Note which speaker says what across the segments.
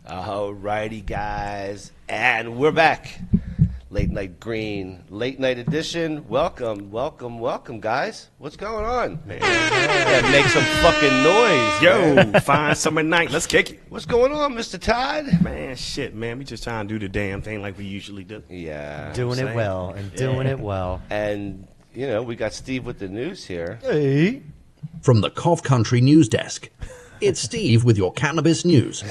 Speaker 1: Alrighty, guys, and we're back. Late Night Green, late night edition. Welcome, guys. What's going on? Man, yeah, make some fucking noise.
Speaker 2: Yo, find some at night. Let's kick it.
Speaker 1: What's going on, Mr. Todd?
Speaker 2: Man, shit, man. We just trying to do the damn thing like we usually do.
Speaker 1: Yeah,
Speaker 3: doing it well and doing it well.
Speaker 1: And you know, we got Steve with the news here.
Speaker 3: Hey,
Speaker 4: From the Cov Country News Desk, it's Steve with your cannabis news.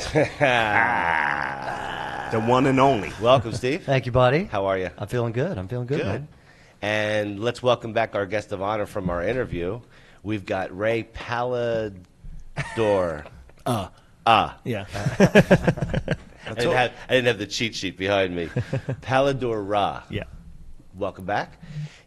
Speaker 2: The one and only.
Speaker 1: Welcome, Steve.
Speaker 3: thank you, buddy.
Speaker 1: How are you?
Speaker 3: I'm feeling good. Man.
Speaker 1: And let's welcome back our guest of honor from our interview. We've got Ray Palador.
Speaker 5: Yeah.
Speaker 1: I didn't have the cheat sheet behind me. Palador Ra.
Speaker 5: Yeah.
Speaker 1: Welcome back.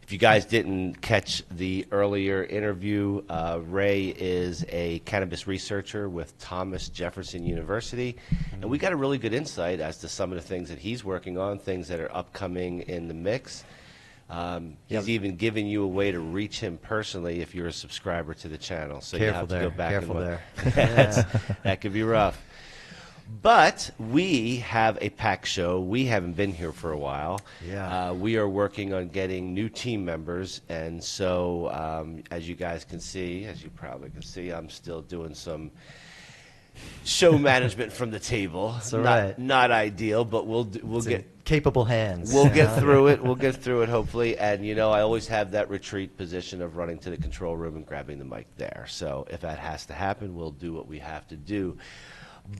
Speaker 1: If you guys didn't catch the earlier interview, Ray is a cannabis researcher with Thomas Jefferson University, and we got a really good insight as to some of the things that he's working on, things that are upcoming in the mix. He's even given you a way to reach him personally if you're a subscriber to the channel. So you have to go back
Speaker 3: Careful
Speaker 1: and
Speaker 3: there.
Speaker 1: that could be rough. But we have a packed show. We haven't been here for a while.
Speaker 3: Yeah.
Speaker 1: We are working on getting new team members. And so, as you guys can see, as you probably can see, I'm still doing some show management from the table.
Speaker 3: That's all right.
Speaker 1: Not ideal, but we'll get
Speaker 3: Capable hands.
Speaker 1: We'll get through it. We'll get through it, hopefully. And, you know, I always have that retreat position of running to the control room and grabbing the mic there. So if that has to happen, we'll do what we have to do.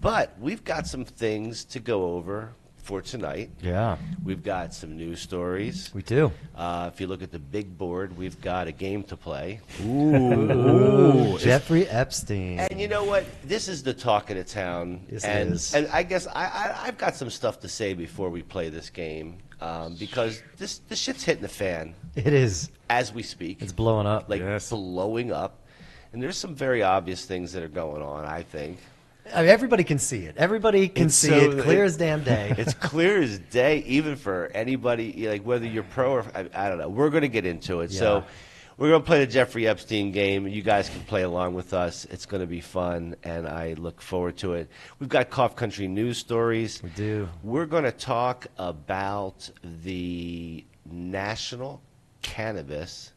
Speaker 1: But we've got some things to go over for tonight.
Speaker 3: Yeah,
Speaker 1: We've got some news stories.
Speaker 3: we do.
Speaker 1: If you look at the big board, we've got a game to play.
Speaker 3: Ooh, Jeffrey Epstein.
Speaker 1: And you know what? This is the talk of the town.
Speaker 3: Yes, it
Speaker 1: and,
Speaker 3: is.
Speaker 1: And I guess I've got some stuff to say before we play this game because this shit's hitting the fan
Speaker 3: It is.
Speaker 1: as we speak.
Speaker 3: It's blowing up.
Speaker 1: like
Speaker 2: Yes.
Speaker 1: blowing up. And there's some very obvious things that are going on, I think.
Speaker 3: I mean, everybody can see it. Everybody can
Speaker 1: It's
Speaker 3: see
Speaker 1: so-
Speaker 3: it clear as damn day.
Speaker 1: It's clear as day, even for anybody, like whether you're pro or I don't know. We're going to get into it. So
Speaker 3: Yeah.
Speaker 1: we're going to play the Jeffrey Epstein game. You guys can play along with us. It's going to be fun, and I look forward to it. We've got Cough Country news stories.
Speaker 3: We do.
Speaker 1: We're going to talk about the National Cannabis,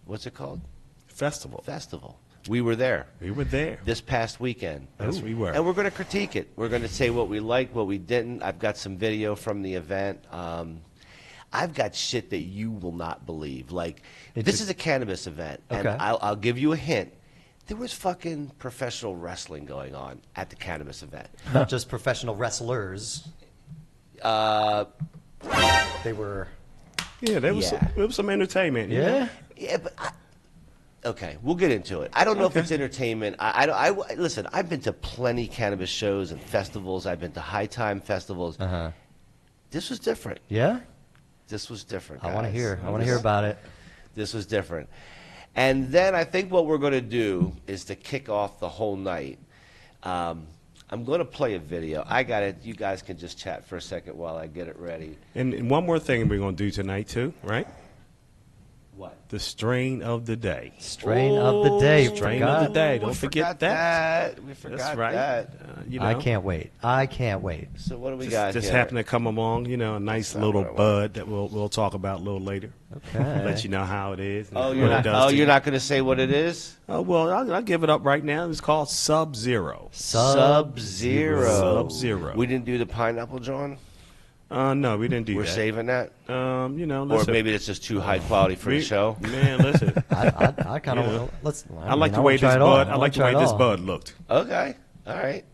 Speaker 1: what's it called?
Speaker 2: Festival.
Speaker 1: Festival. We were there
Speaker 2: We were there.
Speaker 1: this past weekend.
Speaker 2: Yes, we were.
Speaker 1: And we're going to critique it. We're going to say what we liked, what we didn't. I've got some video from the event. I've got shit that you will not believe. Like, this is a cannabis event, and
Speaker 3: Okay.
Speaker 1: I'll give you a hint. There was fucking professional wrestling going on at the cannabis event.
Speaker 3: Not just professional wrestlers. They were.
Speaker 2: Yeah, there
Speaker 1: Yeah.
Speaker 2: was some entertainment. you know?
Speaker 1: Yeah, but okay, we'll get into it. I don't know if it's entertainment. Listen. I've been to plenty cannabis shows and festivals. I've been to high time festivals. This was different.
Speaker 3: Yeah?
Speaker 1: This was different.
Speaker 3: I want to
Speaker 1: guys.
Speaker 3: hear. I want to hear about it.
Speaker 1: This was different. And then I think what we're going to do is to kick off the whole night. I'm going to play a video. I got it. You guys can just chat for a second while I get it ready.
Speaker 2: And one more thing we're going to do tonight, too, right?
Speaker 1: What?
Speaker 2: The strain of the day.
Speaker 3: Strain of the day.
Speaker 2: Strain
Speaker 3: Forgot.
Speaker 2: of the day.
Speaker 1: We
Speaker 2: Don't forget
Speaker 1: forgot
Speaker 2: that.
Speaker 1: We forgot
Speaker 2: That's right.
Speaker 1: that.
Speaker 2: You know,
Speaker 3: I can't wait. I can't wait.
Speaker 1: So what do we
Speaker 2: just,
Speaker 1: got
Speaker 2: just
Speaker 1: here?
Speaker 2: happened to come along, you know, a nice
Speaker 1: not
Speaker 2: little
Speaker 1: what I want.
Speaker 2: bud that we'll talk about a little later.
Speaker 3: Okay.
Speaker 2: Let you know how it is. and
Speaker 1: Oh,
Speaker 2: what
Speaker 1: you're
Speaker 2: it
Speaker 1: not.
Speaker 2: does
Speaker 1: Oh,
Speaker 2: to
Speaker 1: you're
Speaker 2: you.
Speaker 1: not going to say what it is.
Speaker 2: Well, I'll give it up right now. It's called Sub-Zero.
Speaker 1: Sub-Zero.
Speaker 2: Sub-Zero.
Speaker 1: We didn't do the pineapple, John.
Speaker 2: No, we didn't do
Speaker 1: We're
Speaker 2: that.
Speaker 1: saving that,
Speaker 2: You know,
Speaker 1: or
Speaker 2: listen,
Speaker 1: maybe it's just too high quality for the
Speaker 2: we-
Speaker 1: show.
Speaker 2: Man, listen.
Speaker 3: I kind of
Speaker 2: Yeah.
Speaker 3: let's.
Speaker 2: I like the way this bud. I like the way this bud looked.
Speaker 1: Okay. All right.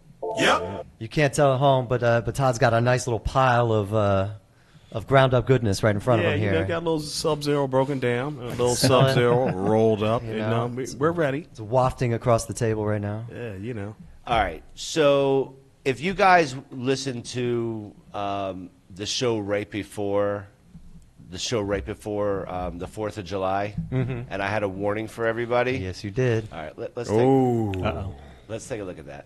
Speaker 3: You can't tell at home, but Todd's got a nice little pile of ground up goodness right in front
Speaker 2: Yeah,
Speaker 3: of him
Speaker 2: you
Speaker 3: here.
Speaker 2: know, got a little Sub-Zero broken down, a little
Speaker 3: Smell it.
Speaker 2: Sub-Zero rolled up.
Speaker 3: You
Speaker 2: You
Speaker 3: know,
Speaker 2: know, we're ready.
Speaker 3: It's wafting across the table right now.
Speaker 2: Yeah, you know.
Speaker 1: All right. So if you guys listen to the show right before the 4th of July, and I had a warning for everybody.
Speaker 3: Yes, you did.
Speaker 1: All right. Let's
Speaker 2: Oh,
Speaker 1: let's take a look at that.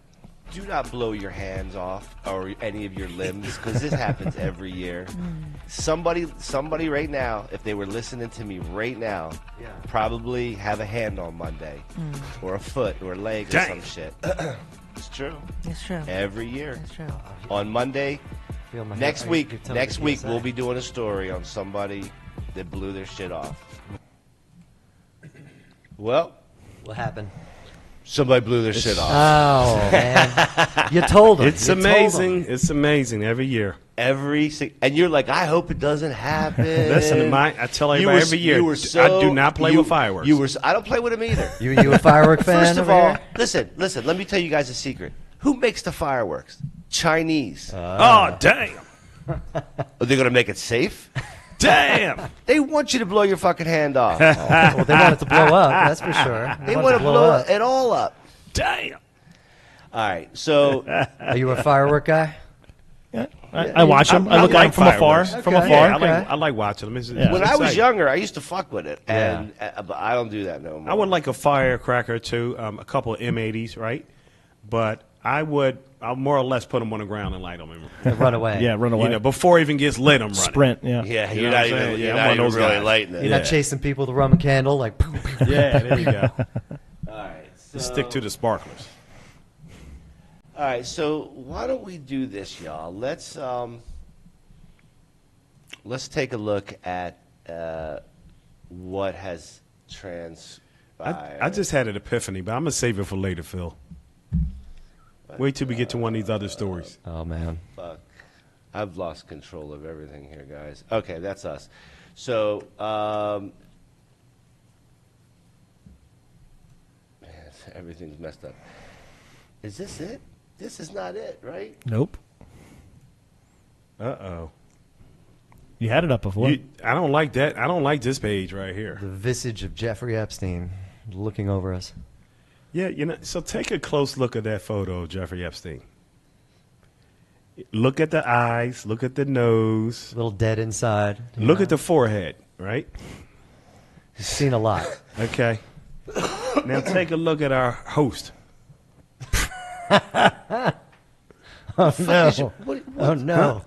Speaker 1: Do not blow your hands off or any of your limbs, because this happens every year. Somebody right now, if they were listening to me right now, probably have a hand on Monday, or a foot, or a leg, or
Speaker 2: Dang.
Speaker 1: some shit. It's true.
Speaker 6: It's true.
Speaker 1: Every year.
Speaker 6: It's true.
Speaker 1: On Monday,
Speaker 3: Feel my
Speaker 1: next
Speaker 3: head-
Speaker 1: week,
Speaker 3: you're telling me
Speaker 1: next
Speaker 3: the
Speaker 1: week
Speaker 3: PSA.
Speaker 1: we'll be doing a story on somebody that blew their shit off. Well,
Speaker 3: What happened?
Speaker 1: somebody blew their shit off.
Speaker 3: Oh man, you told him.
Speaker 2: It's
Speaker 3: You told
Speaker 2: amazing.
Speaker 3: him.
Speaker 2: It's amazing every year.
Speaker 1: And you're like, I hope it doesn't happen.
Speaker 2: Listen, I tell
Speaker 1: You
Speaker 2: everybody
Speaker 1: were-
Speaker 2: every year,
Speaker 1: you were
Speaker 2: I do not play with fireworks.
Speaker 1: I don't play with them either.
Speaker 3: You a firework fan?
Speaker 1: First of
Speaker 3: over
Speaker 1: all,
Speaker 3: here?
Speaker 1: listen. Let me tell you guys a secret. Who makes the fireworks? Chinese.
Speaker 2: Oh, damn.
Speaker 1: Are they going to make it safe?
Speaker 2: Damn.
Speaker 1: They want you to blow your fucking hand off.
Speaker 3: Well, they want it to blow up. That's for sure.
Speaker 1: They want to blow
Speaker 3: up.
Speaker 1: it all up.
Speaker 2: Damn.
Speaker 1: All right. So
Speaker 3: Are you a firework guy?
Speaker 7: I watch them. I look at them from afar.
Speaker 2: fireworks.
Speaker 7: From
Speaker 3: Okay.
Speaker 7: afar.
Speaker 2: Yeah, I like watching them. It's
Speaker 1: when I was
Speaker 2: exciting.
Speaker 1: younger, I used to fuck with it, and but I don't do that no more.
Speaker 2: I would like a firecracker too, a couple of M80s, right? But I'll more or less put them on the ground and light them.
Speaker 3: Run away.
Speaker 7: Yeah, run away.
Speaker 2: You know, before it even gets lit, I'm running.
Speaker 7: Sprint. Yeah.
Speaker 1: Yeah,
Speaker 2: You
Speaker 1: you're
Speaker 2: know
Speaker 1: not
Speaker 2: what I'm saying?
Speaker 1: even.
Speaker 2: Yeah,
Speaker 1: You're
Speaker 2: I'm
Speaker 1: not
Speaker 2: one of
Speaker 1: even
Speaker 2: those
Speaker 1: really
Speaker 2: guys.
Speaker 1: lighting it.
Speaker 3: You're not chasing people with a Roman candle like.
Speaker 2: Yeah, there you go.
Speaker 1: All right. So,
Speaker 2: Just stick to the sparklers.
Speaker 1: All right. So why don't we do this, y'all? Let's take a look at what has transpired.
Speaker 2: I just had an epiphany, but I'm gonna save it for later, Phil. Wait till we get to one of these other stories.
Speaker 3: Oh man.
Speaker 1: Fuck. I've lost control of everything here, guys. Okay, that's us. So, man, everything's messed up. Is this it? This is not it, right?
Speaker 7: Nope.
Speaker 2: Uh-oh.
Speaker 7: You had it up before.
Speaker 2: I don't like that. I don't like this page right here.
Speaker 3: The visage of Jeffrey Epstein looking over us.
Speaker 2: Yeah, so take a close look at that photo of Jeffrey Epstein. Look at the eyes. Look at the nose.
Speaker 3: A little dead inside.
Speaker 2: Look at the forehead, right?
Speaker 3: He's seen a lot.
Speaker 2: Okay. Now take a look at our host.
Speaker 3: Oh no.
Speaker 1: What,
Speaker 3: Oh no.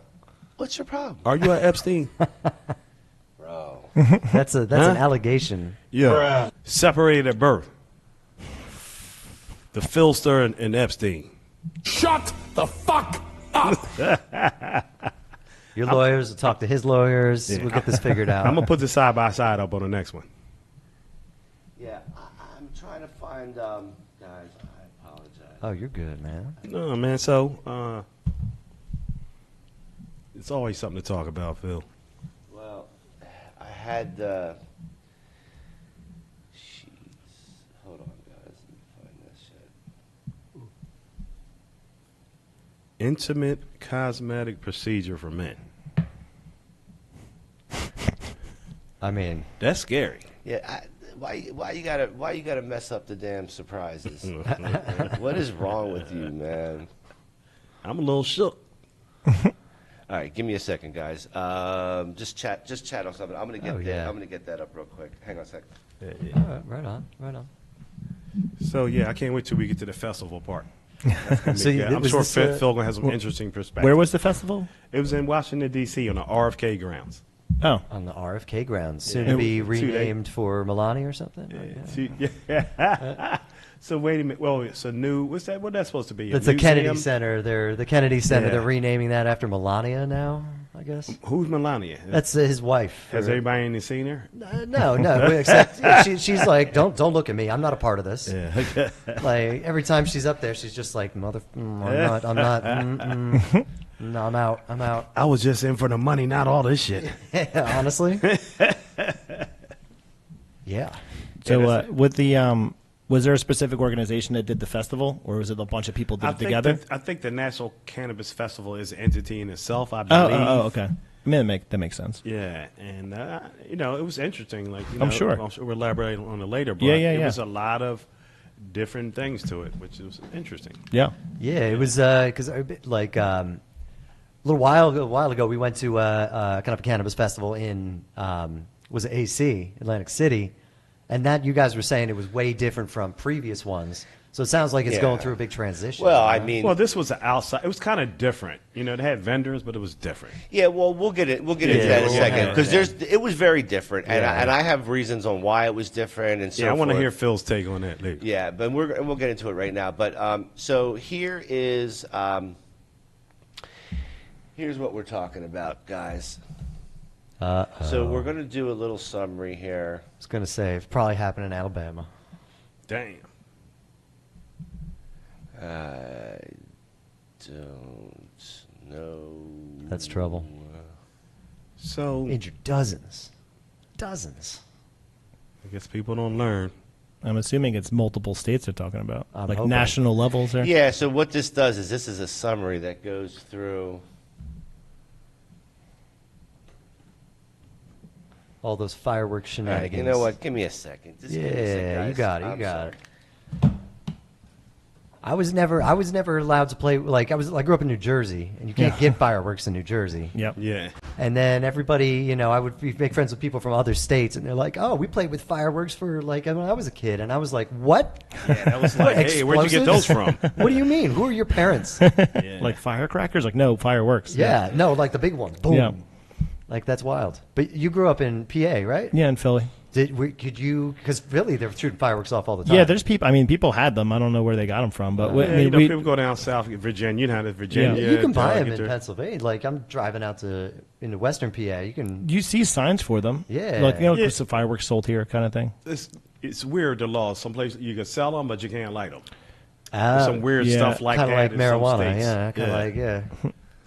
Speaker 1: What's your problem,
Speaker 2: Are you an Epstein?
Speaker 1: bro?
Speaker 3: That's an allegation.
Speaker 2: Yeah. Separated at birth. The Philster and Epstein.
Speaker 8: Shut the fuck up!
Speaker 3: Your lawyers will talk to his lawyers. We'll get this figured out.
Speaker 2: I'm going to put the side by side up on the next one.
Speaker 1: Yeah, I'm trying to find, guys. I apologize.
Speaker 3: Oh, you're good, man.
Speaker 2: No, man. So, it's always something to talk about, Phil.
Speaker 1: Well, I had sheets. Hold on, guys. Let me find this shit.
Speaker 2: Intimate cosmetic procedure for men.
Speaker 3: I mean,
Speaker 2: That's scary.
Speaker 1: Yeah, why you gotta mess up the damn surprises? What is wrong with you, man?
Speaker 2: I'm a little shook.
Speaker 1: All right, give me a second, guys. Just chat on something. I'm gonna get
Speaker 3: Oh,
Speaker 1: that.
Speaker 3: yeah.
Speaker 1: I'm gonna get that up real quick. Hang on a second.
Speaker 3: all right on, right on.
Speaker 2: So, yeah, I can't wait till we get to the festival part.
Speaker 3: So
Speaker 2: I'm
Speaker 3: was
Speaker 2: sure
Speaker 3: this,
Speaker 2: Phil going to have some interesting perspective.
Speaker 7: Where was the festival?
Speaker 2: It was in Washington, D.C. on the RFK grounds.
Speaker 7: Oh.
Speaker 3: on the RFK grounds, soon
Speaker 2: Yeah.
Speaker 3: to be
Speaker 2: 2 days.
Speaker 3: renamed for Melania or something?
Speaker 2: Yeah. So wait a minute. Well, it's a new. What's that? What that's supposed to be?
Speaker 3: It's the Kennedy
Speaker 2: museum?
Speaker 3: Center. The Kennedy Center.
Speaker 2: Yeah.
Speaker 3: They're renaming that after Melania now, I guess.
Speaker 2: Who's Melania?
Speaker 3: That's his wife.
Speaker 2: Has everybody in the seen her?
Speaker 3: No, except she's like, don't look at me. I'm not a part of this.
Speaker 2: Yeah.
Speaker 3: Like every time she's up there, she's just like, I'm not. No, I'm out.
Speaker 2: I was just in for the money, not all this shit.
Speaker 3: Honestly. Yeah.
Speaker 7: So with the was there a specific organization that did the festival, or was it a bunch of people did it together?
Speaker 2: I think the National Cannabis Festival is an entity in itself. I
Speaker 7: Oh,
Speaker 2: believe.
Speaker 7: okay. I mean, that makes sense.
Speaker 2: Yeah, and it was interesting. Like
Speaker 7: I'm sure.
Speaker 2: we'll elaborate on it later. But
Speaker 7: Yeah.
Speaker 2: it was a lot of different things to it, which was interesting.
Speaker 7: Yeah.
Speaker 3: Yeah, it was because like a little while ago we went to kind of a cannabis festival in was it AC, Atlantic City, and that you guys were saying it was way different from previous ones. So it sounds like it's
Speaker 1: Yeah.
Speaker 3: going through a big transition.
Speaker 1: Well, I
Speaker 3: huh?
Speaker 1: mean,
Speaker 2: Well, this was the outside. It was kind of different. You know, they had vendors, but it was different.
Speaker 1: yeah. Well, we'll get into that in a
Speaker 3: we'll
Speaker 1: second
Speaker 3: have it,
Speaker 1: because it was very different, and
Speaker 3: Yeah.
Speaker 1: I have reasons on why it was different and so
Speaker 2: Yeah, I want to
Speaker 1: forth.
Speaker 2: hear Phil's take on that later.
Speaker 1: Yeah, but we'll get into it right now. But so here is here's what we're talking about, guys. So we're going to do a little summary here.
Speaker 3: I was going to say, it probably happened in Alabama.
Speaker 2: Damn.
Speaker 1: I don't know.
Speaker 3: That's trouble.
Speaker 2: So
Speaker 3: Injured dozens. Dozens.
Speaker 2: I guess people don't learn.
Speaker 7: I'm assuming it's multiple states they're talking about,
Speaker 3: I'm
Speaker 7: like
Speaker 3: hoping.
Speaker 7: national levels there.
Speaker 1: Yeah. So what this does is this is a summary that goes through.
Speaker 3: All those fireworks
Speaker 1: All right,
Speaker 3: shenanigans.
Speaker 1: you know what? Give me a second. Just give me a second,
Speaker 3: Yeah, you
Speaker 1: guys.
Speaker 3: got it. You
Speaker 1: I'm
Speaker 3: got
Speaker 1: sorry.
Speaker 3: it. I was never allowed to play. Like I grew up in New Jersey, and you can't get fireworks in New Jersey.
Speaker 7: Yep.
Speaker 2: Yeah.
Speaker 3: And then everybody, you know, I would make friends with people from other states, and they're like, "Oh, we played with fireworks for like when I was a kid," and I was like, "What?
Speaker 2: Yeah, that was like, hey, where'd you get those from?
Speaker 3: What do you mean? Who are your parents?"
Speaker 7: Like firecrackers? Like, no, fireworks.
Speaker 3: Yeah, no, like the big ones. Boom.
Speaker 7: Yeah.
Speaker 3: Like that's wild. But you grew up in PA, right?
Speaker 7: Yeah, in Philly.
Speaker 3: Could you? Because Philly, they're shooting fireworks off all the time.
Speaker 7: Yeah, there's people. I mean, people had them. I don't know where they got them from, but
Speaker 2: Yeah,
Speaker 7: I mean,
Speaker 2: you know,
Speaker 7: we,
Speaker 2: people go down south, Virginia. You know how to Virginia.
Speaker 3: You can buy them
Speaker 2: get
Speaker 3: in
Speaker 2: their-
Speaker 3: Pennsylvania. Like I'm driving out into Western PA. You can.
Speaker 7: you see signs for them.
Speaker 3: Yeah.
Speaker 7: Like, you know,
Speaker 2: Yeah.
Speaker 7: some fireworks sold here kind of thing.
Speaker 2: It's weird, the law. Some places you can sell them, but you can't light them.
Speaker 3: Ah,
Speaker 2: Some weird
Speaker 7: yeah,
Speaker 2: stuff like
Speaker 3: kind
Speaker 2: that.
Speaker 3: of like
Speaker 2: in some
Speaker 3: marijuana.
Speaker 2: states.
Speaker 3: Yeah, kind of like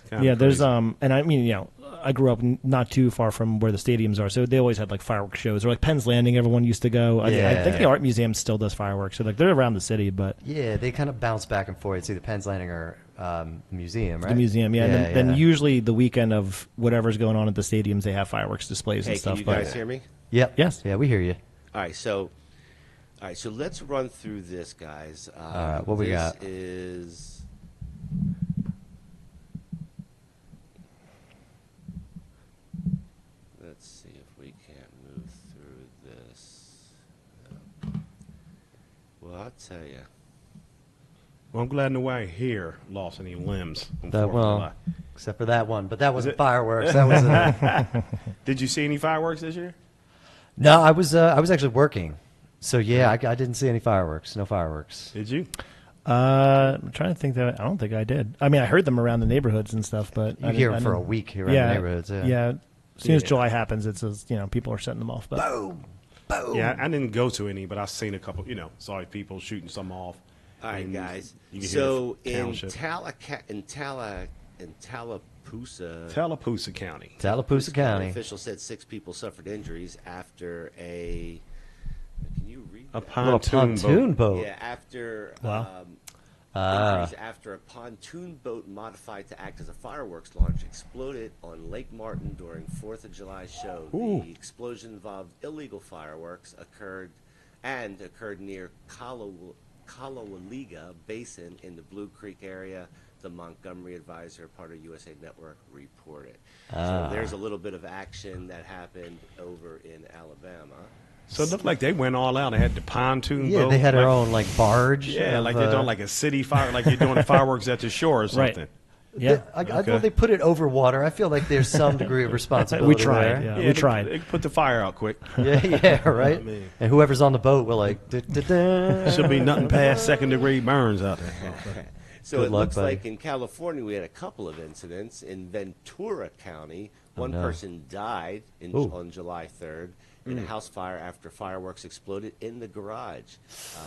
Speaker 2: Kinda
Speaker 7: Yeah, there's
Speaker 2: crazy.
Speaker 7: and I mean, you know, I grew up not too far from where the stadiums are, so they always had like fireworks shows, or like Penn's Landing. Everyone used to go. I think the art museum still does fireworks, so like they're around the city, but
Speaker 3: Yeah, they kind of bounce back and forth. It's either Penn's Landing or the museum, right?
Speaker 7: the museum, yeah. And then
Speaker 3: yeah.
Speaker 7: usually the weekend of whatever's going on at the stadiums, they have fireworks displays
Speaker 1: Hey,
Speaker 7: and stuff.
Speaker 1: can you
Speaker 7: but
Speaker 1: guys hear me?
Speaker 3: Yep.
Speaker 7: Yes.
Speaker 3: Yeah, we hear you.
Speaker 1: All right, so let's run through this, guys.
Speaker 3: right, what we got?
Speaker 1: This is. Let's see if we can't move through this. Well, I'll tell you.
Speaker 2: Well, I'm glad nobody here lost any limbs. on
Speaker 3: That
Speaker 2: 4th of
Speaker 3: well,
Speaker 2: July.
Speaker 3: except for that one, but that wasn't
Speaker 2: it?
Speaker 3: fireworks. That was
Speaker 2: Did you see any fireworks this year?
Speaker 3: no. I was actually working, so yeah, I didn't see any fireworks. No fireworks.
Speaker 2: Did you?
Speaker 7: I'm trying to think that I don't think I did. I mean, I heard them around the neighborhoods and stuff, but
Speaker 3: You hear them for a week around the neighborhoods. Yeah.
Speaker 7: As soon as July happens, it's as you know, people are setting them off. But
Speaker 3: Boom. Boom.
Speaker 2: Yeah, I didn't go to any, but I've seen a couple. You know, saw people shooting some off.
Speaker 1: All right,
Speaker 2: And
Speaker 1: guys.
Speaker 2: you can
Speaker 1: So
Speaker 2: hear the
Speaker 1: in
Speaker 2: township.
Speaker 1: Tallapoosa,
Speaker 2: Tallapoosa County.
Speaker 3: Tallapoosa County.
Speaker 1: officials said 6 people suffered injuries after a. Can you read?
Speaker 2: A
Speaker 1: that?
Speaker 3: Little pontoon boat.
Speaker 1: Yeah, after
Speaker 7: Wow.
Speaker 1: injuries after a pontoon boat modified to act as a fireworks launch exploded on Lake Martin during 4th of July show.
Speaker 2: Ooh.
Speaker 1: The explosion involved illegal fireworks occurred near Kalawaliga Basin in the Blue Creek area. The Montgomery Advisor, part of USA Network, reported. So there's a little bit of action that happened over in Alabama.
Speaker 2: So it looked like they went all out. They had the pontoon
Speaker 3: Yeah,
Speaker 2: boat.
Speaker 3: they had
Speaker 2: like,
Speaker 3: their own like barge.
Speaker 2: Yeah,
Speaker 3: of,
Speaker 2: like they're doing like a city fire, like you're doing fireworks at the shore or
Speaker 7: Right.
Speaker 2: something.
Speaker 7: yeah,
Speaker 3: I
Speaker 2: Okay.
Speaker 3: know they put it over water. I feel like there's some degree of responsibility.
Speaker 7: we tried.
Speaker 3: there.
Speaker 7: Yeah,
Speaker 2: Yeah,
Speaker 7: we tried.
Speaker 2: They put the fire out quick.
Speaker 3: Yeah, right.
Speaker 2: man.
Speaker 3: And whoever's on the boat will like. Da-da-da.
Speaker 2: Should be nothing past second-degree burns out there.
Speaker 1: So
Speaker 3: Good
Speaker 1: it
Speaker 3: luck,
Speaker 1: looks
Speaker 3: buddy.
Speaker 1: like in California we had a couple of incidents. In Ventura County, one
Speaker 3: no.
Speaker 1: person died
Speaker 3: Ooh.
Speaker 1: on July 3rd in a house fire after fireworks exploded in the garage.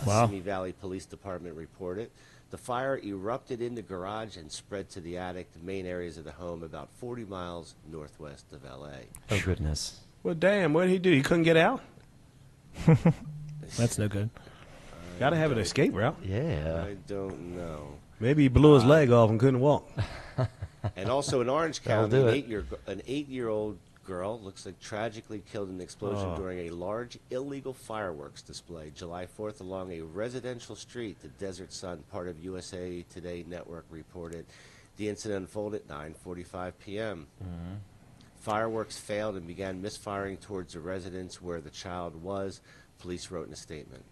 Speaker 7: Wow.
Speaker 1: Simi Valley Police Department reported. The fire erupted in the garage and spread to the attic, the main areas of the home, about 40 miles northwest of L.A.
Speaker 3: Oh goodness.
Speaker 2: Well, damn, what did he do? He couldn't get out?
Speaker 7: That's no good.
Speaker 2: Got to have an escape route.
Speaker 3: Yeah.
Speaker 1: I don't know.
Speaker 2: Maybe he blew his leg off and couldn't walk.
Speaker 1: And also in Orange
Speaker 3: That'll
Speaker 1: County,
Speaker 3: do
Speaker 1: an 8-year-old girl looks like tragically killed in an explosion during a large illegal fireworks display July 4th along a residential street. The Desert Sun, part of USA Today Network, reported. The incident unfolded at 9:45 p.m. Fireworks failed and began misfiring towards the residence where the child was, police wrote in a statement.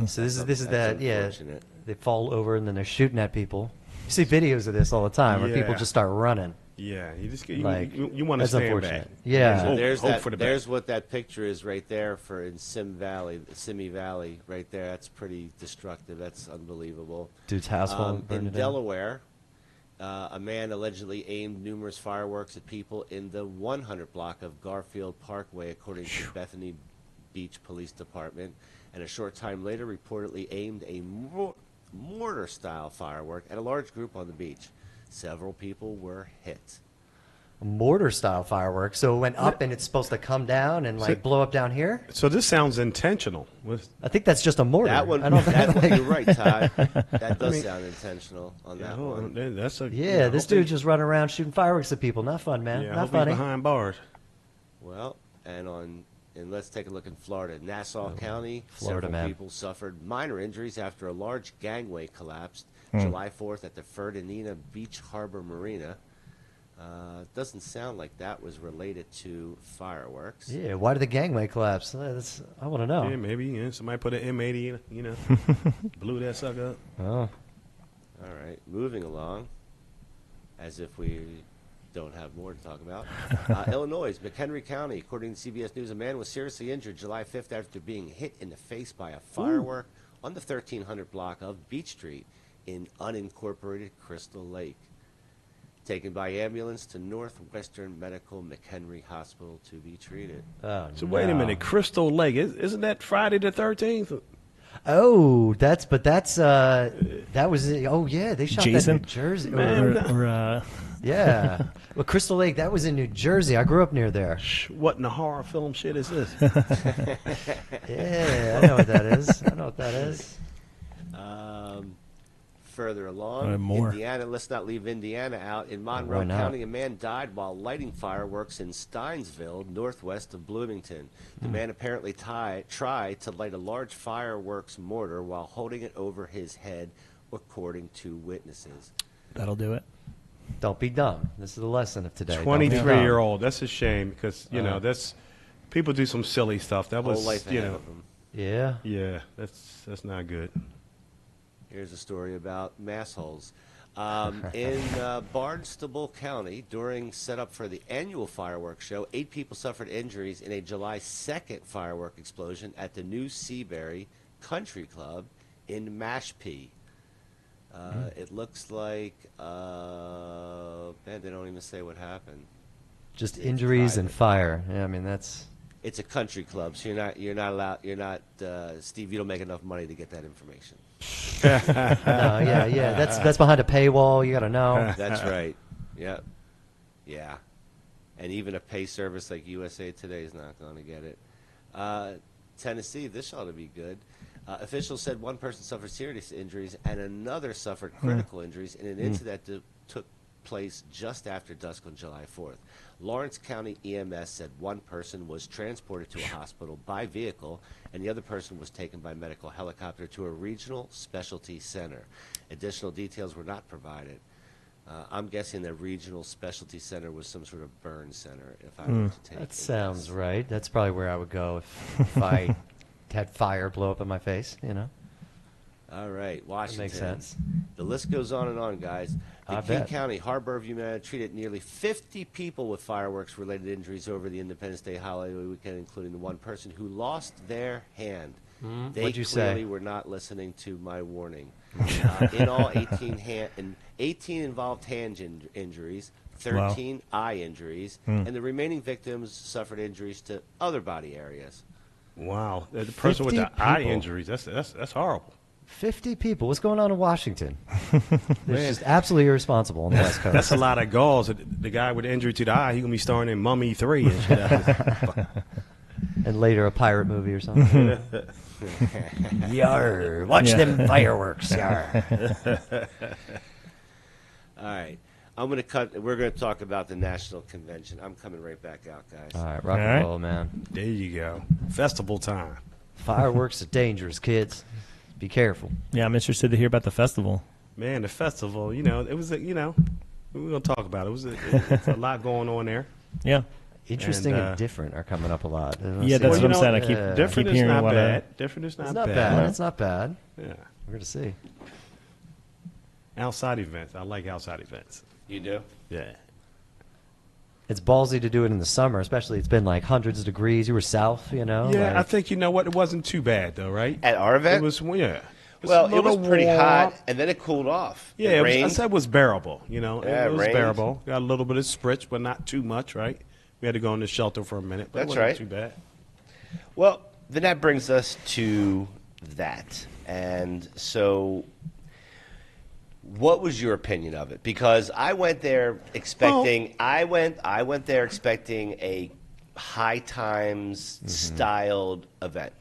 Speaker 3: So this is that, yeah,
Speaker 1: unfortunate.
Speaker 3: they fall over and then they're shooting at people. You see videos of this all the time where people
Speaker 2: Yeah.
Speaker 3: just start running.
Speaker 2: Yeah, you just
Speaker 3: Like,
Speaker 2: you want to
Speaker 3: that's
Speaker 2: stand
Speaker 3: unfortunate.
Speaker 2: back.
Speaker 3: Yeah.
Speaker 1: So there's
Speaker 2: hope
Speaker 1: that.
Speaker 2: for the
Speaker 1: There's
Speaker 2: best.
Speaker 1: what that picture is right there for in Simi Valley, right there. That's pretty destructive. That's unbelievable.
Speaker 3: Dude's house burned
Speaker 1: In
Speaker 3: down.
Speaker 1: Delaware, a man allegedly aimed numerous fireworks at people in the 100 block of Garfield Parkway, according to Bethany Beach Police Department, and a short time later reportedly aimed a mortar-style firework at a large group on the beach. Several people were hit.
Speaker 3: Mortar-style fireworks. So it went up and it's supposed to come down and like blow up down here?
Speaker 2: So this sounds intentional.
Speaker 3: I think that's just a mortar.
Speaker 1: That one,
Speaker 3: I don't
Speaker 1: you're right, Todd. That does sound intentional on that one.
Speaker 2: That's a
Speaker 3: Yeah, this dude just running around shooting fireworks at people. Not fun, man.
Speaker 2: Yeah, I
Speaker 3: Not
Speaker 2: hope he's
Speaker 3: funny.
Speaker 2: behind bars.
Speaker 1: Well, and let's take a look in Florida. Nassau County,
Speaker 3: Florida,
Speaker 1: several
Speaker 3: man.
Speaker 1: people suffered minor injuries after a large gangway collapsed July 4th at the Ferdinand Beach Harbor Marina. Doesn't sound like that was related to fireworks.
Speaker 3: Yeah, why did the gangway collapse? I want to know.
Speaker 2: Yeah, maybe somebody put an M80 in, blew that sucker up.
Speaker 3: Oh.
Speaker 1: All right, moving along, as if we don't have more to talk about. Illinois, McHenry County, according to CBS News, a man was seriously injured July 5th after being hit in the face by a firework on the 1300 block of Beach Street in unincorporated Crystal Lake. Taken by ambulance to Northwestern Medical McHenry Hospital to be treated.
Speaker 3: Oh,
Speaker 2: So wait a
Speaker 3: no.
Speaker 2: minute, Crystal Lake, isn't that Friday the 13th?
Speaker 3: Oh, that was oh yeah, they shot
Speaker 7: Jason?
Speaker 3: that in New Jersey.
Speaker 7: Or
Speaker 3: Yeah. Well, Crystal Lake, that was in New Jersey. I grew up near there.
Speaker 2: What in the horror film shit is this?
Speaker 3: Yeah, I know what that is. I know what that is.
Speaker 1: Further along,
Speaker 7: more.
Speaker 1: Indiana, let's not leave Indiana out. In
Speaker 3: Why
Speaker 1: Monroe
Speaker 3: not?
Speaker 1: County, a man died while lighting fireworks in Steinsville, northwest of Bloomington. The man apparently tried to light a large fireworks mortar while holding it over his head, according to witnesses.
Speaker 7: that'll do it.
Speaker 3: Don't be dumb. This is the lesson of today. Don't be dumb.
Speaker 2: 23-year-old. That's a shame because that's people do some silly stuff. That
Speaker 1: Whole
Speaker 2: was
Speaker 1: life ahead of him.
Speaker 3: Yeah.
Speaker 2: yeah, that's not good.
Speaker 1: Here's a story about mass holes. In Barnstable County, during setup for the annual fireworks show, 8 people suffered injuries in a July 2nd firework explosion at the New Seabury Country Club in Mashpee. It looks like, man, they don't even say what happened.
Speaker 3: Just
Speaker 1: It's
Speaker 3: injuries and
Speaker 1: private.
Speaker 3: fire. Yeah, I mean that's
Speaker 1: It's a country club, so you're not allowed. You're not Steve. You don't make enough money to get that information.
Speaker 3: no, yeah. That's behind a paywall. You got to know.
Speaker 1: That's right. Yep. Yeah. And even a pay service like USA Today is not going to get it. Tennessee, this ought to be good. Officials said one person suffered serious injuries and another suffered critical injuries in an incident that took place just after dusk on July 4th. Lawrence County EMS said one person was transported to a hospital by vehicle and the other person was taken by medical helicopter to a regional specialty center. Additional details were not provided. I'm guessing the regional specialty center was some sort of burn center, if I were to take
Speaker 3: That
Speaker 1: a
Speaker 3: sounds
Speaker 1: guess.
Speaker 3: right. That's probably where I would go if I had fire blow up in my face.
Speaker 1: All right, Washington.
Speaker 3: makes sense.
Speaker 1: The list goes on and on, guys.
Speaker 3: I
Speaker 1: The King
Speaker 3: bet.
Speaker 1: County Harborview man treated nearly 50 people with fireworks-related injuries over the Independence Day holiday weekend, including the one person who lost their hand. They
Speaker 3: What'd you
Speaker 1: clearly
Speaker 3: say?
Speaker 1: were not listening to my warning. In all, 18 involved hand injuries, 13 eye injuries, and the remaining victims suffered injuries to other body areas.
Speaker 2: Wow, the person with the
Speaker 3: 50
Speaker 2: eye
Speaker 3: people.
Speaker 2: injuries. That's horrible.
Speaker 3: 50 people. What's going on in Washington? It's just absolutely irresponsible on the West Coast.
Speaker 2: That's a lot of gauze. The guy with the injury to the eye, he gonna be starring in Mummy 3 and shit.
Speaker 3: And later a pirate movie or something. Yar, watch them fireworks. Yar.
Speaker 1: All right. I'm going to cut. We're going to talk about the National Convention. I'm coming right back out, guys.
Speaker 3: All right, rock
Speaker 7: All
Speaker 3: and
Speaker 7: right.
Speaker 3: roll, man.
Speaker 2: There you go. Festival time.
Speaker 3: Fireworks are dangerous, kids. Be careful.
Speaker 7: Yeah, I'm interested to hear about the festival.
Speaker 2: Man, the festival, it was, we're going to talk about it. It's a lot going on there.
Speaker 7: Yeah.
Speaker 3: Interesting and different are coming up a lot.
Speaker 7: Yeah, that's what I'm saying. I keep
Speaker 2: different
Speaker 7: keep
Speaker 2: is
Speaker 7: hearing
Speaker 2: not
Speaker 7: what,
Speaker 2: bad. Different is not
Speaker 3: It's not
Speaker 2: bad.
Speaker 3: bad. It's not bad.
Speaker 2: Yeah.
Speaker 3: We're going to see.
Speaker 2: Outside events. I like outside events.
Speaker 1: You do?
Speaker 2: Yeah.
Speaker 3: It's ballsy to do it in the summer, especially it's been like hundreds of degrees. You were south, you know?
Speaker 2: Yeah,
Speaker 3: like-
Speaker 2: I think, you know what, it wasn't too bad, though, right?
Speaker 1: At our event?
Speaker 2: It was, yeah.
Speaker 1: Well,
Speaker 2: a
Speaker 1: it was
Speaker 2: little
Speaker 1: pretty
Speaker 2: warm.
Speaker 1: hot, and then it cooled off.
Speaker 2: Yeah,
Speaker 1: it
Speaker 2: I
Speaker 1: rained.
Speaker 2: said it was bearable, you know.
Speaker 1: Yeah,
Speaker 2: it was
Speaker 1: rained.
Speaker 2: bearable. Got a little bit of spritz, but not too much, right? We had to go in the shelter for a minute, but
Speaker 1: That's
Speaker 2: it wasn't
Speaker 1: right.
Speaker 2: too bad.
Speaker 1: Well, then that brings us to that. And so what was your opinion of it? Because I went there expecting I went there expecting a High Times styled event.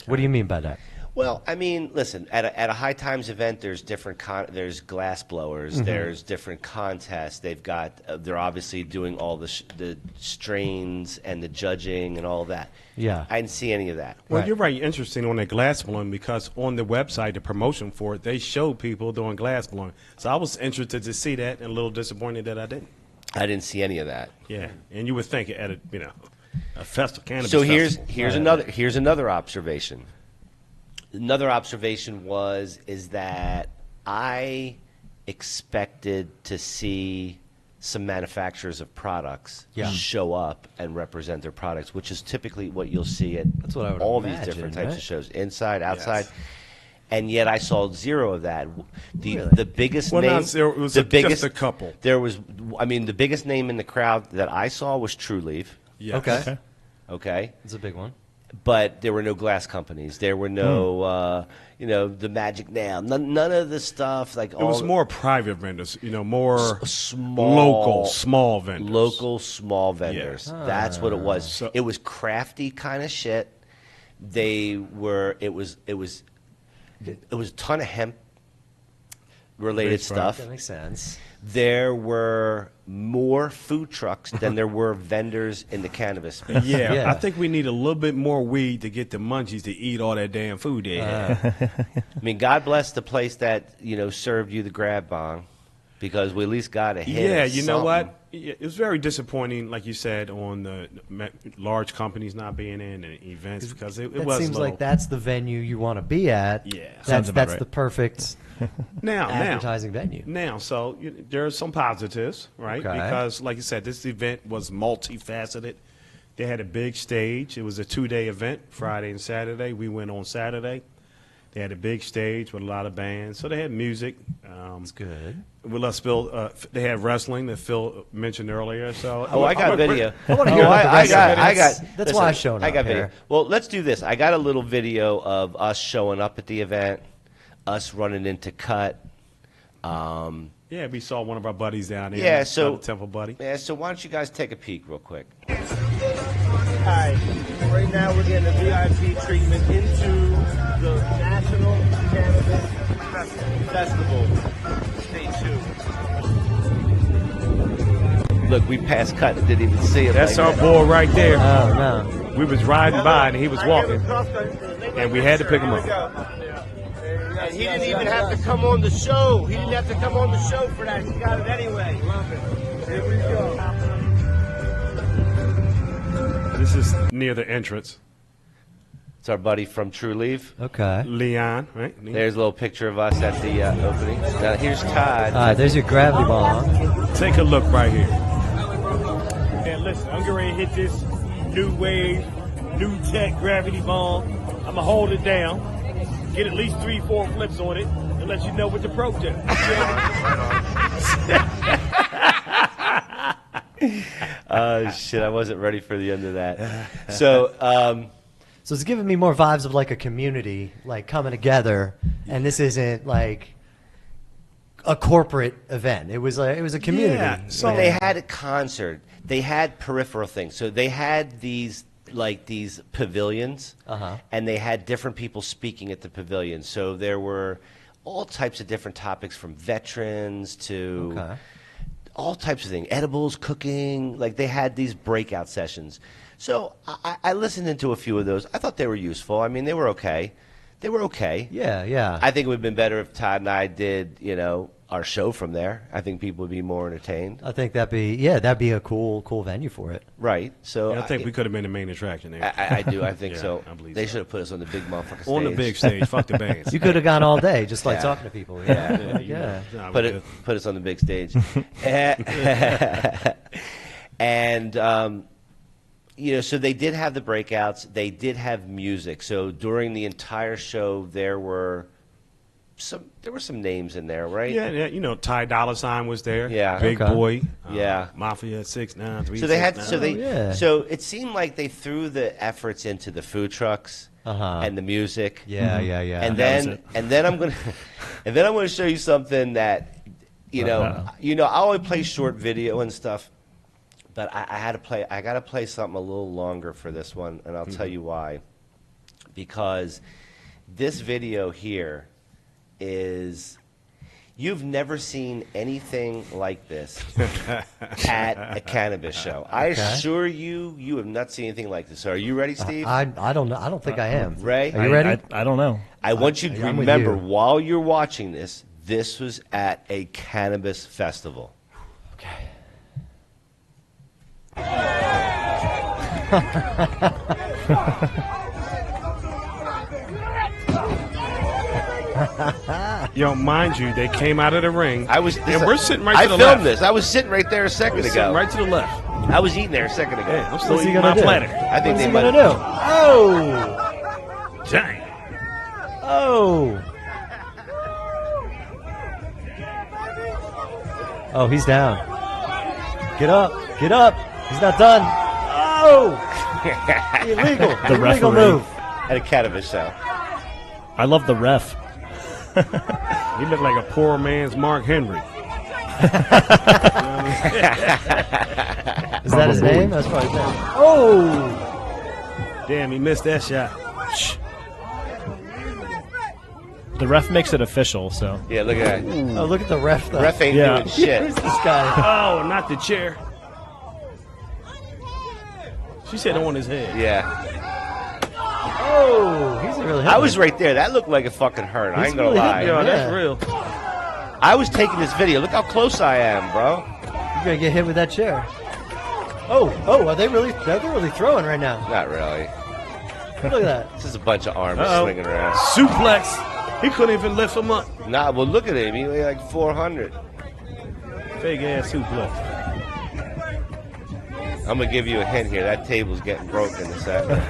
Speaker 3: What do you mean by that?
Speaker 1: Well, I mean, listen, at a High Times event, there's different there's glass blowers, there's different contests. They've got they're obviously doing all the strains and the judging and all that.
Speaker 3: Yeah.
Speaker 1: I didn't see any of that.
Speaker 2: Well,
Speaker 3: Right.
Speaker 2: you're right. Interesting on that glass blowing because on the website, the promotion for it, they show people doing glass blowing. So I was interested to see that and a little disappointed that I didn't.
Speaker 1: I didn't see any of that.
Speaker 2: Yeah, and you would think at a festival, cannabis
Speaker 1: So
Speaker 2: festival.
Speaker 1: here's another observation. Another observation is that I expected to see some manufacturers of products
Speaker 3: Yeah.
Speaker 1: show up and represent their products, which is typically what you'll see at
Speaker 3: That's what I would
Speaker 1: all
Speaker 3: imagine,
Speaker 1: these different types
Speaker 3: right?
Speaker 1: of shows, inside, outside.
Speaker 2: Yes.
Speaker 1: And yet I saw zero of that. The
Speaker 3: Really?
Speaker 1: the biggest
Speaker 2: Well,
Speaker 1: name,
Speaker 2: not zero, it was
Speaker 1: the
Speaker 2: just
Speaker 1: biggest
Speaker 2: a couple.
Speaker 1: There was, I mean, the biggest name in the crowd that I saw was True Leaf.
Speaker 2: Yes.
Speaker 3: Okay.
Speaker 1: Okay.
Speaker 3: It's a big one.
Speaker 1: But there were no glass companies. There were no, the Magic Nail. None of the stuff like
Speaker 2: It was more private vendors, more
Speaker 1: small,
Speaker 2: local, small vendors.
Speaker 1: local small vendors.
Speaker 2: Yeah.
Speaker 1: That's what it was.
Speaker 2: So-
Speaker 1: It was crafty kind of shit. They were. It was a ton of hemp related
Speaker 2: Based product.
Speaker 1: stuff.
Speaker 3: That makes sense.
Speaker 1: There were more food trucks than there were vendors in the cannabis space.
Speaker 2: Yeah,
Speaker 3: Yeah.
Speaker 2: I think we need a little bit more weed to get the munchies to eat all that damn food they had.
Speaker 1: I mean, God bless the place that served you the grab bong, because we at least got a hit.
Speaker 2: Yeah,
Speaker 1: of
Speaker 2: you know
Speaker 1: something.
Speaker 2: what? It was very disappointing, like you said, on the large companies not being in and events because it
Speaker 3: That
Speaker 2: was
Speaker 3: seems
Speaker 2: little.
Speaker 3: like that's the venue you want to be at.
Speaker 2: Yeah.
Speaker 7: Sounds
Speaker 3: That's
Speaker 7: about
Speaker 3: that's
Speaker 7: right.
Speaker 3: the perfect
Speaker 2: now.
Speaker 3: advertising venue.
Speaker 2: Now, so there are some positives, right?
Speaker 3: Okay.
Speaker 2: Because, like you said, this event was multifaceted. They had a big stage. It was a 2-day event, Friday and Saturday. We went on Saturday. They had a big stage with a lot of bands. So they had music.
Speaker 3: That's good.
Speaker 2: Well, let's Phil. They had wrestling that Phil mentioned earlier. So
Speaker 1: Oh, I got video.
Speaker 3: I wanna hear about the
Speaker 1: I got.
Speaker 3: wrestling. That's why I've shown
Speaker 1: I
Speaker 3: up
Speaker 1: got video.
Speaker 3: here.
Speaker 1: Well, let's do this. I got a little video of us showing up at the event, us running into Cut.
Speaker 2: yeah, we saw one of our buddies down there.
Speaker 1: Yeah, so
Speaker 2: another Temple buddy.
Speaker 1: Yeah, so why don't you guys take a peek real quick?
Speaker 6: Hi. Right now we're getting a VIP treatment into the National Cannabis Festival. Stay tuned.
Speaker 1: Look, we passed Cut and didn't even see him.
Speaker 2: That's
Speaker 1: like
Speaker 2: our
Speaker 1: that.
Speaker 2: boy right there.
Speaker 3: Oh no.
Speaker 2: We was riding by and he was walking. And we had to pick him up.
Speaker 6: And he didn't even have to come on the show. He didn't have to come on the show for that. He got it anyway. Love it. Here we go.
Speaker 2: This is near the entrance.
Speaker 1: It's our buddy from True Leaf.
Speaker 3: Okay.
Speaker 2: Leon, right?
Speaker 1: There's a little picture of us at the opening. Now here's Todd.
Speaker 3: All right. There's your gravity bomb.
Speaker 2: Take a look right here.
Speaker 6: Man, listen, I'm getting ready to hit this new wave, new tech gravity bomb. I'm going to hold it down, get at least 3-4 flips on it, and let you know what the pro did.
Speaker 1: Shit, I wasn't ready for the end of that. So,
Speaker 3: So it's giving me more vibes of like a community, like coming together, and this isn't like a corporate event. It was a community.
Speaker 2: Yeah,
Speaker 1: so they had a concert. They had peripheral things. So they had these pavilions, and they had different people speaking at the pavilion. So there were all types of different topics, from veterans to
Speaker 3: Okay.
Speaker 1: all types of things, edibles, cooking. Like they had these breakout sessions. So I listened into a few of those. I thought they were useful. I mean, they were okay. They were okay.
Speaker 3: Yeah, yeah.
Speaker 1: I think it would have been better if Todd and I did, our show from there. I think people would be more entertained.
Speaker 3: I think that'd be a cool venue for it.
Speaker 1: Right. So
Speaker 2: I think we could have been the main attraction there.
Speaker 1: I do. I think
Speaker 2: Yeah,
Speaker 1: so.
Speaker 2: I believe
Speaker 1: They
Speaker 2: so.
Speaker 1: should have put us on the big motherfucker stage.
Speaker 2: On the big stage. Fuck the bands.
Speaker 3: You could have gone all day, just like
Speaker 1: Yeah.
Speaker 3: talking to people.
Speaker 1: Yeah.
Speaker 3: Yeah.
Speaker 2: Nah, we
Speaker 1: Put
Speaker 2: good.
Speaker 1: us on the big stage. And so they did have the breakouts. They did have music. So during the entire show, there were some names in there, right?
Speaker 2: Yeah, Ty Dolla $ign was there.
Speaker 1: Yeah.
Speaker 2: Big
Speaker 3: Okay.
Speaker 2: Boy.
Speaker 1: Yeah.
Speaker 2: Mafia 693.
Speaker 1: So they had.
Speaker 2: 6ix9ine.
Speaker 3: yeah.
Speaker 1: So it seemed like they threw the efforts into the food trucks and the music.
Speaker 3: Yeah.
Speaker 1: And
Speaker 7: that was
Speaker 1: then I'm gonna show you something that I always play short video and stuff, but I gotta play something a little longer for this one, and I'll tell you why. Because this video here is, you've never seen anything like this at a cannabis show. I assure you have not seen anything like this. So are you ready, Steve?
Speaker 3: I don't know. I don't think I am.
Speaker 1: Ray?
Speaker 3: Are you ready?
Speaker 7: I don't know.
Speaker 1: I want you to
Speaker 3: I'm with
Speaker 1: remember
Speaker 3: you.
Speaker 1: while you're watching this, this was at a cannabis festival.
Speaker 3: Okay.
Speaker 2: Mind you, they came out of the ring. And we're sitting right to the
Speaker 1: I
Speaker 2: left.
Speaker 1: filmed this. I was sitting right there a second
Speaker 2: We're sitting
Speaker 1: ago.
Speaker 2: right to the left.
Speaker 1: I was eating there a second ago.
Speaker 2: Yeah, I'm still
Speaker 3: What's he
Speaker 2: eating
Speaker 3: gonna
Speaker 2: my
Speaker 3: do?
Speaker 2: platter.
Speaker 1: I think
Speaker 3: What's
Speaker 1: they
Speaker 3: he
Speaker 1: might.
Speaker 3: gonna do? Oh!
Speaker 2: Dang.
Speaker 3: Oh! Oh, he's down. Get up! Get up! He's not done. Oh! Illegal.
Speaker 7: The
Speaker 3: Illegal
Speaker 7: referee.
Speaker 3: move.
Speaker 1: At a cannabis show.
Speaker 7: I love the ref.
Speaker 2: He looked like a poor man's Mark Henry.
Speaker 3: Is that his name? That's probably his name. Oh!
Speaker 2: Damn, he missed that shot.
Speaker 7: The ref makes it official, so.
Speaker 1: Yeah, look at that.
Speaker 3: Oh, look at the ref, though.
Speaker 1: Ref ain't
Speaker 7: Yeah.
Speaker 1: doing shit.
Speaker 3: Who's this guy?
Speaker 2: Oh, not the chair. She said on his head.
Speaker 1: Yeah.
Speaker 3: Oh, he's really
Speaker 1: I was right there. That looked like it fucking hurt. I
Speaker 3: He's
Speaker 1: ain't gonna
Speaker 3: really
Speaker 1: lie.
Speaker 3: hitting
Speaker 2: Yo,
Speaker 3: Yeah.
Speaker 2: that's real.
Speaker 1: I was taking this video. Look how close I am, bro.
Speaker 3: You're gonna get hit with that chair. Oh, are they really? They're really throwing right now.
Speaker 1: Not really.
Speaker 3: Look at that.
Speaker 1: This is a bunch of arms
Speaker 2: Uh-oh.
Speaker 1: swinging around.
Speaker 2: Suplex. He couldn't even lift him up.
Speaker 1: Nah, well, look at him. He weighed like 400.
Speaker 2: Fake ass suplex.
Speaker 1: I'm gonna give you a hint here. That table's getting broken in a second.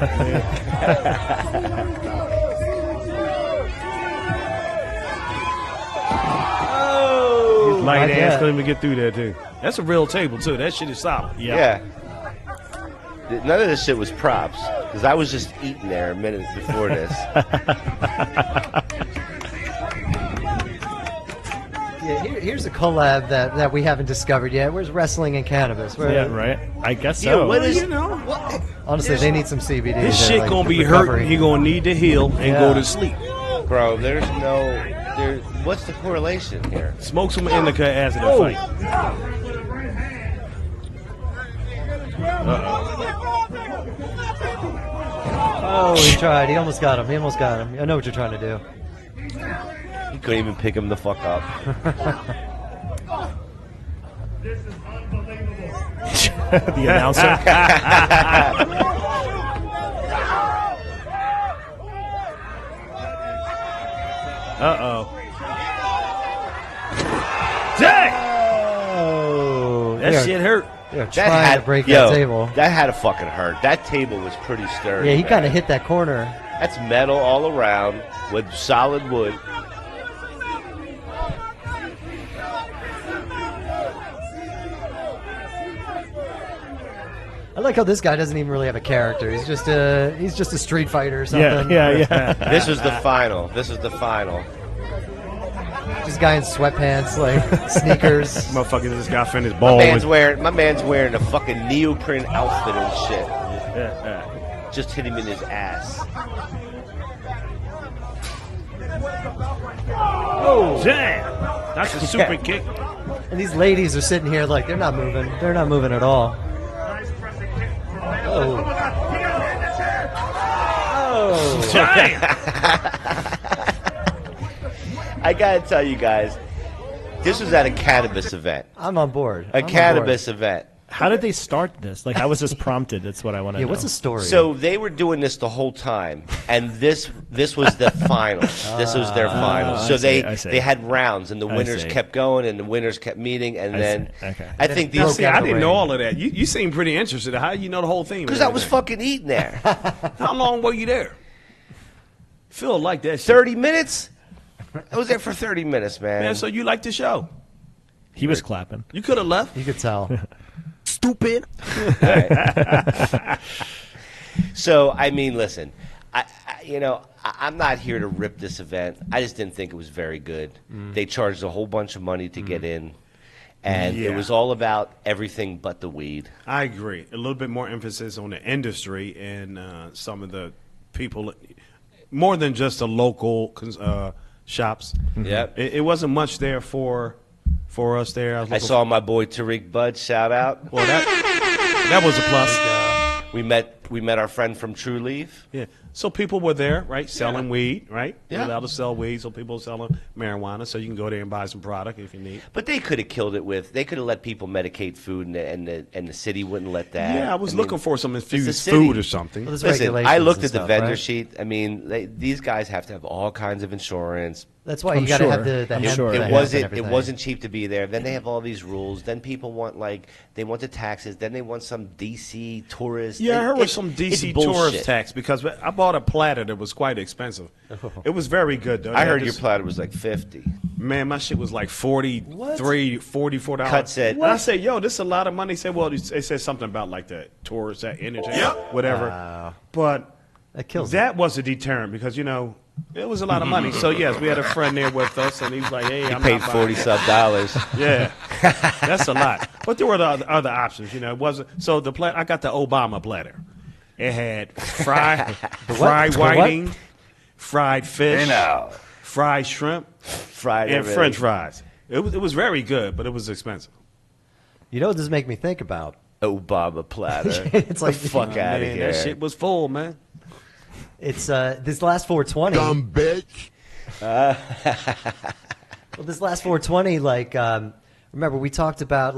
Speaker 2: His light
Speaker 3: Not
Speaker 2: ass
Speaker 3: yet.
Speaker 2: couldn't even get through there, too. That's a real table, too. That shit is solid.
Speaker 1: Yeah. None of this shit was props, because I was just eating there a minute before this.
Speaker 3: Yeah, here's a collab that we haven't discovered yet. Where's wrestling and cannabis? Where,
Speaker 7: Yeah, right? I guess
Speaker 1: Yeah,
Speaker 7: so.
Speaker 1: what is?
Speaker 3: Honestly, they need some CBD.
Speaker 2: His
Speaker 3: They're
Speaker 2: shit
Speaker 3: like
Speaker 2: gonna be
Speaker 3: recovery.
Speaker 2: hurting. He gonna need to heal and
Speaker 3: Yeah.
Speaker 2: go to sleep.
Speaker 1: Bro, there's no. What's the correlation here?
Speaker 2: Smoke some indica after the
Speaker 3: Oh.
Speaker 2: fight.
Speaker 3: Oh, he tried. He almost got him. I know what you're trying to do.
Speaker 1: He couldn't even pick him the fuck up.
Speaker 7: The announcer.
Speaker 2: Uh-oh. Dang!
Speaker 3: Oh,
Speaker 2: That shit hurt.
Speaker 3: They're trying to break
Speaker 1: yo,
Speaker 3: that table.
Speaker 1: That had to fucking hurt. That table was pretty sturdy.
Speaker 3: Yeah, he
Speaker 1: man.
Speaker 3: kind of hit that corner.
Speaker 1: That's metal all around with solid wood.
Speaker 3: I like how this guy doesn't even really have a character. He's just a street fighter or something.
Speaker 7: Yeah.
Speaker 1: This was the final. This was the final.
Speaker 3: Just guy in sweatpants, like sneakers.
Speaker 2: Motherfucker just got finished
Speaker 1: My
Speaker 2: ball
Speaker 1: man's
Speaker 2: with.
Speaker 1: wearing a fucking neoprene outfit and shit. Just hit him in his ass.
Speaker 2: Oh, damn! That's a super kick.
Speaker 3: And these ladies are sitting here like they're not moving. They're not moving at all. Oh. Oh.
Speaker 2: Damn!
Speaker 1: I gotta tell you guys, This was at a cannabis event.
Speaker 3: I'm on board.
Speaker 1: A cannabis event.
Speaker 7: How did they start this? Like, how was this prompted? That's what I want to know.
Speaker 3: What's the story?
Speaker 1: So they were doing this the whole time, and this was the final. This was their final. So
Speaker 7: I see.
Speaker 1: they had rounds, and the winners
Speaker 7: see.
Speaker 1: kept going, and the winners kept meeting, and then
Speaker 7: see. Okay.
Speaker 1: I think
Speaker 2: Now,
Speaker 1: these
Speaker 2: see, I didn't know all of that. You seem pretty interested. How do you know the whole thing?
Speaker 1: because I was fucking eating there.
Speaker 2: How long were you there? Feel like that shit.
Speaker 1: 30 minutes. I was there for 30 minutes, man.
Speaker 2: Man, so you liked the show.
Speaker 7: He was clapping.
Speaker 2: You could have left.
Speaker 3: You could tell.
Speaker 4: Stupid.
Speaker 1: So I mean, listen, I'm not here to rip this event. I just didn't think it was very good. They charged a whole bunch of money to get in, and it
Speaker 2: Yeah.
Speaker 1: was all about everything but the weed.
Speaker 2: I agree. A little bit more emphasis on the industry and some of the people, more than just the local shops.
Speaker 1: Yep.
Speaker 2: It wasn't much there for us there.
Speaker 1: I
Speaker 2: looking
Speaker 1: saw my boy Tariq Bud. Shout out.
Speaker 2: Well, that was a plus.
Speaker 1: We met our friend from True Leaf.
Speaker 2: Yeah. So people were there, right, selling weed, right?
Speaker 1: Yeah.
Speaker 2: They're allowed to sell weed, so people selling marijuana, so you can go there and buy some product if you need.
Speaker 1: But they could have killed it with. They could have let people medicate food, and the city wouldn't let that.
Speaker 2: Yeah, I was
Speaker 1: mean,
Speaker 2: looking for some
Speaker 1: the
Speaker 2: infused
Speaker 1: city.
Speaker 2: food or something.
Speaker 3: Well, there's
Speaker 1: Listen, I
Speaker 3: regulations
Speaker 1: looked
Speaker 3: and
Speaker 1: at the
Speaker 3: stuff,
Speaker 1: vendor
Speaker 3: right?
Speaker 1: sheet. I mean, these guys have to have all kinds of insurance.
Speaker 3: That's why
Speaker 7: I'm
Speaker 3: you got to
Speaker 7: sure.
Speaker 3: have the
Speaker 7: I'm
Speaker 3: hemp.
Speaker 7: sure.
Speaker 3: the
Speaker 1: It
Speaker 3: hemp
Speaker 1: wasn't.
Speaker 3: and
Speaker 1: It
Speaker 3: everything.
Speaker 1: wasn't cheap to be there. Then they have all these rules. Then people want they want the taxes. Then they want some DC tourist.
Speaker 2: Yeah, I heard
Speaker 1: It's-
Speaker 2: some
Speaker 1: it's
Speaker 2: DC
Speaker 1: bullshit.
Speaker 2: tourist tax because I bought a platter that was quite expensive. It was very good though.
Speaker 1: I
Speaker 2: They
Speaker 1: heard
Speaker 2: had
Speaker 1: your
Speaker 2: this-
Speaker 1: platter was like 50.
Speaker 2: Man, my shit was like $44.
Speaker 1: Cut said-
Speaker 2: And I said, yo, this is a lot of money. He said, well, they said something about like the tourist, that energy, whatever. But
Speaker 3: That kills
Speaker 2: that was a deterrent because, it was a lot of money. So, yes, we had a friend there with us, and he was like, hey, I'm
Speaker 1: Paid
Speaker 2: not buying
Speaker 1: $40 some.
Speaker 2: Yeah, that's a lot. But there were the other options, It wasn't so the I got the Obama platter. It had fried whiting, fried fish, fried shrimp,
Speaker 1: Fried
Speaker 2: and
Speaker 1: everything.
Speaker 2: French fries. It was very good, but it was expensive.
Speaker 3: You know what this make me think about?
Speaker 1: Obama platter.
Speaker 3: It's like-
Speaker 1: the fuck out of
Speaker 2: Man,
Speaker 1: here.
Speaker 2: that shit was full, man.
Speaker 3: It's this last 420.
Speaker 8: Dumb bitch.
Speaker 3: Well, this last 420, remember we talked about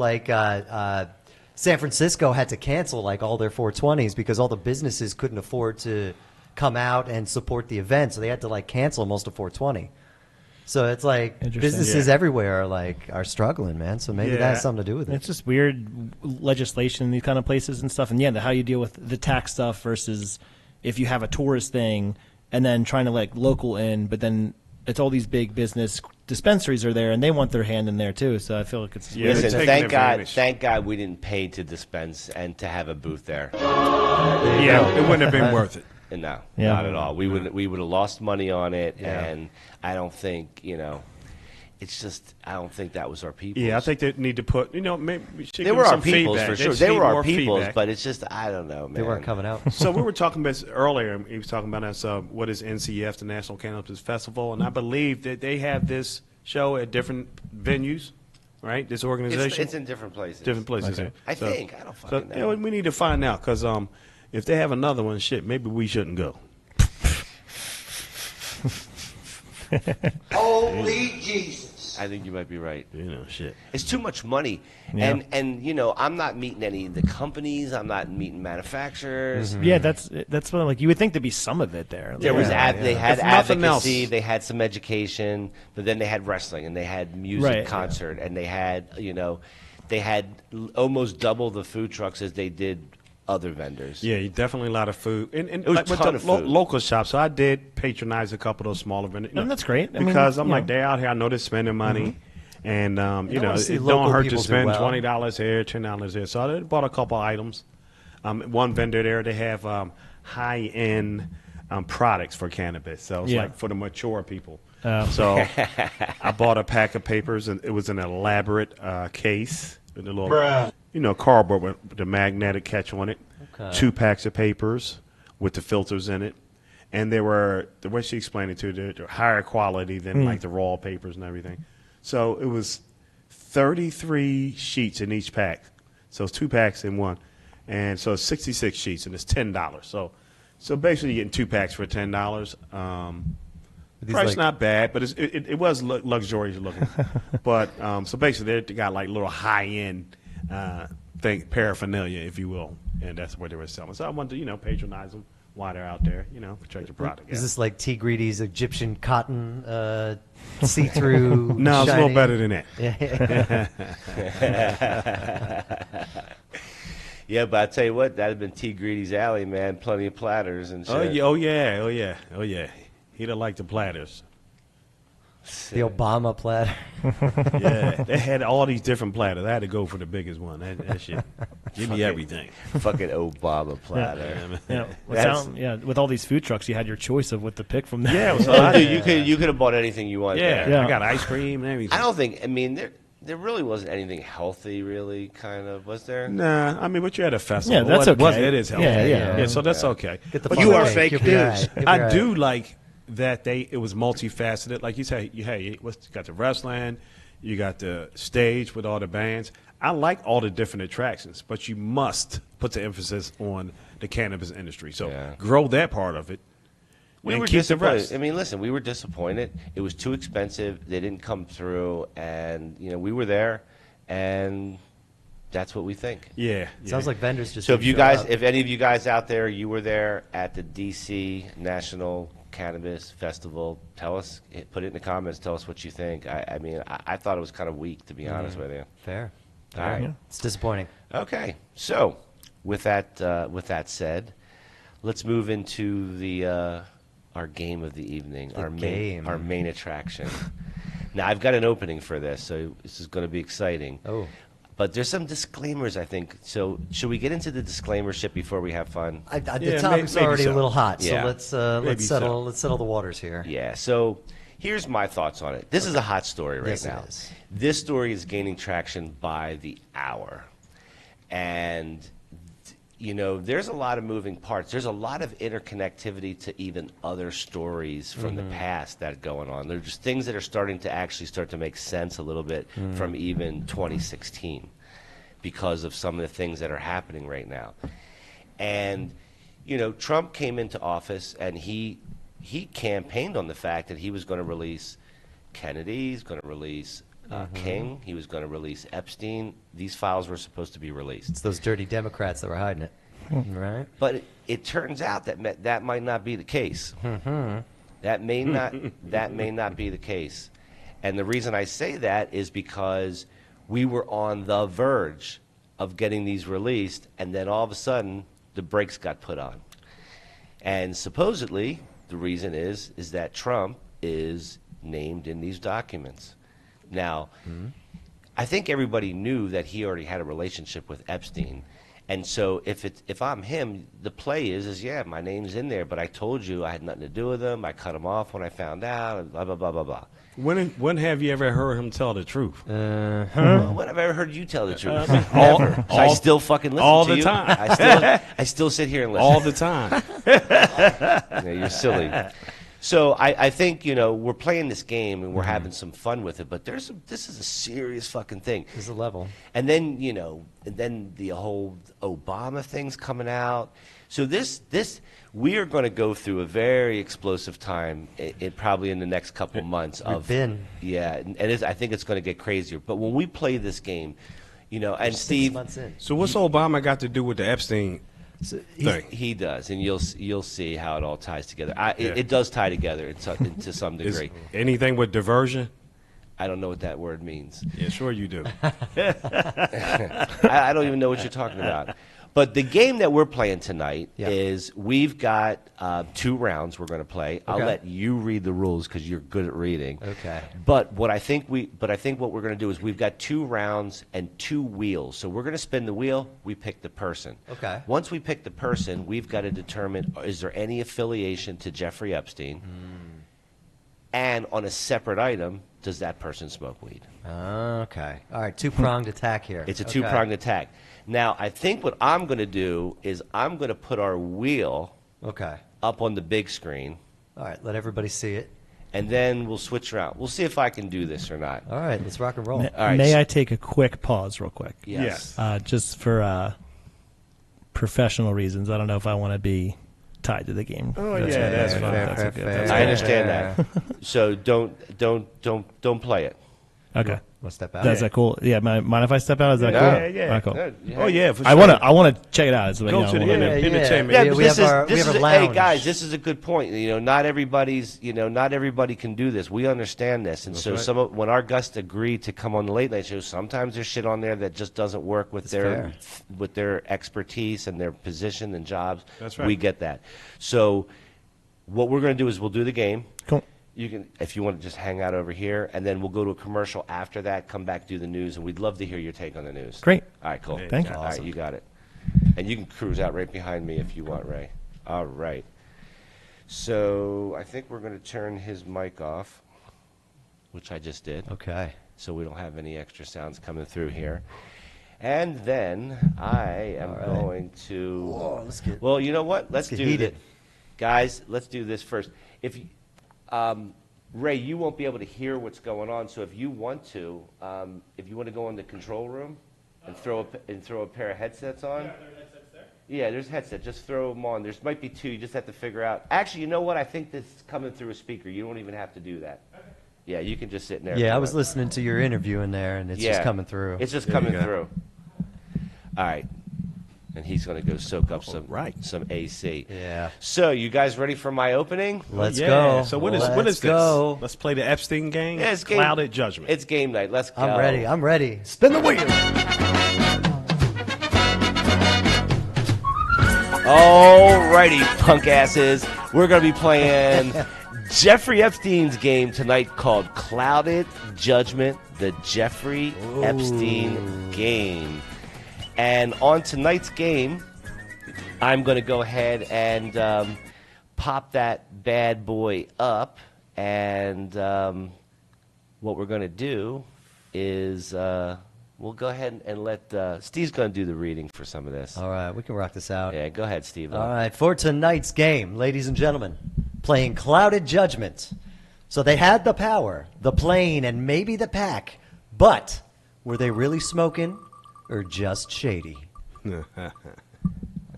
Speaker 3: San Francisco had to cancel all their 420s because all the businesses couldn't afford to come out and support the event, so they had to cancel most of 420. So it's
Speaker 7: Interesting.
Speaker 3: businesses
Speaker 2: Yeah.
Speaker 3: everywhere are struggling, man. So maybe that has
Speaker 2: Yeah.
Speaker 3: something to do with it.
Speaker 7: It's just weird legislation in these kind of places and stuff. And yeah, how you deal with the tax stuff versus if you have a tourist thing and then trying to local in, but then it's all these big business dispensaries are there and they want their hand in there too. So I feel like it's
Speaker 2: Yeah,
Speaker 7: weird.
Speaker 2: they're
Speaker 1: Listen,
Speaker 2: taking
Speaker 1: thank
Speaker 2: advantage.
Speaker 1: God we didn't pay to dispense and to have a booth there.
Speaker 2: Yeah, it wouldn't have been worth it.
Speaker 1: And no,
Speaker 7: Yeah.
Speaker 1: not at all. We would have lost money on it,
Speaker 3: Yeah.
Speaker 1: and I don't think it's just I don't think that was our people.
Speaker 2: Yeah, I think they need to put, maybe we should
Speaker 1: they
Speaker 2: give
Speaker 1: were
Speaker 2: them
Speaker 1: our
Speaker 2: some
Speaker 1: peoples
Speaker 2: feedback.
Speaker 1: for sure.
Speaker 2: just
Speaker 1: They
Speaker 2: need
Speaker 1: were our
Speaker 2: more
Speaker 1: peoples,
Speaker 2: feedback.
Speaker 1: but it's just I don't know, man.
Speaker 3: They weren't coming out.
Speaker 2: So we were talking about earlier. He was talking about us. What is NCF, the National Cannabis Festival, and I believe that they have this show at different venues, right? This organization,
Speaker 1: It's in different places.
Speaker 2: different places.
Speaker 7: Okay.
Speaker 1: I think I don't fucking know.
Speaker 2: We need to find out because if they have another one, shit, maybe we shouldn't go.
Speaker 5: Holy Jesus.
Speaker 1: I think you might be right.
Speaker 2: Shit.
Speaker 1: It's too much money,
Speaker 7: Yeah.
Speaker 1: and I'm not meeting any of the companies. I'm not meeting manufacturers.
Speaker 7: Yeah, that's what you would think there'd be some of it there.
Speaker 1: There was they had
Speaker 2: If nothing
Speaker 1: advocacy,
Speaker 2: else.
Speaker 1: they had some education, but then they had wrestling and they had music
Speaker 7: Right.
Speaker 1: concert and they had they had almost double the food trucks as they did other vendors.
Speaker 2: Yeah, definitely a lot of food. And
Speaker 1: It was
Speaker 2: like with
Speaker 1: ton
Speaker 2: the
Speaker 1: of food.
Speaker 2: local shops. So I did patronize a couple of those smaller vendors.
Speaker 7: And that's great. I mean,
Speaker 2: Because I'm
Speaker 7: you
Speaker 2: like,
Speaker 7: know.
Speaker 2: they're out here. I know they're spending money. And,
Speaker 3: wanna see
Speaker 2: it
Speaker 3: local
Speaker 2: don't hurt to
Speaker 3: people do
Speaker 2: spend
Speaker 3: well.
Speaker 2: $20 here, $10 here. So I bought a couple items. One vendor there, they have high-end products for cannabis. So it's
Speaker 7: Yeah.
Speaker 2: like for the mature people.
Speaker 7: Oh.
Speaker 2: So I bought a pack of papers, and it was an elaborate case with a little, cardboard with the magnetic catch on it.
Speaker 3: Okay.
Speaker 2: 2 packs of papers with the filters in it. And they were, the way she explained it to you, they're higher quality than like the raw papers and everything. So it was 33 sheets in each pack. So it's 2 packs in one. And so it's 66 sheets, and it's $10. So basically you're getting 2 packs for $10.
Speaker 3: These,
Speaker 2: Price
Speaker 3: like-
Speaker 2: not bad, but it was luxurious looking. But so basically, they got like little high end thing paraphernalia, if you will, and that's what they were selling. So I wanted to patronize them while they're out there, protect your product.
Speaker 3: Is this like T. Greedy's Egyptian cotton see-through?
Speaker 2: No, it's a little
Speaker 3: shiny?
Speaker 2: better than that.
Speaker 1: Yeah, but I tell you what, that'd have been T. Greedy's alley, man. Plenty of platters and shit.
Speaker 2: Oh yeah. He'd have liked the platters.
Speaker 3: The Obama platter.
Speaker 2: Yeah, they had all these different platters. I had to go for the biggest one. That shit, give me everything.
Speaker 1: Fucking Obama platter.
Speaker 7: With all these food trucks, you had your choice of what to pick from there.
Speaker 2: Yeah, it was a
Speaker 1: Oh,
Speaker 2: lot.
Speaker 1: dude, you could have bought anything you wanted.
Speaker 2: Yeah,
Speaker 1: there.
Speaker 2: I got ice cream and everything.
Speaker 1: I don't think. I mean, there really wasn't anything healthy, really. Kind of, was there?
Speaker 2: Nah, I mean, but you had a festival.
Speaker 7: Yeah, that's okay.
Speaker 2: It is healthy.
Speaker 7: Yeah.
Speaker 2: So that's okay.
Speaker 3: Get the
Speaker 2: But
Speaker 3: fuck
Speaker 2: you are
Speaker 3: away.
Speaker 2: fake
Speaker 3: You'll be
Speaker 2: news.
Speaker 3: all right. You'll be all
Speaker 2: I
Speaker 3: right.
Speaker 2: do like that it was multifaceted. Like you say, you got the wrestling, you got the stage with all the bands. I like all the different attractions, but you must put the emphasis on the cannabis industry. So
Speaker 1: Yeah.
Speaker 2: grow that part of it.
Speaker 1: We
Speaker 2: and
Speaker 1: were
Speaker 2: keep the
Speaker 1: disappointed.
Speaker 2: rest.
Speaker 1: I mean, listen, we were disappointed. It was too expensive. They didn't come through, and we were there, and that's what we think.
Speaker 2: Yeah.
Speaker 3: Sounds like vendors just.
Speaker 1: So if
Speaker 3: didn't
Speaker 1: you
Speaker 3: show
Speaker 1: guys,
Speaker 3: up.
Speaker 1: if any of you guys out there, you were there at the DC National Cannabis Festival, tell us, put it in the comments, tell us what you think. I mean, I thought it was kind of weak, to be honest with you.
Speaker 3: Fair.
Speaker 1: All right.
Speaker 3: It's disappointing.
Speaker 1: Okay. So with that said, let's move into the our game of the evening,
Speaker 3: The
Speaker 1: our
Speaker 3: game.
Speaker 1: main attraction. Now I've got an opening for this, so this is going to be exciting.
Speaker 3: Oh.
Speaker 1: But there's some disclaimers, I think. So should we get into the disclaimer shit before we have fun?
Speaker 3: The
Speaker 2: Yeah,
Speaker 3: topic's
Speaker 2: maybe
Speaker 3: already
Speaker 2: so.
Speaker 3: a little hot, so
Speaker 1: Yeah.
Speaker 3: let's
Speaker 2: Maybe so.
Speaker 3: settle the waters here.
Speaker 1: Yeah. So here's my thoughts on it. This is a hot story right
Speaker 3: Yes, it
Speaker 1: now.
Speaker 3: is.
Speaker 1: This story is gaining traction by the hour, and there's a lot of moving parts. There's a lot of interconnectivity to even other stories from the past that are going on. There's just things that are starting to make sense a little bit from even 2016 because of some of the things that are happening right now. And Trump came into office and he campaigned on the fact that he was going to release Kennedy, he's going to release King, he was going to release Epstein. These files were supposed to be released.
Speaker 3: It's those dirty Democrats that were hiding it, right?
Speaker 1: But it turns out that might not be the case. That may not be the case. And the reason I say that is because we were on the verge of getting these released, and then all of a sudden the brakes got put on. And supposedly the reason is that Trump is named in these documents. Now, I think everybody knew that he already had a relationship with Epstein. And so if I'm him, the play is yeah, my name's in there, but I told you I had nothing to do with him. I cut him off when I found out, and blah, blah, blah, blah, blah.
Speaker 2: When have you ever heard him tell the truth?
Speaker 1: Well, when have I ever heard you tell the truth? Never. So I still fucking listen
Speaker 2: all
Speaker 1: to
Speaker 2: the
Speaker 1: you.
Speaker 2: time.
Speaker 1: I still sit here and listen.
Speaker 2: All the time.
Speaker 1: You're silly. So I think, we're playing this game and we're having some fun with it, but this is a serious fucking thing.
Speaker 3: There's a level.
Speaker 1: And then, the whole Obama thing's coming out. So we are going to go through a very explosive time, probably in the next couple months. Yeah, and I think it's going to get crazier. But when we play this game, and Steve,
Speaker 3: 6 months in.
Speaker 2: So what's Obama got to do with the Epstein thing?
Speaker 1: he does, and you'll see how it all ties together. It does tie together to some
Speaker 2: Is
Speaker 1: degree.
Speaker 2: anything with diversion?
Speaker 1: I don't know what that word means.
Speaker 2: Yeah, sure you do.
Speaker 1: I don't even know what you're talking about. But the game that we're playing tonight is we've got 2 rounds we're going to play. I'll let you read the rules because you're good at reading.
Speaker 3: Okay.
Speaker 1: But what I think what we're going to do is we've got 2 rounds and 2 wheels. So we're going to spin the wheel. We pick the person.
Speaker 3: Okay.
Speaker 1: Once we pick the person, we've got to determine is there any affiliation to Jeffrey Epstein, and on a separate item, does that person smoke weed?
Speaker 3: Okay. All right. 2-pronged attack here.
Speaker 1: It's a 2-pronged attack. Now, I think what I'm going to do is I'm going to put our wheel up on the big screen,
Speaker 3: All right. Let everybody see it.
Speaker 1: and then we'll switch around. We'll see if I can do this or not.
Speaker 3: All right. Let's rock and roll.
Speaker 1: All right.
Speaker 7: May I take a quick pause real quick?
Speaker 1: Yes.
Speaker 7: Just for professional reasons. I don't know if I want to be tied to the game.
Speaker 2: Oh, yeah, that's fine.
Speaker 3: Fair, fair.
Speaker 1: I understand that. So don't play it.
Speaker 7: Okay.
Speaker 3: We'll step out.
Speaker 7: Is that cool? Yeah, mind if I step out? Is that
Speaker 1: No.
Speaker 7: cool?
Speaker 2: Yeah, yeah.
Speaker 7: All right, cool.
Speaker 1: No,
Speaker 2: Oh, yeah, for sure.
Speaker 7: I want to check it out. It's,
Speaker 2: Go to the entertainment.
Speaker 1: Yeah,
Speaker 3: Yeah,
Speaker 1: but
Speaker 3: we
Speaker 1: this
Speaker 3: have
Speaker 1: is
Speaker 3: a
Speaker 1: hey
Speaker 3: lounge.
Speaker 1: guys, this is a good point. Not everybody can do this. We understand this, and so
Speaker 2: right.
Speaker 1: when our guests agree to come on the late night show, sometimes there's shit on there that just doesn't work with their expertise and their position and jobs.
Speaker 2: That's right.
Speaker 1: We get that. So what we're going to do is we'll do the game.
Speaker 7: Cool.
Speaker 1: You can, if you want to just hang out over here, and then we'll go to a commercial after that, come back, do the news, and we'd love to hear your take on the news.
Speaker 7: Great.
Speaker 1: All right, cool.
Speaker 7: Thank you.
Speaker 1: All right, you got it. And you can cruise out right behind me if you want, Ray. All right. So I think we're going to turn his mic off, which I just did.
Speaker 3: Okay.
Speaker 1: So we don't have any extra sounds coming through here. And then I am going to.
Speaker 3: Whoa, let's get.
Speaker 1: Well, you know what? Let's
Speaker 3: get
Speaker 1: do
Speaker 3: heated.
Speaker 1: this. Guys, let's do this first. If you, Ray, you won't be able to hear what's going on. So if you want to go in the control room and throw a pair of headsets on. Yeah, there are headsets there. Yeah, there's headsets. Just throw them on. There's might be two. You just have to figure out. Actually, you know what? I think this is coming through a speaker. You don't even have to do that. Okay. Yeah, you can just sit in there.
Speaker 3: Yeah, I was listening to your interview in there, and it's just coming through.
Speaker 1: It's just coming through. All right. And he's going to go soak up some AC.
Speaker 3: Yeah.
Speaker 1: So, you guys ready for my opening?
Speaker 3: Let's go.
Speaker 2: So what is
Speaker 3: Let's
Speaker 2: this?
Speaker 3: go.
Speaker 2: Let's play the Epstein game.
Speaker 1: Yeah, it's game.
Speaker 2: Clouded Judgment.
Speaker 1: It's game night. Let's go.
Speaker 3: I'm ready. I'm ready. Spin the wheel.
Speaker 1: All righty, punk asses. We're going to be playing Jeffrey Epstein's game tonight called Clouded Judgment, the Jeffrey Epstein game. And on tonight's game, I'm going to go ahead and pop that bad boy up. And what we're going to do is we'll go ahead and let Steve's going to do the reading for some of this.
Speaker 3: All right, we can rock this out.
Speaker 1: Yeah, go ahead, Steve.
Speaker 3: All right, for tonight's game, ladies and gentlemen, playing Clouded Judgment. So they had the power, the plane, and maybe the pack, but were they really smoking or just shady?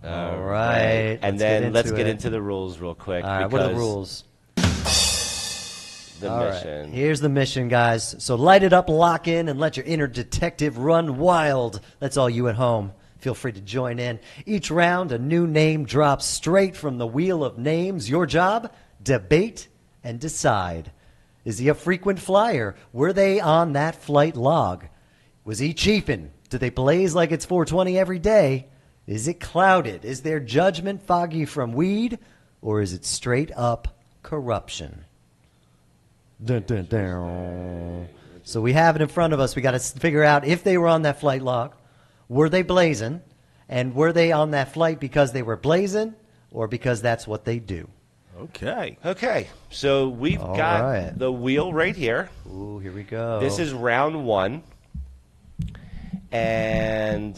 Speaker 3: All right.
Speaker 1: And then let's get into the rules real quick.
Speaker 3: All right, what are the rules?
Speaker 1: The
Speaker 3: All
Speaker 1: mission.
Speaker 3: right, here's the mission, guys. So light it up, lock in, and let your inner detective run wild. That's all you at home. Feel free to join in. Each round, a new name drops straight from the wheel of names. Your job, debate and decide. Is he a frequent flyer? Were they on that flight log? Was he chiefing? Do they blaze like it's 420 every day? Is it clouded? Is their judgment foggy from weed? Or is it straight up corruption? Dun, dun, dun. So we have it in front of us. We got to figure out if they were on that flight log. Were they blazing? And were they on that flight because they were blazing or because that's what they do?
Speaker 2: Okay.
Speaker 1: Okay, so we've got
Speaker 3: right.
Speaker 1: the wheel right here.
Speaker 3: Ooh, here we go.
Speaker 1: This is round one. And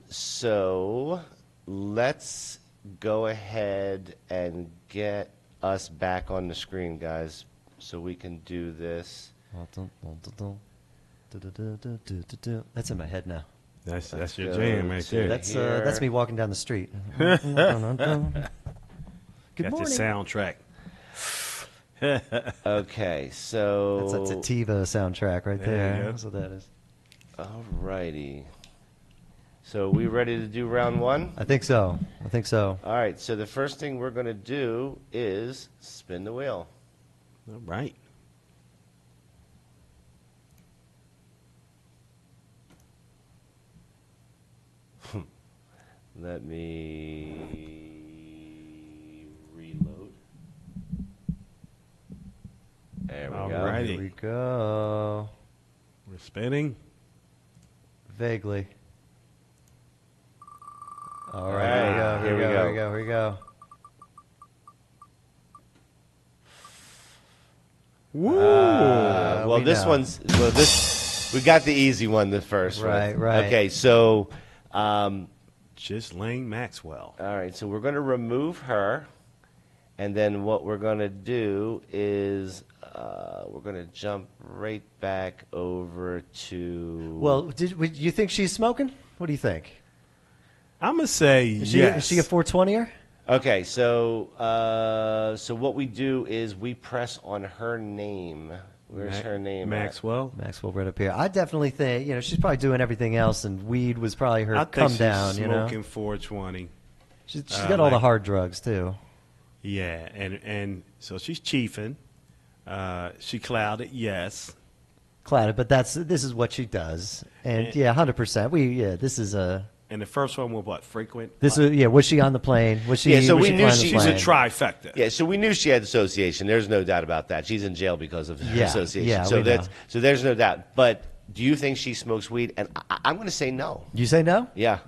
Speaker 1: so let's go ahead and get us back on the screen, guys, so we can do this.
Speaker 3: That's in my head now.
Speaker 2: That's your
Speaker 1: go
Speaker 2: jam right
Speaker 1: to
Speaker 2: there.
Speaker 3: That's me walking down the street. Good
Speaker 2: Got
Speaker 3: morning.
Speaker 2: the soundtrack.
Speaker 1: Okay, so
Speaker 3: That's a Sativa soundtrack right
Speaker 2: There you
Speaker 3: there.
Speaker 2: go.
Speaker 3: That's what that is.
Speaker 1: all righty. So we ready to do round one?
Speaker 3: I think so.
Speaker 1: All right, so the first thing we're going to do is spin the wheel.
Speaker 2: All right.
Speaker 1: Let me reload. There we go.
Speaker 2: Alrighty.
Speaker 3: Here we go.
Speaker 2: We're spinning.
Speaker 3: Vaguely. All right, here we go.
Speaker 2: Woo!
Speaker 1: Well,
Speaker 3: we
Speaker 1: this
Speaker 3: know.
Speaker 1: one's we got the easy one the first one.
Speaker 3: Right.
Speaker 1: Okay, so
Speaker 2: Ghislaine Maxwell.
Speaker 1: all right, so we're going to remove her, and then what we're going to do is we're going to jump right back over to.
Speaker 3: Well, would you think she's smoking? What do you think?
Speaker 2: I'm going to say
Speaker 3: Is
Speaker 2: yes.
Speaker 3: she a 420er?
Speaker 1: Okay, so so what we do is we press on her name. Where's her name? at?
Speaker 2: Maxwell.
Speaker 3: Maxwell right up here. I definitely think, she's probably doing everything else, and weed was probably her
Speaker 2: I think
Speaker 3: come
Speaker 2: she's
Speaker 3: down,
Speaker 2: smoking 420.
Speaker 3: She's got all the hard drugs, too.
Speaker 2: Yeah, and so she's chiefing. She clouded, yes.
Speaker 3: Clouded, but this is what she does. And, 100%. This is a...
Speaker 2: And the first one was what? Frequent?
Speaker 3: Was she on the plane? Was she?
Speaker 1: Yeah, so
Speaker 3: was
Speaker 1: we
Speaker 3: she
Speaker 1: knew
Speaker 3: flying the
Speaker 2: She's a
Speaker 3: plane?
Speaker 2: trifecta.
Speaker 1: Yeah, so we knew she had association. There's no doubt about that. She's in jail because of her
Speaker 3: Yeah,
Speaker 1: association.
Speaker 3: yeah,
Speaker 1: so
Speaker 3: we know.
Speaker 1: so there's no doubt. But do you think she smokes weed? And I'm going to say no.
Speaker 3: You say no?
Speaker 1: Yeah.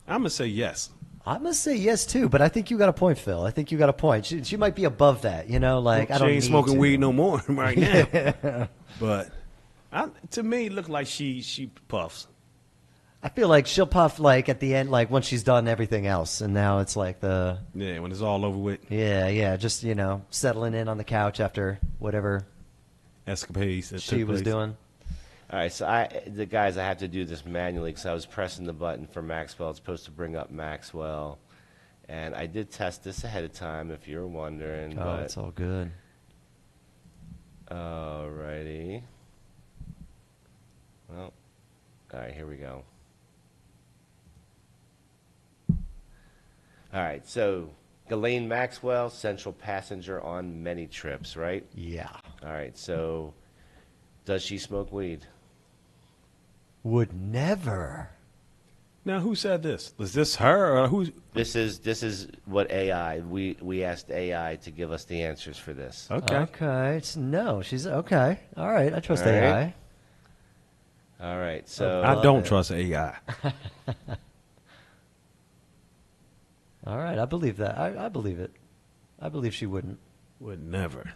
Speaker 2: I'm going to say yes.
Speaker 3: I'm gonna say yes too, but I think you got a point, Phil. I think you got a point. She might be above that, like I
Speaker 2: She
Speaker 3: don't.
Speaker 2: ain't
Speaker 3: need
Speaker 2: smoking
Speaker 3: to.
Speaker 2: weed no more right now. But to me, it looked like she puffs.
Speaker 3: I feel like she'll puff at the end, once she's done everything else, and now it's like the
Speaker 2: Yeah, when it's all over with.
Speaker 3: just settling in on the couch after whatever
Speaker 2: Escapades that
Speaker 3: she
Speaker 2: took
Speaker 3: was
Speaker 2: place.
Speaker 3: doing.
Speaker 1: All right, so I have to do this manually because I was pressing the button for Maxwell. It's supposed to bring up Maxwell, and I did test this ahead of time, if you're wondering.
Speaker 3: Oh,
Speaker 1: but,
Speaker 3: it's all good.
Speaker 1: Alrighty. Well, all right, here we go. All right, so Ghislaine Maxwell, central passenger on many trips, right?
Speaker 3: Yeah,
Speaker 1: All right, so does she smoke weed?
Speaker 3: would never.
Speaker 2: Now, who said this? Was this her or who?
Speaker 1: This is what AI. We asked AI to give us the answers for this.
Speaker 2: Okay.
Speaker 3: Okay, it's no. She's okay. All right, I trust
Speaker 1: All right.
Speaker 3: AI.
Speaker 1: All right, so
Speaker 2: I don't trust AI.
Speaker 3: All right, I believe that. I believe it. I believe she wouldn't.
Speaker 2: Would never.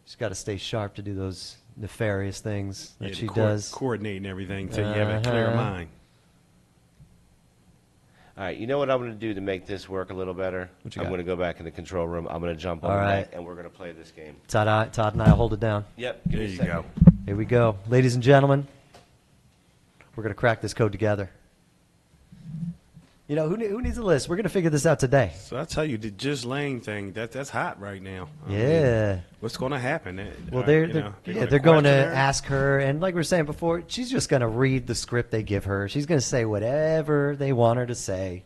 Speaker 3: She's got to stay sharp to do those nefarious things that
Speaker 2: Yeah,
Speaker 3: she
Speaker 2: to
Speaker 3: does.
Speaker 2: coordinating everything till you have a clear mind.
Speaker 1: all right, you know what I'm going to do to make this work a little better?
Speaker 3: What you
Speaker 1: I'm
Speaker 3: got?
Speaker 1: going to go back in the control room. I'm going to jump on
Speaker 3: All
Speaker 1: the
Speaker 3: right.
Speaker 1: mic, and we're going to play this game.
Speaker 3: Todd and I will hold it down.
Speaker 1: Yep.
Speaker 2: There you go.
Speaker 3: Here we go. Ladies and gentlemen, we're going to crack this code together. Who needs a list? We're going to figure this out today.
Speaker 2: So I tell you, the Just Lane thing, that's hot right now. I mean,
Speaker 3: Yeah.
Speaker 2: what's going to happen?
Speaker 3: Well,
Speaker 2: They're
Speaker 3: they're going to
Speaker 2: question her?
Speaker 3: ask her, and like we were saying before, she's just going to read the script they give her. She's going to say whatever they want her to say,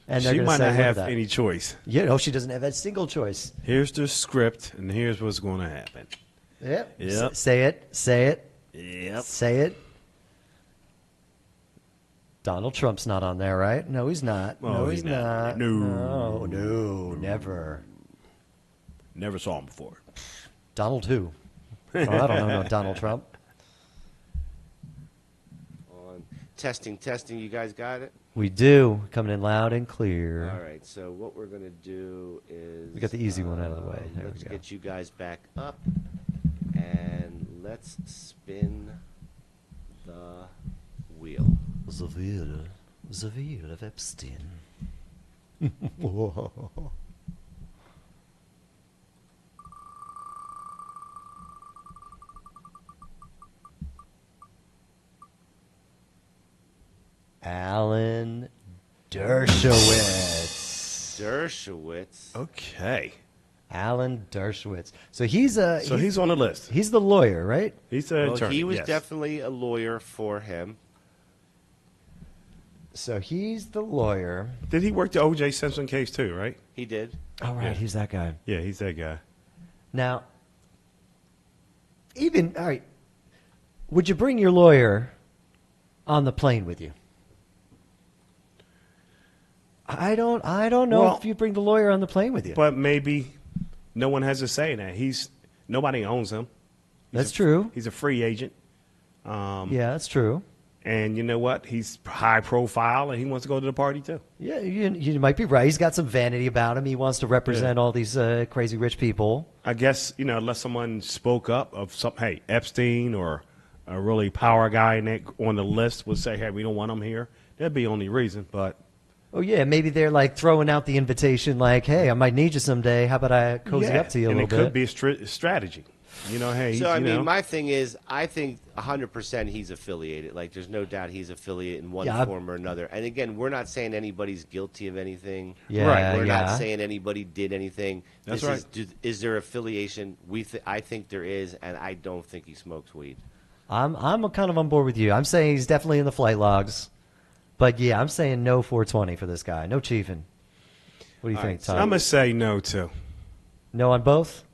Speaker 3: and they're
Speaker 2: She
Speaker 3: going to
Speaker 2: might
Speaker 3: say
Speaker 2: not
Speaker 3: look at
Speaker 2: have
Speaker 3: that.
Speaker 2: any choice.
Speaker 3: She doesn't have a single choice.
Speaker 2: Here's the script, and here's what's going to happen.
Speaker 3: Yep.
Speaker 2: Yep.
Speaker 3: Say it. Say it.
Speaker 2: Yep.
Speaker 3: Say it. Donald Trump's not on there, right? No, he's not.
Speaker 2: Oh,
Speaker 3: No,
Speaker 2: he's
Speaker 3: he's
Speaker 2: not.
Speaker 3: not.
Speaker 2: No.
Speaker 3: No, never.
Speaker 2: Never saw him before.
Speaker 3: Donald who? Oh, I don't know Donald Trump.
Speaker 1: On testing. You guys got it?
Speaker 3: We do. Coming in loud and clear.
Speaker 1: All right, so what we're going to do is...
Speaker 3: We got the easy one out of the way. There we
Speaker 1: let's
Speaker 3: go.
Speaker 1: get you guys back up, and let's spin the wheel.
Speaker 3: The wheel of Epstein. Alan Dershowitz.
Speaker 1: Dershowitz.
Speaker 2: Okay.
Speaker 3: Alan Dershowitz. So he's
Speaker 2: He's on the list.
Speaker 3: he's the lawyer, right?
Speaker 2: He's an
Speaker 1: Well,
Speaker 2: attorney.
Speaker 1: he was
Speaker 2: yes.
Speaker 1: definitely a lawyer for him.
Speaker 3: So he's the lawyer.
Speaker 2: Did he work the O.J. Simpson case too, right?
Speaker 1: He did.
Speaker 3: All right,
Speaker 2: Yeah.
Speaker 3: he's that guy.
Speaker 2: Yeah, he's that guy.
Speaker 3: Now, all right, would you bring your lawyer on the plane with you? I don't know
Speaker 2: Well,
Speaker 3: if you bring the lawyer on the plane with you.
Speaker 2: But maybe no one has a say in that. Nobody owns him.
Speaker 3: That's true.
Speaker 2: He's a free agent.
Speaker 3: Yeah, that's true.
Speaker 2: And you know what? He's high profile, and he wants to go to the party too.
Speaker 3: Yeah, you might be right. He's got some vanity about him. He wants to represent all these crazy rich people.
Speaker 2: I guess, unless someone spoke up of hey, Epstein or a really power guy on the list would say, hey, we don't want him here. That'd be the only reason. But
Speaker 3: Oh, yeah, maybe they're like throwing out the invitation like, hey, I might need you someday. How about I cozy up to you a
Speaker 2: and
Speaker 3: little
Speaker 2: it
Speaker 3: bit?
Speaker 2: could be a strategy. You know, hey,
Speaker 1: So, I
Speaker 2: you
Speaker 1: mean,
Speaker 2: know.
Speaker 1: my thing is, I think 100% he's affiliated. Like, there's no doubt he's affiliated in one
Speaker 3: Yeah,
Speaker 1: form or another. And again, we're not saying anybody's guilty of anything.
Speaker 3: Yeah,
Speaker 2: Right.
Speaker 1: We're not
Speaker 3: yeah.
Speaker 1: saying anybody did anything.
Speaker 2: That's
Speaker 1: This
Speaker 2: right.
Speaker 1: Is there affiliation? I think there is, and I don't think he smokes weed.
Speaker 3: I'm kind of on board with you. I'm saying he's definitely in the flight logs. But yeah, I'm saying no 420 for this guy. No chiefing. What do you
Speaker 1: All
Speaker 3: think,
Speaker 1: right, so
Speaker 3: Tom?
Speaker 2: I'm going to say no, too.
Speaker 3: No on both?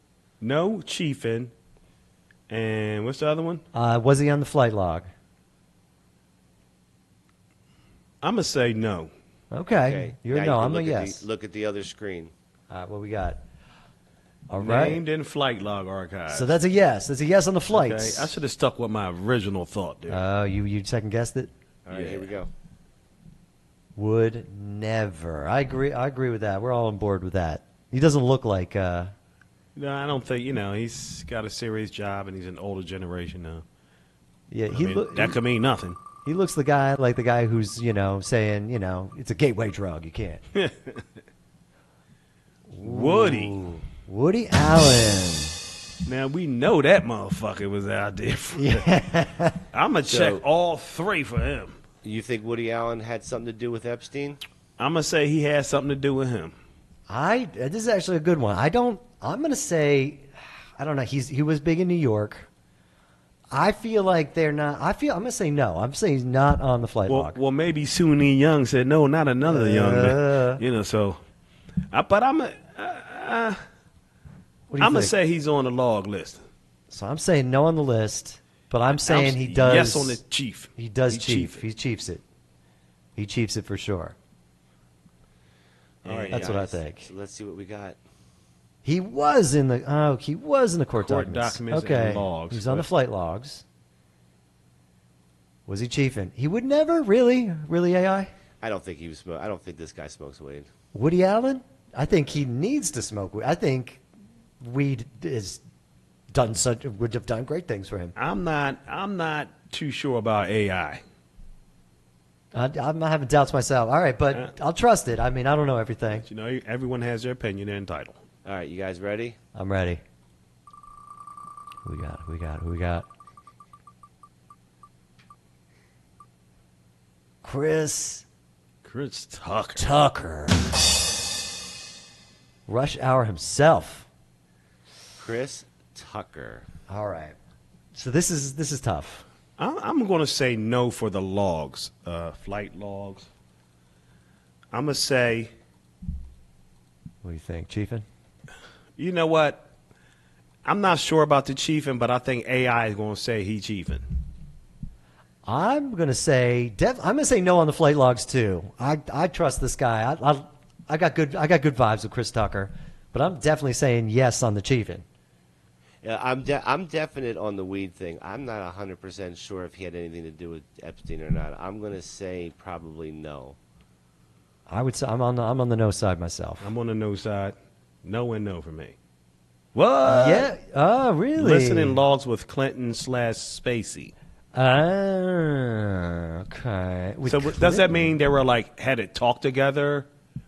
Speaker 2: No chiefing. And what's the other one?
Speaker 3: Was he on the flight log?
Speaker 2: I'm going to say no.
Speaker 3: Okay. You're
Speaker 1: Now
Speaker 3: no,
Speaker 1: you can
Speaker 3: I'm a
Speaker 1: look at
Speaker 3: yes.
Speaker 1: look at the other screen.
Speaker 3: All right, what we got? All right.
Speaker 2: Named in flight log archive.
Speaker 3: So that's a yes. That's a yes on the
Speaker 2: Okay,
Speaker 3: flights.
Speaker 2: I should have stuck with my original thought, dude.
Speaker 3: Oh, you second guessed it?
Speaker 1: All right, here we go.
Speaker 3: Would never. I agree with that. We're all on board with that. He doesn't look like
Speaker 2: No, I don't think, he's got a serious job and he's an older generation now.
Speaker 3: yeah,
Speaker 2: I mean, that could mean nothing.
Speaker 3: he looks the guy who's, saying, it's a gateway drug. You can't.
Speaker 2: Woody.
Speaker 3: Ooh, Woody Allen.
Speaker 2: Now, we know that motherfucker was out there. I'm going to check all three for him.
Speaker 1: You think Woody Allen had something to do with Epstein?
Speaker 2: I'm going to say he had something to do with him.
Speaker 3: This is actually a good one. I'm going to say, I don't know. He was big in New York. I feel like they're not. I'm going to say no. I'm saying he's not on the flight log.
Speaker 2: Well, maybe Suni Young said, no, not another young man. So. But I'm going to say he's on the log list.
Speaker 3: So I'm saying no on the list, but I'm saying he does.
Speaker 2: Yes on the chief.
Speaker 3: He does
Speaker 2: He
Speaker 3: chief. He chiefs it. He chiefs it for sure.
Speaker 1: All right,
Speaker 3: That's what I
Speaker 1: guys.
Speaker 3: think.
Speaker 1: So let's see what we got.
Speaker 3: He was in the court documents.
Speaker 2: documents
Speaker 3: Okay,
Speaker 2: and logs,
Speaker 3: he was on the
Speaker 2: but-
Speaker 3: flight logs. Was he chiefing? He would never really AI.
Speaker 1: I don't think he was. I don't think this guy smokes weed.
Speaker 3: Woody Allen? I think he needs to smoke weed. I think weed would have done great things for him.
Speaker 2: I'm not too sure about AI.
Speaker 3: I'm not having doubts myself. All right, but I'll trust it. I mean, I don't know everything.
Speaker 2: Everyone has their opinion. They're entitled.
Speaker 1: All right, you guys ready?
Speaker 3: I'm ready. Who we got? Chris Tucker. Rush Hour himself.
Speaker 1: Chris Tucker.
Speaker 3: All right. So this is tough.
Speaker 2: I'm going to say no for the logs, flight logs. I'm going to say,
Speaker 3: What do you think, Chiefin?
Speaker 2: you know what? I'm not sure about the chiefing, but I think AI is going to say he chiefing.
Speaker 3: I'm gonna say no on the flight logs too. I trust this guy. I got good vibes with Chris Tucker, but I'm definitely saying yes on the chiefin.
Speaker 1: Yeah, I'm definite on the weed thing. I'm not 100% sure if he had anything to do with Epstein or not. I'm gonna say probably no.
Speaker 3: I would say I'm on the no side myself.
Speaker 2: I'm on the no side. No and no for me. What?
Speaker 3: Yeah. Oh, really?
Speaker 2: Listening logs with Clinton/Spacey.
Speaker 3: Okay. With
Speaker 2: So does that
Speaker 3: Clinton.
Speaker 2: mean they were had it talk together?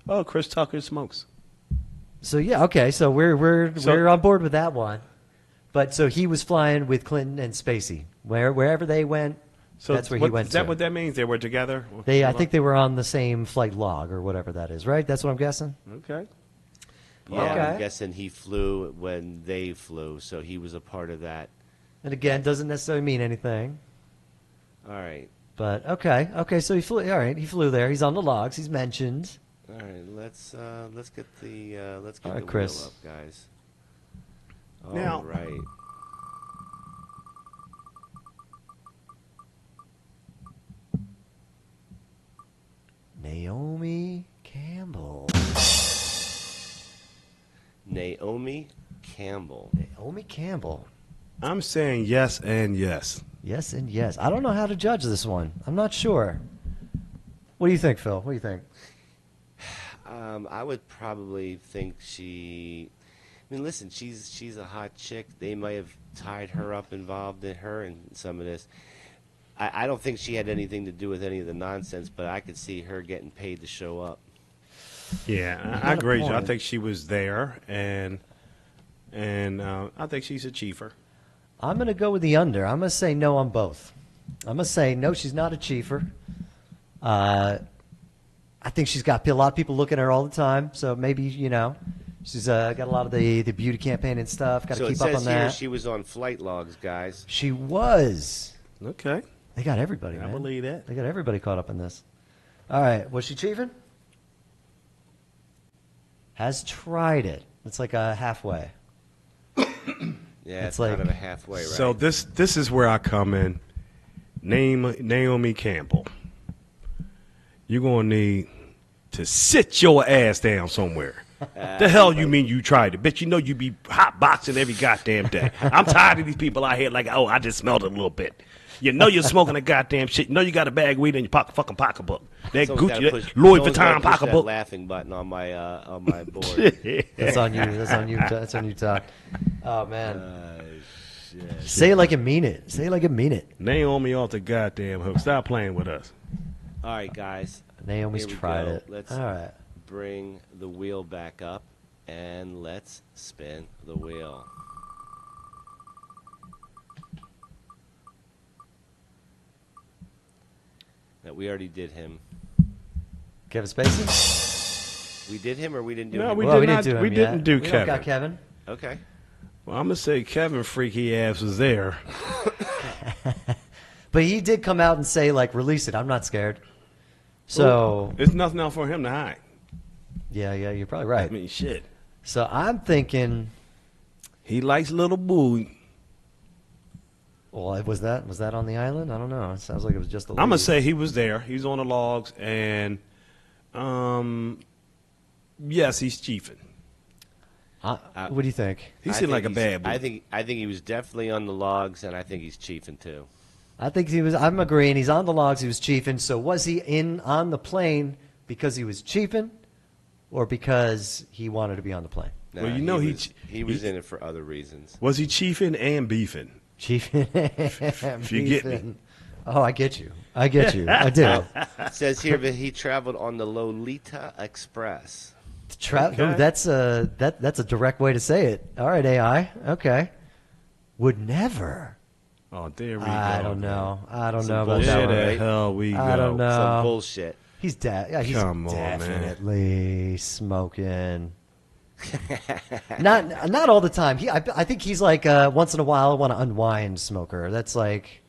Speaker 2: Oh, Chris Tucker smokes.
Speaker 3: So yeah, okay. So we're on board with that one. But so he was flying with Clinton and Spacey. Wherever they went,
Speaker 2: So
Speaker 3: that's where he went
Speaker 2: Is that
Speaker 3: to.
Speaker 2: what that means? They were together?
Speaker 3: I think they were on the same flight log or whatever that is, right? That's what I'm guessing.
Speaker 2: Okay.
Speaker 1: Yeah,
Speaker 3: Okay.
Speaker 1: I'm guessing he flew when they flew, so he was a part of that.
Speaker 3: And again, doesn't necessarily mean anything.
Speaker 1: All right.
Speaker 3: But okay. So he flew. All right, he flew there. He's on the logs. He's mentioned.
Speaker 1: All right, let's get the
Speaker 3: All right,
Speaker 1: the
Speaker 3: Chris.
Speaker 1: wheel up, guys.
Speaker 2: Now-
Speaker 1: All right.
Speaker 3: Naomi Campbell.
Speaker 1: Naomi Campbell.
Speaker 3: Naomi Campbell.
Speaker 2: I'm saying yes and yes.
Speaker 3: Yes and yes. I don't know how to judge this one. I'm not sure. What do you think, Phil? What do you think?
Speaker 1: I would probably think she. I mean, listen, she's a hot chick. They might have tied her up, involved in her in some of this. I don't think she had anything to do with any of the nonsense, but I could see her getting paid to show up.
Speaker 2: Yeah, I agree. I think she was there, and I think she's a chiefer.
Speaker 3: I'm going to go with the under. I'm going to say no on both. I'm going to say no, she's not a chiefer. I think she's got a lot of people looking at her all the time, so maybe, she's got a lot of the beauty campaign and stuff. Got to
Speaker 1: So
Speaker 3: keep
Speaker 1: it
Speaker 3: up
Speaker 1: says
Speaker 3: on
Speaker 1: here
Speaker 3: that.
Speaker 1: she was on flight logs, guys.
Speaker 3: She was.
Speaker 2: Okay.
Speaker 3: They got everybody,
Speaker 2: I
Speaker 3: man.
Speaker 2: believe that.
Speaker 3: They got everybody caught up in this. All right. Was she chiefing? Has tried it. It's like a halfway.
Speaker 1: Yeah, it's
Speaker 3: like-
Speaker 1: kind of a halfway, right?
Speaker 2: So this is where I come in. Naomi Campbell. You're going to need to sit your ass down somewhere. The hell you mean you tried it? Bitch, you know you be hot boxing every goddamn day. I'm tired of these people out here like, oh, I just smelled it a little bit. You know you're smoking a goddamn shit. You know you got a bag of weed in your fucking pocketbook. That
Speaker 1: Someone's gotta
Speaker 2: Gucci,
Speaker 1: push-
Speaker 2: that Louis
Speaker 1: someone's gotta
Speaker 2: Vuitton
Speaker 1: push that
Speaker 2: pocketbook.
Speaker 1: laughing button on my board.
Speaker 3: That's on you. That's on you. That's on you, Todd. Oh, man. Say it like you mean it. Say it like you mean it.
Speaker 2: Naomi off the goddamn hook. Stop playing with us.
Speaker 1: All right, guys.
Speaker 3: Naomi's
Speaker 1: Here we
Speaker 3: tried
Speaker 1: go.
Speaker 3: it.
Speaker 1: Let's
Speaker 3: All right.
Speaker 1: bring the wheel back up and let's spin the wheel. Now, we already did him.
Speaker 3: Kevin Spacey?
Speaker 1: We did him or we didn't do
Speaker 2: No,
Speaker 1: him?
Speaker 2: we
Speaker 3: Well,
Speaker 2: did not.
Speaker 3: didn't do him
Speaker 2: We
Speaker 3: yet.
Speaker 2: didn't do
Speaker 3: We don't
Speaker 2: Kevin.
Speaker 3: got Kevin.
Speaker 1: Okay.
Speaker 2: Well, I'm gonna say Kevin freaky ass was there.
Speaker 3: But he did come out and say, like, release it. I'm not scared. So,
Speaker 2: There's nothing else for him to hide.
Speaker 3: yeah, you're probably right.
Speaker 2: I mean, shit.
Speaker 3: So I'm thinking,
Speaker 2: He likes little boo.
Speaker 3: well, was that on the island? I don't know. It sounds like it was just the
Speaker 2: I'm gonna
Speaker 3: ladies.
Speaker 2: say he was there. He's on the logs, and yes, he's chiefing.
Speaker 3: What do you think?
Speaker 2: He
Speaker 1: I
Speaker 2: seemed
Speaker 1: think
Speaker 2: like a
Speaker 1: he's-
Speaker 2: bad boy.
Speaker 1: I think he was definitely on the logs, and I think he's chiefing too.
Speaker 3: I think he was. I'm agreeing. He's on the logs. He was chiefing. So was he on the plane because he was chiefing, or because he wanted to be on the plane?
Speaker 1: Nah,
Speaker 2: Well, you know
Speaker 1: he was in it for other reasons.
Speaker 2: Was he chiefing and beefing?
Speaker 3: Chiefing.
Speaker 2: If you get me.
Speaker 3: Oh, I get you. I get you. I do.
Speaker 1: It says here that he traveled on the Lolita Express.
Speaker 2: Okay.
Speaker 3: Ooh, that's a direct way to say it. All right, AI. Okay. Would never.
Speaker 2: Oh, there we go.
Speaker 3: I don't know. I don't know about
Speaker 1: bullshit,
Speaker 3: that
Speaker 2: There
Speaker 3: one.
Speaker 2: the
Speaker 1: right?
Speaker 2: hell we go.
Speaker 3: I don't know.
Speaker 1: Some bullshit.
Speaker 3: He's he's
Speaker 2: Come on, man.
Speaker 3: definitely smoking. not all the time. I think he's like once in a while I want to unwind smoker. That's like,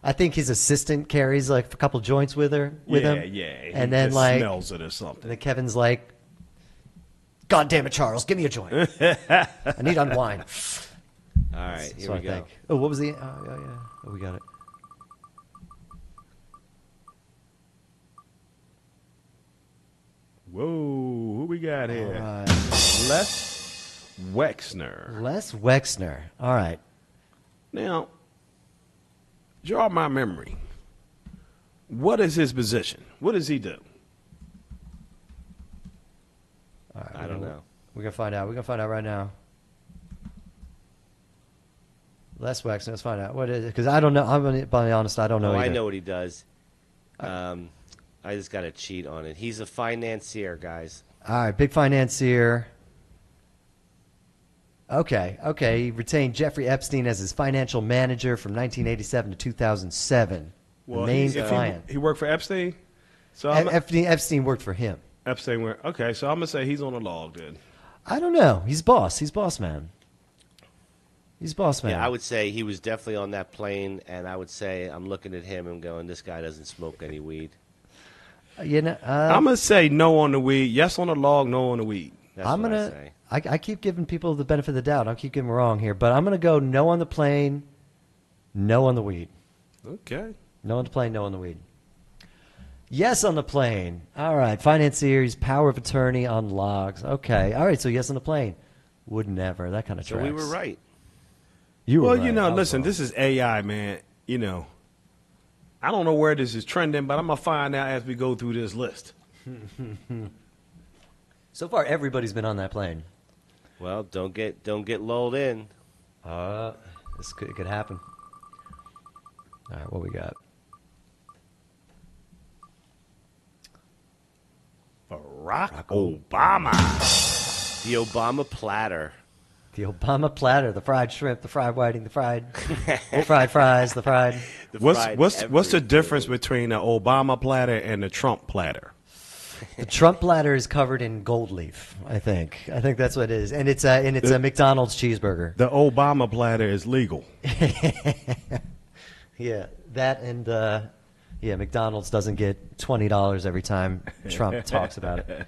Speaker 3: I think his assistant carries like a couple joints with him.
Speaker 2: Yeah.
Speaker 3: And
Speaker 2: He
Speaker 3: then
Speaker 2: just
Speaker 3: like,
Speaker 2: smells it or something.
Speaker 3: and then Kevin's like, God damn it, Charles, give me a joint. I need to unwind.
Speaker 1: All right, here
Speaker 3: So
Speaker 1: we
Speaker 3: I
Speaker 1: go.
Speaker 3: think. Oh, what was the? Oh, yeah. Oh, we got it.
Speaker 2: Whoa, who we got here?
Speaker 3: All right.
Speaker 2: Les Wexner.
Speaker 3: Les Wexner. All right.
Speaker 2: Now, jog my memory. What is his position? What does he do?
Speaker 3: All right.
Speaker 1: I don't know.
Speaker 3: We're gonna find out. We're gonna find out right now. Les Wexner. Let's find out what is it, because I don't know. I'm gonna be honest. I don't know.
Speaker 1: Oh, I
Speaker 3: either.
Speaker 1: know what he does. I just got to cheat on it. He's a financier, guys.
Speaker 3: All right, big financier. Okay. He retained Jeffrey Epstein as his financial manager from 1987 to 2007. The main client.
Speaker 2: He worked for Epstein. So
Speaker 3: Epstein worked for him.
Speaker 2: Epstein went. Okay, so I'm gonna say he's on the log then.
Speaker 3: I don't know. He's boss. He's boss man. He's boss man.
Speaker 1: Yeah, I would say he was definitely on that plane, and I would say I'm looking at him and going, this guy doesn't smoke any weed.
Speaker 3: You know,
Speaker 2: I'm gonna say no on the weed. Yes on the log. No on the weed.
Speaker 1: That's
Speaker 3: I'm
Speaker 1: what
Speaker 3: gonna.
Speaker 1: I say.
Speaker 3: I keep giving people the benefit of the doubt. I keep getting them wrong here, but I'm gonna go no on the plane, no on the weed.
Speaker 2: Okay.
Speaker 3: No on the plane, no on the weed. Yes on the plane. All right, financiers, power of attorney on logs. Okay, all right. So yes on the plane. Would never. That kind of
Speaker 1: So
Speaker 3: tracks.
Speaker 1: we were right.
Speaker 3: You were
Speaker 2: Well,
Speaker 3: right.
Speaker 2: you know,
Speaker 3: I was
Speaker 2: listen,
Speaker 3: wrong.
Speaker 2: this is AI, man. You know, I don't know where this is trending, but I'm gonna find out as we go through this list.
Speaker 3: So far, everybody's been on that plane.
Speaker 1: Well, don't get lulled in.
Speaker 3: It could happen. All right, what we got?
Speaker 2: Barack Obama.
Speaker 1: The Obama platter.
Speaker 3: The Obama platter, the fried shrimp, the fried whiting, the fried fries, the fried.
Speaker 2: What's the difference between the Obama platter and the Trump platter?
Speaker 3: The Trump platter is covered in gold leaf. I think that's what it is, and it's a McDonald's cheeseburger.
Speaker 2: The Obama platter is legal.
Speaker 3: Yeah, that and McDonald's doesn't get $20 every time Trump talks about it.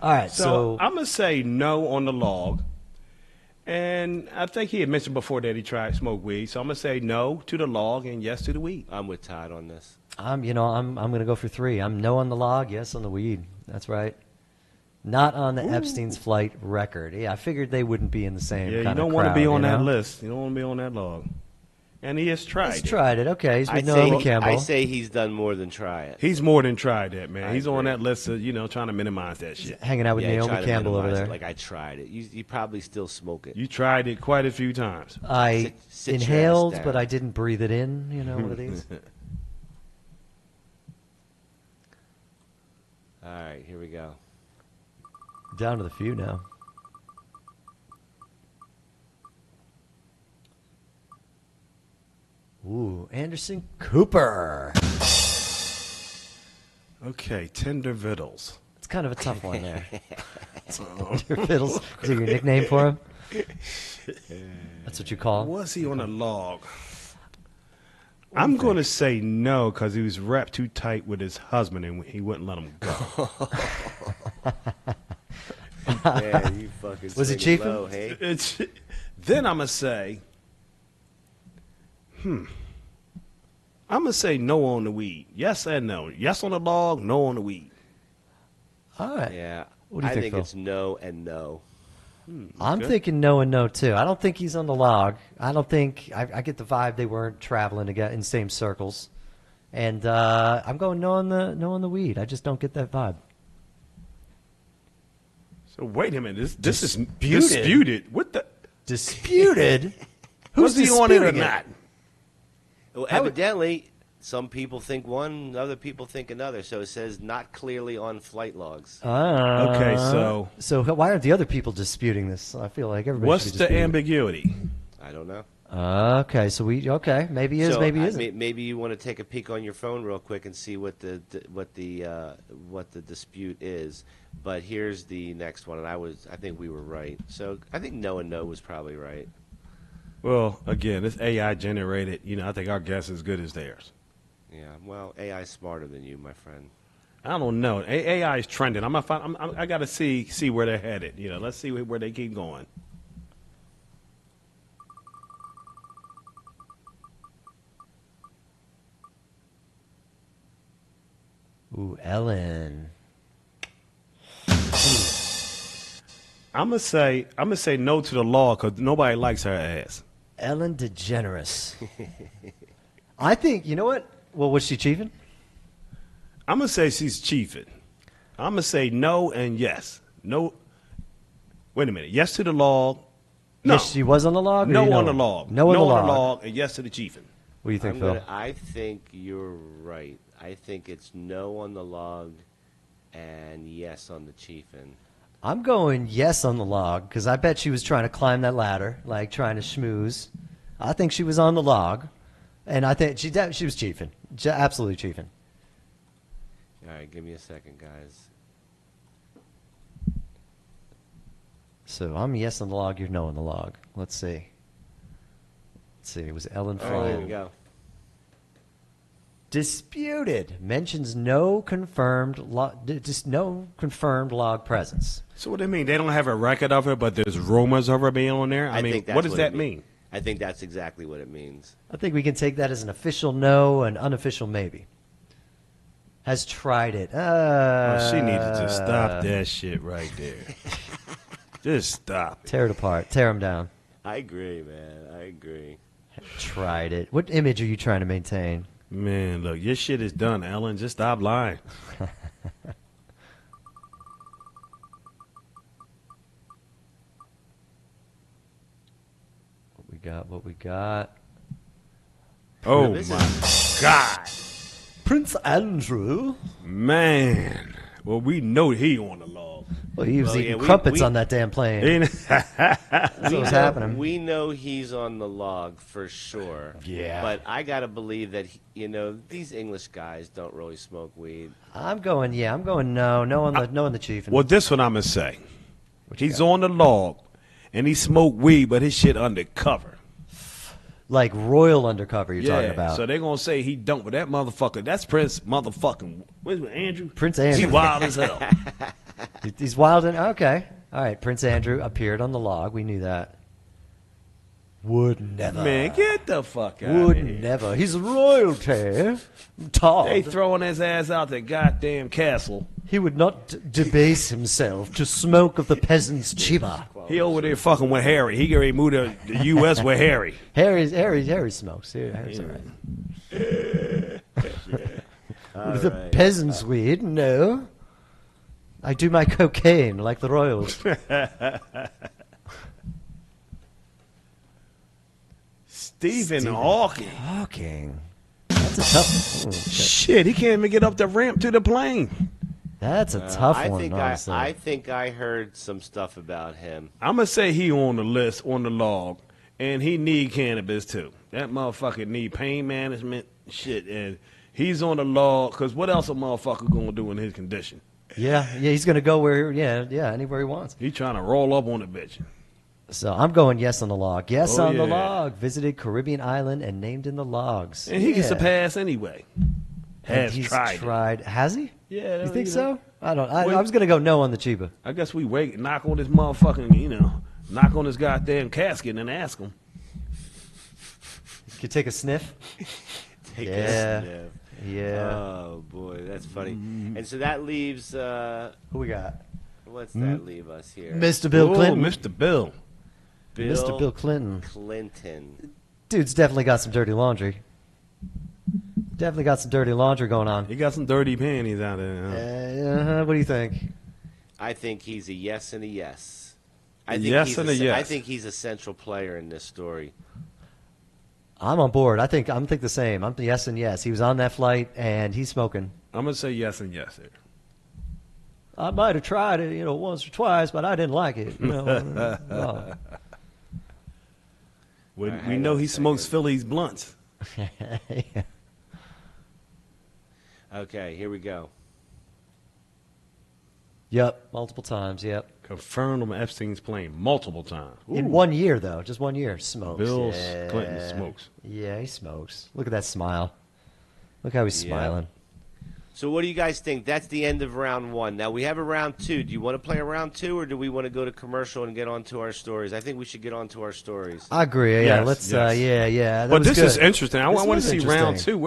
Speaker 3: All right, so
Speaker 2: I'm gonna say no on the log, and I think he had mentioned before that he tried smoke weed. So I'm gonna say no to the log and yes to the weed.
Speaker 1: I'm with Todd on this.
Speaker 3: I'm gonna go for 3. I'm no on the log, yes on the weed. That's right. Not on the Epstein's flight record. Yeah, I figured they wouldn't be in the same.
Speaker 2: Yeah, you
Speaker 3: kind
Speaker 2: don't
Speaker 3: of
Speaker 2: want to be
Speaker 3: crowd,
Speaker 2: on
Speaker 3: you
Speaker 2: that
Speaker 3: know?
Speaker 2: list. You don't want to be on that log. And he has tried.
Speaker 3: He's
Speaker 2: it.
Speaker 3: tried it. Okay, he's
Speaker 1: I
Speaker 3: with
Speaker 1: say,
Speaker 3: Naomi Campbell.
Speaker 1: I say he's done more than try it.
Speaker 2: He's more than tried that, man.
Speaker 1: I
Speaker 2: He's on
Speaker 1: agree.
Speaker 2: that list of, trying to minimize that shit.
Speaker 3: Hanging out with
Speaker 1: Yeah, try
Speaker 3: Naomi
Speaker 1: to
Speaker 3: Campbell over
Speaker 1: minimize
Speaker 3: there.
Speaker 1: it. Like I tried it. You probably still smoke it.
Speaker 2: You tried it quite a few times.
Speaker 3: I
Speaker 1: Sit your ass
Speaker 3: inhaled,
Speaker 1: down.
Speaker 3: but I didn't breathe it in. You know, one of these.
Speaker 1: All right, here we go.
Speaker 3: Down to the few now. Ooh, Anderson Cooper.
Speaker 2: Okay, tender vittles.
Speaker 3: It's kind of a tough one there. Tender Fiddles. Is it your nickname for him? That's what you call him?
Speaker 2: Was he on a log? I'm going to say no because he was wrapped too tight with his husband and he wouldn't let him go.
Speaker 1: Man, you fucking
Speaker 3: Was he
Speaker 1: swinging
Speaker 3: chiefing?
Speaker 1: low, hey?
Speaker 2: Then I'm going to say, I'm going to say no on the weed. Yes and no. Yes on the log, no on the weed.
Speaker 3: All right.
Speaker 1: Yeah.
Speaker 3: What do you
Speaker 1: I
Speaker 3: think,
Speaker 1: think
Speaker 3: Phil?
Speaker 1: it's no and no.
Speaker 3: I'm thinking no and no, too. I don't think he's on the log. I don't think – I get the vibe they weren't traveling together in same circles. And I'm going no on the weed. I just don't get that vibe.
Speaker 2: So wait a minute. This is
Speaker 3: Disputed?
Speaker 2: disputed. What the?
Speaker 3: Disputed?
Speaker 2: Was he on it or
Speaker 3: disputing it?
Speaker 2: not?
Speaker 1: Well, evidently, some people think one, other people think another. So it says not clearly on flight logs.
Speaker 2: Okay, so
Speaker 3: why aren't the other people disputing this? I feel like everybody
Speaker 2: what's
Speaker 3: should be
Speaker 2: the
Speaker 3: disputing it.
Speaker 2: ambiguity?
Speaker 1: I don't know.
Speaker 3: Okay, so maybe he is,
Speaker 1: So,
Speaker 3: maybe he isn't.
Speaker 1: maybe you want to take a peek on your phone real quick and see what the dispute is. But here's the next one, and I think we were right. So I think no and no was probably right.
Speaker 2: Well, again, it's AI generated. I think our guess is as good as theirs.
Speaker 1: Yeah. Well, AI is smarter than you, my friend.
Speaker 2: I don't know. AI is trending. I got to see where they're headed. Let's see where they keep going.
Speaker 3: Ooh, Ellen.
Speaker 2: I'm gonna say no to the law because nobody likes her ass.
Speaker 3: Ellen DeGeneres. I think, you know what? Well, was she chiefing?
Speaker 2: I'm gonna say she's chiefing. I'm gonna say no and yes. No. Wait a minute. Yes to the law. No.
Speaker 3: Yes, she was on the log? Or
Speaker 2: No
Speaker 3: you know
Speaker 2: on the
Speaker 3: her?
Speaker 2: log.
Speaker 3: No on the log.
Speaker 2: log and yes to the chiefing.
Speaker 3: What do you think, Phil?
Speaker 1: I think you're right. I think it's no on the log and yes on the chiefin.
Speaker 3: I'm going yes on the log because I bet she was trying to climb that ladder, like trying to schmooze. I think she was on the log, and I think she was chiefing, absolutely chiefing.
Speaker 1: All right, give me a second, guys.
Speaker 3: So I'm yes on the log, you're no on the log. Let's see. It was Ellen
Speaker 1: All right, here we
Speaker 3: flying.
Speaker 1: go.
Speaker 3: Disputed mentions no confirmed just no confirmed log presence.
Speaker 2: So what do they mean? They don't have a record of her, but there's rumors of her being on there. I mean,
Speaker 1: think that's
Speaker 2: what does
Speaker 1: it
Speaker 2: that mean?
Speaker 1: I think that's exactly what it means.
Speaker 3: I think we can take that as an official no and unofficial maybe. Has tried it.
Speaker 2: She needed to stop that shit right there. Just stop.
Speaker 3: Tear it apart. Tear them down.
Speaker 1: I agree, man. I agree.
Speaker 3: Tried it. What image are you trying to maintain?
Speaker 2: Man, look, your shit is done, Ellen. Just stop lying.
Speaker 3: What we got.
Speaker 2: Oh,
Speaker 1: this
Speaker 2: my God.
Speaker 3: Prince Andrew.
Speaker 2: Man. Well, we know he on the log.
Speaker 3: Well, he was
Speaker 1: Well,
Speaker 3: eating
Speaker 1: yeah,
Speaker 3: crumpets on that damn plane. That's what was happening.
Speaker 1: We know he's on the log for sure.
Speaker 2: Yeah.
Speaker 1: But I got to believe that, these English guys don't really smoke weed.
Speaker 3: I'm going no. No on the chief.
Speaker 2: Well, this what I'm going to say. He's on the log, and he smoked weed, but his shit undercover.
Speaker 3: Like royal undercover you're talking about.
Speaker 2: So they're going to say he don't, but that motherfucker, that's Prince motherfucking, what's it, Andrew?
Speaker 3: Prince Andrew.
Speaker 2: He wild as hell.
Speaker 3: He's wild and okay. All right, Prince Andrew appeared on the log. We knew that. Would never.
Speaker 2: Man, get the fuck out
Speaker 3: Would
Speaker 2: of here.
Speaker 3: never. He's royalty. Todd.
Speaker 2: They throwing his ass out the goddamn castle.
Speaker 3: He would not debase himself to smoke of the peasant's chiba.
Speaker 2: He over there fucking with Harry. He already moved to the U.S. with Harry.
Speaker 3: Harry smokes. Harry's all right. The
Speaker 1: right.
Speaker 3: peasant's weed? No. I do my cocaine like the royals.
Speaker 2: Stephen Hawking.
Speaker 3: Hawking. That's a tough. Ooh,
Speaker 2: Shit, he can't even get up the ramp to the plane.
Speaker 3: that's a tough
Speaker 1: I
Speaker 3: one,
Speaker 1: think
Speaker 3: honestly.
Speaker 1: I think I heard some stuff about him.
Speaker 2: I'm going to say he on the list, on the log, and he need cannabis too. That motherfucker need pain management shit, and he's on the log, because what else a motherfucker going to do in his condition?
Speaker 3: yeah, he's gonna go where, anywhere he wants.
Speaker 2: He trying to roll up on the bitch.
Speaker 3: So I'm going yes on the log. Yes
Speaker 2: Oh,
Speaker 3: on the
Speaker 2: yeah.
Speaker 3: log. Visited Caribbean island and named in the logs.
Speaker 2: And he gets a
Speaker 3: Yeah.
Speaker 2: pass anyway.
Speaker 3: And
Speaker 2: Has
Speaker 3: he's
Speaker 2: tried.
Speaker 3: Has he?
Speaker 2: Yeah,
Speaker 3: You think
Speaker 2: know.
Speaker 3: so? I don't. I
Speaker 2: Wait.
Speaker 3: was gonna go no on the Chiba.
Speaker 2: I guess we wait, knock on this motherfucking, knock on this goddamn casket and ask him.
Speaker 3: You could take a sniff.
Speaker 1: Take a
Speaker 3: Yeah.
Speaker 1: sniff.
Speaker 3: Yeah.
Speaker 1: Oh boy, that's funny. And so that leaves.
Speaker 3: Who we got?
Speaker 1: What's that leave us here?
Speaker 3: Mr. Bill
Speaker 2: Ooh,
Speaker 3: Clinton.
Speaker 2: Mr. Bill.
Speaker 3: Mr. Bill Clinton.
Speaker 1: Clinton.
Speaker 3: Dude's definitely got some dirty laundry. Definitely got some dirty laundry going on.
Speaker 2: He got some dirty panties out there. Huh?
Speaker 3: What do you think?
Speaker 1: I think he's a yes and a yes. I
Speaker 2: A
Speaker 1: think
Speaker 2: yes
Speaker 1: he's
Speaker 2: and a yes.
Speaker 1: I think he's a central player in this story.
Speaker 3: I'm on board. I'm think the same. I'm yes and yes. He was on that flight and he's smoking.
Speaker 2: I'm going to say yes and yes here.
Speaker 3: I might have tried it, once or twice, but I didn't like it. No.
Speaker 2: We
Speaker 1: hang
Speaker 2: know
Speaker 1: on a
Speaker 2: he smokes
Speaker 1: second.
Speaker 2: Phillies blunts.
Speaker 1: Okay, here we go.
Speaker 3: Yep, multiple times. Yep.
Speaker 2: Confirmed on Epstein's plane multiple times.
Speaker 3: In
Speaker 2: Ooh.
Speaker 3: 1 year, though, just 1 year, smokes.
Speaker 2: Bill
Speaker 3: Yeah.
Speaker 2: Clinton smokes.
Speaker 3: Yeah, he smokes. Look at that smile. Look how he's
Speaker 1: Yeah.
Speaker 3: smiling.
Speaker 1: So what do you guys think? That's the end of round one. Now we have a round two. Do you want to play a round two, or do we want to go to commercial and get on to our stories? I think we should get on to our stories.
Speaker 3: I agree. Yeah,
Speaker 2: Yes,
Speaker 3: let's.
Speaker 2: yes.
Speaker 3: Yeah. That
Speaker 2: But
Speaker 3: was
Speaker 2: this
Speaker 3: good.
Speaker 2: is interesting. I
Speaker 3: This
Speaker 2: want to
Speaker 3: was
Speaker 2: see round
Speaker 3: interesting.
Speaker 2: two.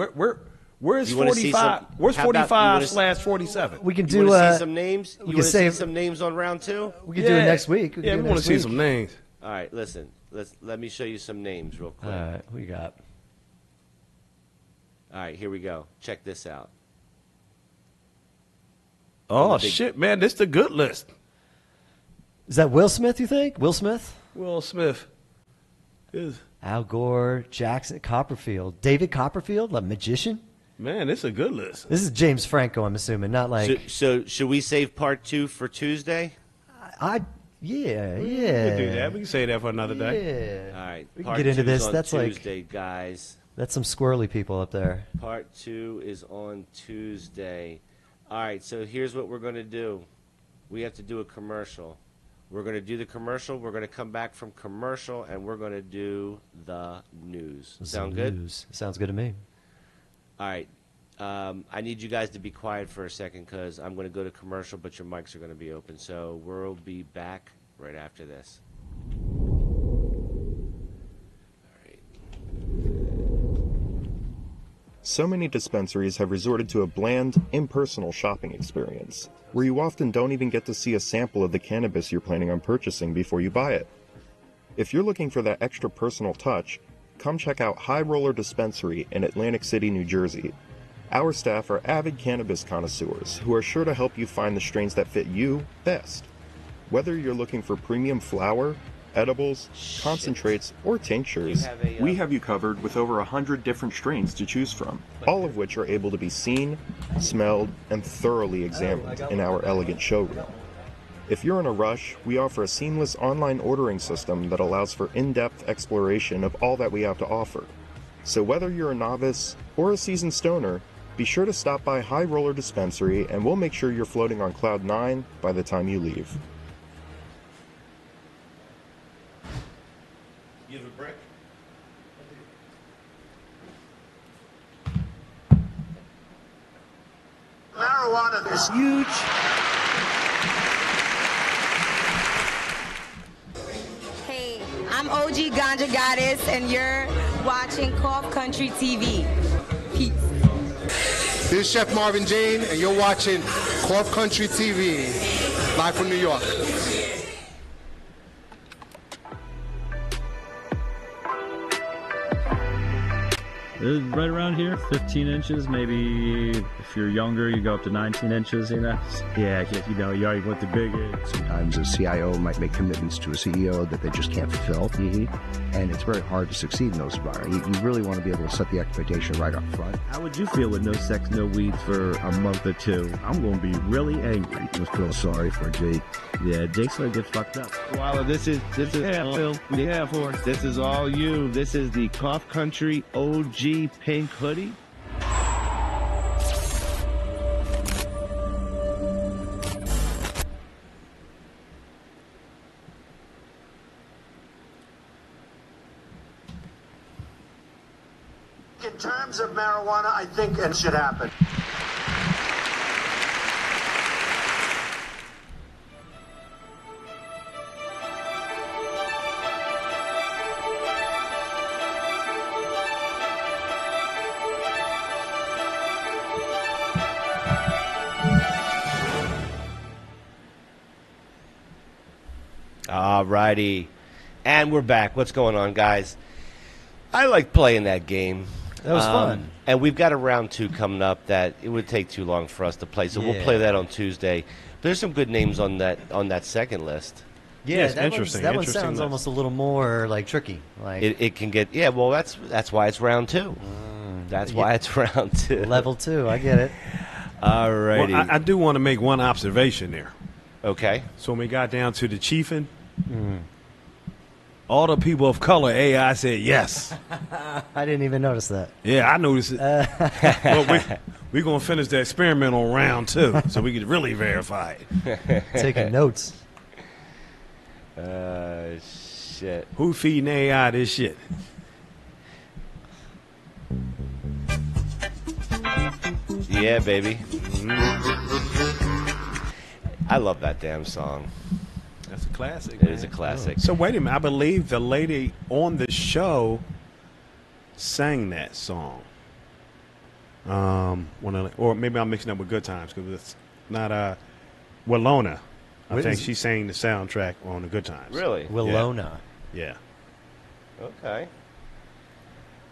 Speaker 2: Where's
Speaker 1: You wanna see
Speaker 2: 45?
Speaker 1: some-
Speaker 2: Where's
Speaker 1: how about- you wanna
Speaker 2: 45 / 47?
Speaker 3: We can
Speaker 1: You
Speaker 3: do.
Speaker 1: want to see some names? You
Speaker 3: can
Speaker 1: want to see
Speaker 3: save-
Speaker 1: some names on round two?
Speaker 3: We can do it next week.
Speaker 2: Yeah, we
Speaker 3: want
Speaker 2: want to see some names.
Speaker 1: All right, listen. Let me show you some names real quick.
Speaker 3: All right, who you got?
Speaker 1: All right, here we go. Check this out.
Speaker 2: Oh,
Speaker 1: big-
Speaker 2: shit, man. This the good list.
Speaker 3: Is that Will Smith? You think Will Smith?
Speaker 2: Will Smith. Is
Speaker 3: Al Gore, Jackson, Copperfield, David Copperfield, a magician.
Speaker 2: Man, this is a good list.
Speaker 3: This is James Franco, I'm assuming, not like.
Speaker 1: So should we save part two for Tuesday?
Speaker 3: Yeah.
Speaker 2: We can do that. We can say that for another day.
Speaker 3: Yeah.
Speaker 1: All right.
Speaker 3: We can
Speaker 1: part
Speaker 3: get into
Speaker 1: two is
Speaker 3: this.
Speaker 1: on
Speaker 3: That's like-
Speaker 1: Tuesday, guys.
Speaker 3: That's some squirrely people up there.
Speaker 1: Part two is on Tuesday. All right, so here's what we're going to do. We have to do a commercial. We're going to do the commercial. We're going to come back from commercial, and we're going to do the news. Sound good?
Speaker 3: News. Sounds good to me.
Speaker 1: All right. I need you guys to be quiet for a second because I'm going to go to commercial, but your mics are going to be open. So we'll be back right after this.
Speaker 9: So many dispensaries have resorted to a bland, impersonal shopping experience, where you often don't even get to see a sample of the cannabis you're planning on purchasing before you buy it. If you're looking for that extra personal touch, come check out High Roller Dispensary in Atlantic City, New Jersey. Our staff are avid cannabis connoisseurs who are sure to help you find the strains that fit you best. Whether you're looking for premium flower, edibles, concentrates, or tinctures, we have you covered with over 100 different strains to choose from, all of which are able to be seen, smelled, and thoroughly examined in our elegant showroom. If you're in a rush, we offer a seamless online ordering system that allows for in-depth exploration of all that we have to offer. So whether you're a novice or a seasoned stoner, be sure to stop by High Roller Dispensary and we'll make sure you're floating on cloud 9 by the time you leave.
Speaker 1: You have a brick?
Speaker 5: Marijuana is huge.
Speaker 10: Hey, I'm OG Ganja Goddess, and you're watching Cough Country TV. Peace.
Speaker 11: This is Chef Marvin Jane, and you're watching Cough Country TV, live from New York.
Speaker 12: Right around here, 15 inches, maybe if you're younger, you go up to 19 inches, you know?
Speaker 2: Yeah, you know, you already went the big end.
Speaker 13: Sometimes a CIO might make commitments to a CEO that they just can't fulfill. And it's very hard to succeed in those environments. You really want to be able to set the expectation right up front.
Speaker 14: How would you feel with no sex, no weed for a month or two? I'm going to be really angry.
Speaker 13: I just feel sorry for Jake.
Speaker 14: Yeah, Jake's going to get fucked up.
Speaker 15: Walla, this is Phil. Yeah, for this is all you. This is the Cough Country OG pink hoodie.
Speaker 5: In terms of marijuana, I think it should happen.
Speaker 1: All righty. And we're back. What's going on, guys? I like playing that game.
Speaker 3: That was fun.
Speaker 1: And we've got a round 2 coming up that it would take too long for us to play, so we'll play that on Tuesday. But there's some good names on that second list.
Speaker 3: Yeah,
Speaker 2: yes,
Speaker 3: that
Speaker 2: interesting.
Speaker 3: That one
Speaker 2: interesting
Speaker 3: sounds
Speaker 2: list.
Speaker 3: almost a little more like tricky. Like
Speaker 1: It can get well. That's why it's round 2. That's why it's round 2.
Speaker 3: level 2. I get it.
Speaker 1: All righty.
Speaker 2: Well, I do want to make one observation there.
Speaker 1: Okay.
Speaker 2: So when we got down to the chiefing, all the people of color, AI said yes.
Speaker 3: I didn't even notice that.
Speaker 2: Yeah, I noticed it. Well, we're going to finish the experiment on round 2 so we can really verify it.
Speaker 3: Taking notes.
Speaker 1: Shit.
Speaker 2: Who feeding AI this shit?
Speaker 1: Yeah, baby. I love that damn song.
Speaker 2: That's a classic.
Speaker 1: It is a classic.
Speaker 2: So wait a minute. I believe the lady on the show sang that song. Or maybe I'm mixing up with Good Times because it's not Willona. I think she sang the soundtrack on the Good Times.
Speaker 1: Really?
Speaker 3: Willona.
Speaker 2: Yeah.
Speaker 1: Okay.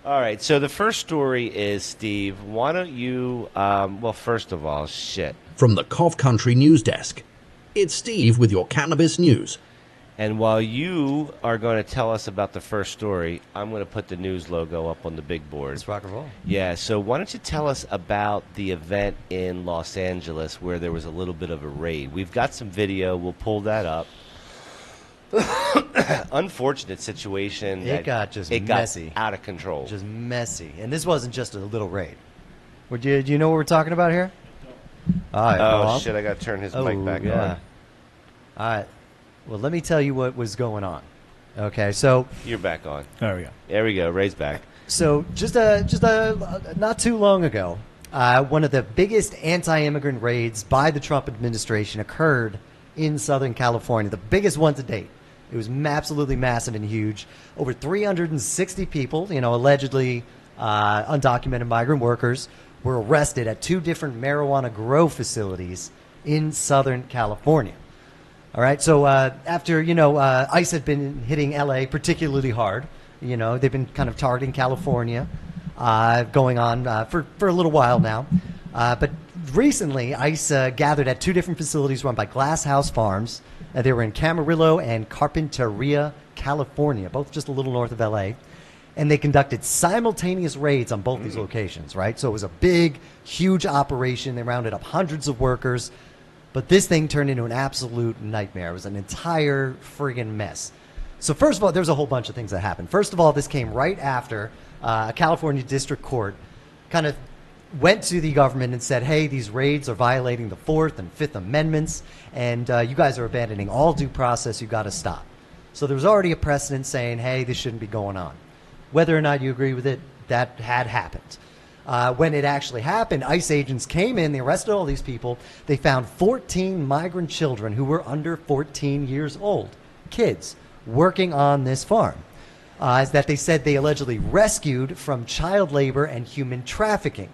Speaker 1: All right. So the first story is, Steve, why don't you, well, first of all, shit.
Speaker 4: From the Cough Country News Desk, it's Steve with your cannabis news.
Speaker 1: And while you are going to tell us about the first story, I'm going to put the news logo up on the big board.
Speaker 3: Let's rock and roll.
Speaker 1: Yeah, so why don't you tell us about the event in Los Angeles where there was a little bit of a raid? We've got some video. We'll pull that up. Unfortunate situation.
Speaker 3: It got just messy.
Speaker 1: Got out of control.
Speaker 3: Just messy. And this wasn't just a little raid. Do you know what we're talking about here? All right,
Speaker 1: oh, shit, I got to turn his mic back on.
Speaker 3: All right. Well, let me tell you what was going on. Okay, so
Speaker 1: you're back on.
Speaker 7: There we go.
Speaker 1: There we go. Ray's back.
Speaker 3: So just not too long ago, one of the biggest anti-immigrant raids by the Trump administration occurred in Southern California, the biggest one to date. It was absolutely massive and huge. Over 360 people, allegedly undocumented migrant workers, were arrested at 2 different marijuana grow facilities in Southern California. All right, so after, ICE had been hitting L.A. particularly hard, they've been kind of targeting California going on for a little while now. But recently, ICE gathered at 2 different facilities run by Glass House Farms. They were in Camarillo and Carpinteria, California, both just a little north of L.A., and they conducted simultaneous raids on both these locations, right? So it was a big, huge operation. They rounded up hundreds of workers. But this thing turned into an absolute nightmare. It was an entire friggin' mess. So first of all, there's a whole bunch of things that happened. First of all, this came right after a California district court kind of went to the government and said, hey, these raids are violating the 4th and 5th Amendments, and you guys are abandoning all due process. You've got to stop. So there was already a precedent saying, hey, this shouldn't be going on. Whether or not you agree with it, that had happened. When it actually happened, ICE agents came in, they arrested all these people. They found 14 migrant children who were under 14 years old, kids, working on this farm. That they said they allegedly rescued from child labor and human trafficking.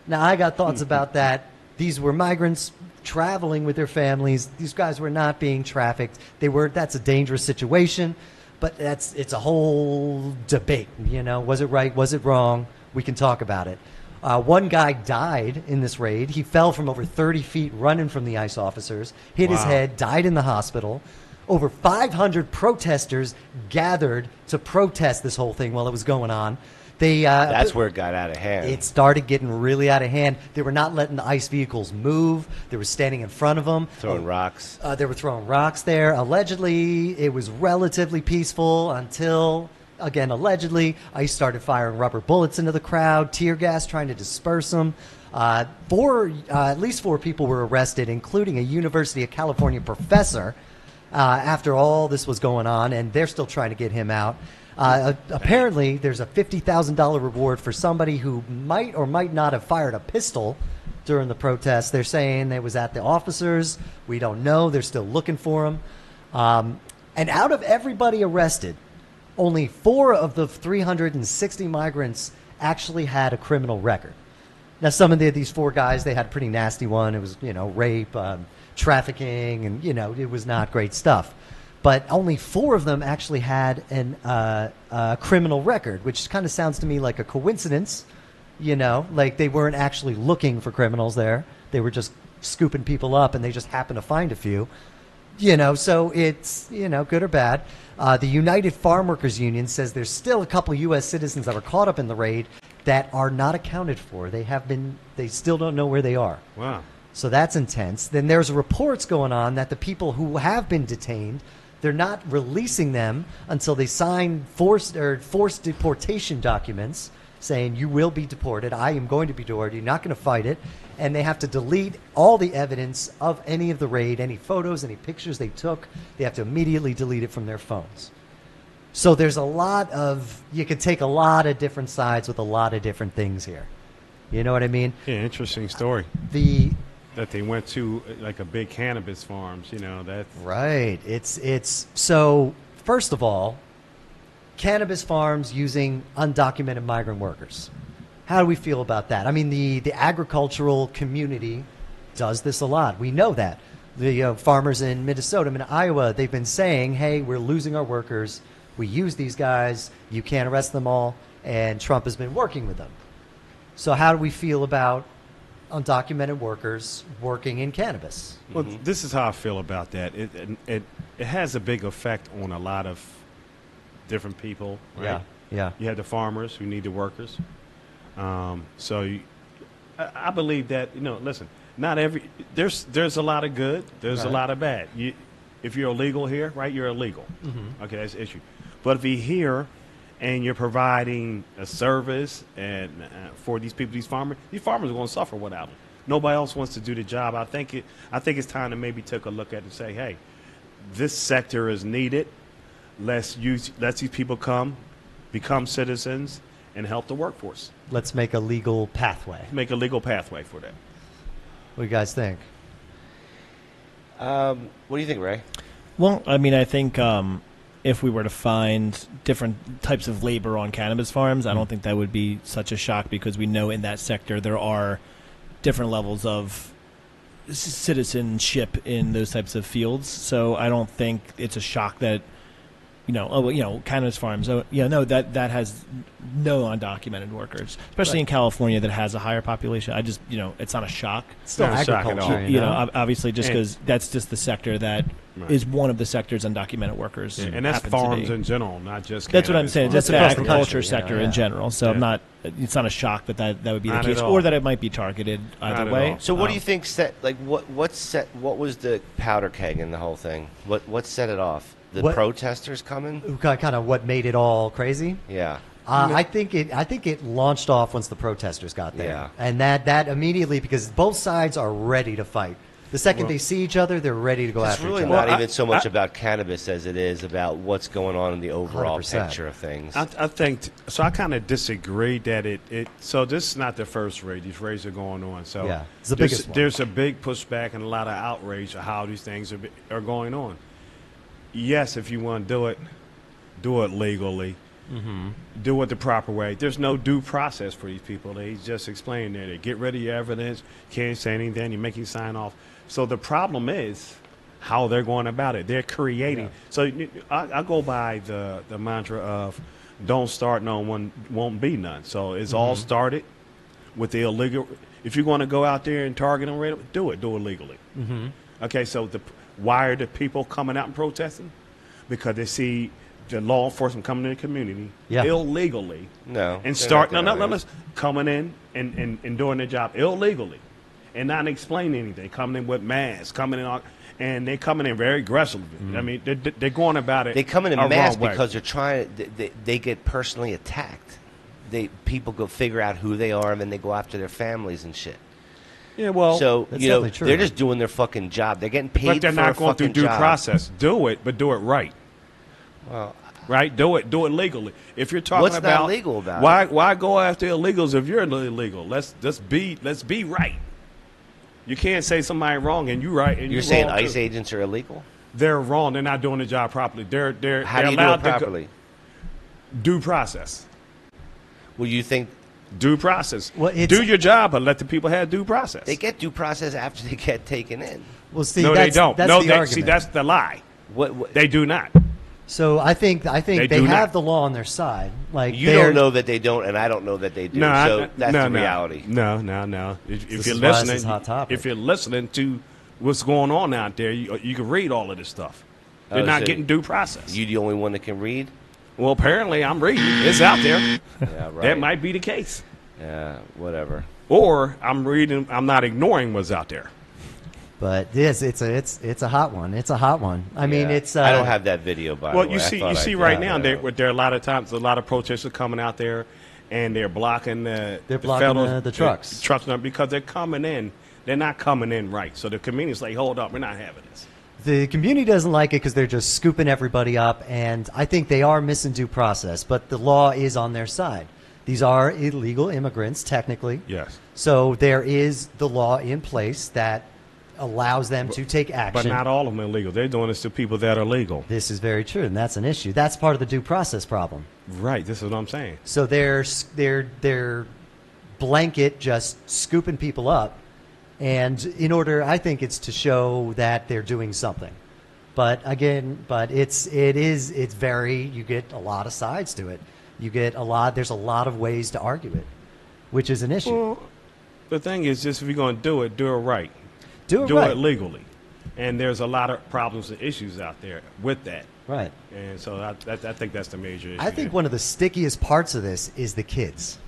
Speaker 3: Now, I got thoughts about that. These were migrants traveling with their families. These guys were not being trafficked. That's a dangerous situation, but it's a whole debate. You know, was it right? Was it wrong? We can talk about it. One guy died in this raid. He fell from over 30 feet running from the ICE officers, hit his head, died in the hospital. Over 500 protesters gathered to protest this whole thing while it was going on.
Speaker 1: That's where it got out of hand.
Speaker 3: It started getting really out of hand. They were not letting the ICE vehicles move. They were standing in front of them.
Speaker 1: Throwing rocks.
Speaker 3: They were throwing rocks there. Allegedly, it was relatively peaceful until, again, allegedly, ICE started firing rubber bullets into the crowd, tear gas, trying to disperse them. At least 4 people were arrested, including a University of California professor, after all this was going on, and they're still trying to get him out. Apparently, there's a $50,000 reward for somebody who might or might not have fired a pistol during the protest. They're saying it was at the officers. We don't know. They're still looking for him. And out of everybody arrested, only 4 of the 360 migrants actually had a criminal record. Now, some of these 4 guys, they had a pretty nasty one. It was, rape, trafficking, and, it was not great stuff. But only 4 of them actually had a criminal record, which kind of sounds to me like a coincidence, like they weren't actually looking for criminals there. They were just scooping people up, and they just happened to find a few. So it's, good or bad. The United Farm Workers Union says there's still a couple U.S. citizens that were caught up in the raid that are not accounted for. They still don't know where they are.
Speaker 2: Wow. So
Speaker 3: that's intense. Then there's reports going on that the people who have been detained, they're not releasing them until they sign forced deportation documents saying you will be deported. I am going to be deported. You're not going to fight it. And they have to delete all the evidence of any of the raid, any photos, any pictures they took. They have to immediately delete it from their phones. So there's you could take a lot of different sides with a lot of different things here. You know what I mean?
Speaker 2: Yeah, interesting story. That they went to like a big cannabis farms, that's
Speaker 3: right. It's so first of all, cannabis farms using undocumented migrant workers. How do we feel about that? I mean, the agricultural community does this a lot. We know that. The farmers in Minnesota, in Iowa, they've been saying, hey, we're losing our workers. We use these guys. You can't arrest them all. And Trump has been working with them. So how do we feel about undocumented workers working in cannabis?
Speaker 2: Well, this is how I feel about that. It has a big effect on a lot of different people, right?
Speaker 3: Yeah.
Speaker 2: You have the farmers who need the workers. I believe that, listen, not there's a lot of good, there's a lot of bad. If you're illegal here, right, you're illegal. Mm-hmm. Okay, that's the issue. But if you're here and you're providing a service and for these people, these farmers are going to suffer without them. Nobody else wants to do the job. I think it's time to maybe take a look at it and say, hey, this sector is needed. Let's these people become citizens, and help the workforce.
Speaker 3: Let's make a legal pathway.
Speaker 2: Make a legal pathway for that.
Speaker 3: What do you guys think?
Speaker 1: What do you think, Ray?
Speaker 7: Well, I mean, I think if we were to find different types of labor on cannabis farms, I don't think that would be such a shock because we know in that sector there are different levels of citizenship in those types of fields. So I don't think it's a shock that cannabis farms. No, that has no undocumented workers, especially in California that has a higher population. It's not a shock.
Speaker 3: It's still
Speaker 2: Not a shock at
Speaker 3: agriculture,
Speaker 2: all.
Speaker 7: Obviously, just because that's just the sector that is one of the sectors undocumented workers.
Speaker 2: And that's
Speaker 7: happen to
Speaker 2: farms
Speaker 7: be.
Speaker 2: in general, not just
Speaker 7: That's what I'm
Speaker 2: cannabis
Speaker 7: saying.
Speaker 2: farms.
Speaker 7: Just the
Speaker 3: across the
Speaker 7: agriculture
Speaker 3: country,
Speaker 7: sector in general. So I'm not. It's not a shock that would be
Speaker 2: Not
Speaker 7: the
Speaker 2: at
Speaker 7: case,
Speaker 2: all.
Speaker 7: or that it might be targeted either
Speaker 2: Not at
Speaker 7: way.
Speaker 2: all.
Speaker 1: So what do you think what was the powder keg in the whole thing? What set it off? The
Speaker 3: What-
Speaker 1: protesters coming?
Speaker 3: Kind of what made it all crazy.
Speaker 1: Yeah.
Speaker 3: I think it launched off once the protesters got there,
Speaker 1: Yeah.
Speaker 3: and that immediately, because both sides are ready to fight. The second they see each other, they're ready to go
Speaker 1: It's
Speaker 3: after
Speaker 1: really
Speaker 3: each other.
Speaker 1: not even so much about cannabis as it is about what's going on in the overall
Speaker 3: 100%.
Speaker 1: picture of things.
Speaker 2: I think so. I kind of disagree that it. So this is not the first raid. These raids are going on. So
Speaker 3: Yeah, it's the biggest one.
Speaker 2: There's a big pushback and a lot of outrage of how these things are going on. Yes, if you want to do it legally.
Speaker 3: Mm-hmm.
Speaker 2: Do it the proper way. There's no due process for these people. They just explain there. They get rid of your evidence. Can't say anything. You make you sign off. So the problem is how they're going about it. They're creating.
Speaker 3: Yeah.
Speaker 2: So I go by the mantra of don't start, no one won't be none. So it's all started with the illegal. If you're going to go out there and target them, do it legally.
Speaker 3: Mm-hmm.
Speaker 2: Okay, so why are the people coming out and protesting? Because they see the law enforcement coming in the community illegally.
Speaker 1: No.
Speaker 2: And coming in and doing their job illegally and not explaining anything, coming in with masks, and they coming in very aggressively. I mean, they're going about it.
Speaker 1: They come in
Speaker 2: a
Speaker 1: mass
Speaker 2: wrong way.
Speaker 1: because they're trying. They get personally attacked. People go figure out who they are, and then they go after their families and shit.
Speaker 2: Yeah, well,
Speaker 1: so
Speaker 3: that's definitely true.
Speaker 1: they're just doing their fucking job. They're getting paid
Speaker 2: but they're
Speaker 1: for
Speaker 2: not
Speaker 1: a
Speaker 2: going through
Speaker 1: fucking
Speaker 2: due
Speaker 1: job.
Speaker 2: process. Do it, but do it right.
Speaker 1: Well,
Speaker 2: right? Do it legally. If you're talking
Speaker 1: What's not
Speaker 2: about
Speaker 1: legal about
Speaker 2: why go after illegals if you're illegal? Let's be right. You can't say somebody wrong and you right. And
Speaker 1: You're saying
Speaker 2: wrong
Speaker 1: ICE
Speaker 2: too.
Speaker 1: agents are illegal?
Speaker 2: They're wrong. They're not doing the job properly. They're
Speaker 1: How do you do
Speaker 2: allowed
Speaker 1: it properly?
Speaker 2: Due process.
Speaker 1: Well, you think
Speaker 2: due process?
Speaker 3: Well,
Speaker 2: do your job, but let the people have due process.
Speaker 1: they get due process after they get taken in?
Speaker 3: Well, see,
Speaker 2: no,
Speaker 3: that's,
Speaker 2: they don't.
Speaker 3: That's
Speaker 2: No,
Speaker 3: the
Speaker 2: they,
Speaker 3: argument.
Speaker 2: see, that's the lie.
Speaker 1: What
Speaker 2: They do not.
Speaker 3: So I think they
Speaker 2: do
Speaker 3: have
Speaker 2: not.
Speaker 3: the law on their side. Like
Speaker 1: You don't know that they don't, and I don't know that they do.
Speaker 2: No,
Speaker 1: so that's the reality.
Speaker 2: No. If
Speaker 3: This
Speaker 2: you're
Speaker 3: is why this is
Speaker 2: listening,
Speaker 3: hot topic.
Speaker 2: if you're listening to what's going on out there, you can read all of this stuff. They're
Speaker 1: Oh,
Speaker 2: not
Speaker 1: so
Speaker 2: getting due process.
Speaker 1: You the only one that can read?
Speaker 2: Well, apparently I'm reading. It's out there.
Speaker 1: Yeah, right.
Speaker 2: That might be the case.
Speaker 1: Yeah, whatever.
Speaker 2: Or I'm reading. I'm not ignoring what's out there.
Speaker 3: But yes, it's a hot one. It's a hot one. I mean,
Speaker 1: Yeah.
Speaker 3: it's.
Speaker 1: I don't have that video, by
Speaker 2: Well,
Speaker 1: the way.
Speaker 2: you
Speaker 1: I
Speaker 2: see,
Speaker 1: thought I
Speaker 2: see
Speaker 1: did.
Speaker 2: right now there are a lot of times a lot of protesters coming out there, and they're blocking the
Speaker 3: the trucks.
Speaker 2: trucks because they're coming in. They're not coming in right. So the community's like, hold up, we're not having this.
Speaker 3: The community doesn't like it because they're just scooping everybody up, and I think they are missing due process. But the law is on their side. These are illegal immigrants, technically.
Speaker 2: Yes.
Speaker 3: So there is the law in place that allows them to take action.
Speaker 2: But not all of them are illegal. They're doing this to people that are legal.
Speaker 3: This is very true, and that's an issue. That's part of the due process problem.
Speaker 2: Right. This is what I'm saying.
Speaker 3: So they're blanket just scooping people up, and in order, I think it's to show that they're doing something. But again, it's very, you get a lot of sides to it. There's a lot of ways to argue it, which is an issue.
Speaker 2: Well, the thing is, just if you're going to do it right.
Speaker 3: Do it
Speaker 2: do
Speaker 3: right.
Speaker 2: it legally. And there's a lot of problems and issues out there with that.
Speaker 3: Right.
Speaker 2: And so I think that's the major issue.
Speaker 3: I think one of the stickiest parts of this is the kids.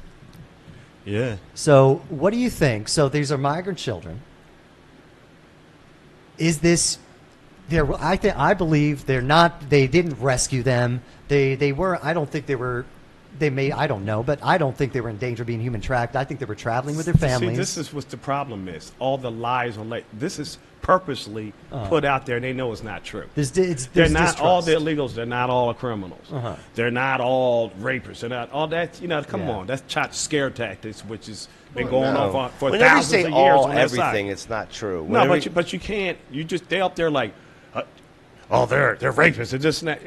Speaker 2: Yeah.
Speaker 3: So what do you think? So these are migrant children. Is this? I believe they're not. They didn't rescue them. They were. I don't think they were. They may. I don't know, but I don't think they were in danger of being human tracked. I think they were traveling with their families.
Speaker 2: See, this is what the problem is. All the lies on this is purposely put out there, and they know it's not true. They're not all the illegals. They're not all criminals. They're not all rapists. They're not all that. Come on, that's scare tactics, which has been going on for
Speaker 1: Whenever
Speaker 2: thousands
Speaker 1: you say
Speaker 2: of years.
Speaker 1: all
Speaker 2: on that side.
Speaker 1: everything, it's not true.
Speaker 2: No,
Speaker 1: Whenever
Speaker 2: but you can't. They up there like, they're rapists. They're just not.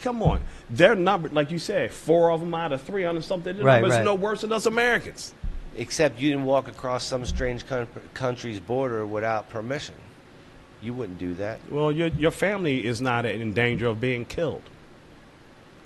Speaker 2: Come on, they're numbered like you said. 4 of them out of 300 something. Their numbers no worse than us Americans.
Speaker 1: Except you didn't walk across some strange country's border without permission. You wouldn't do that.
Speaker 2: Well, your family is not in danger of being killed.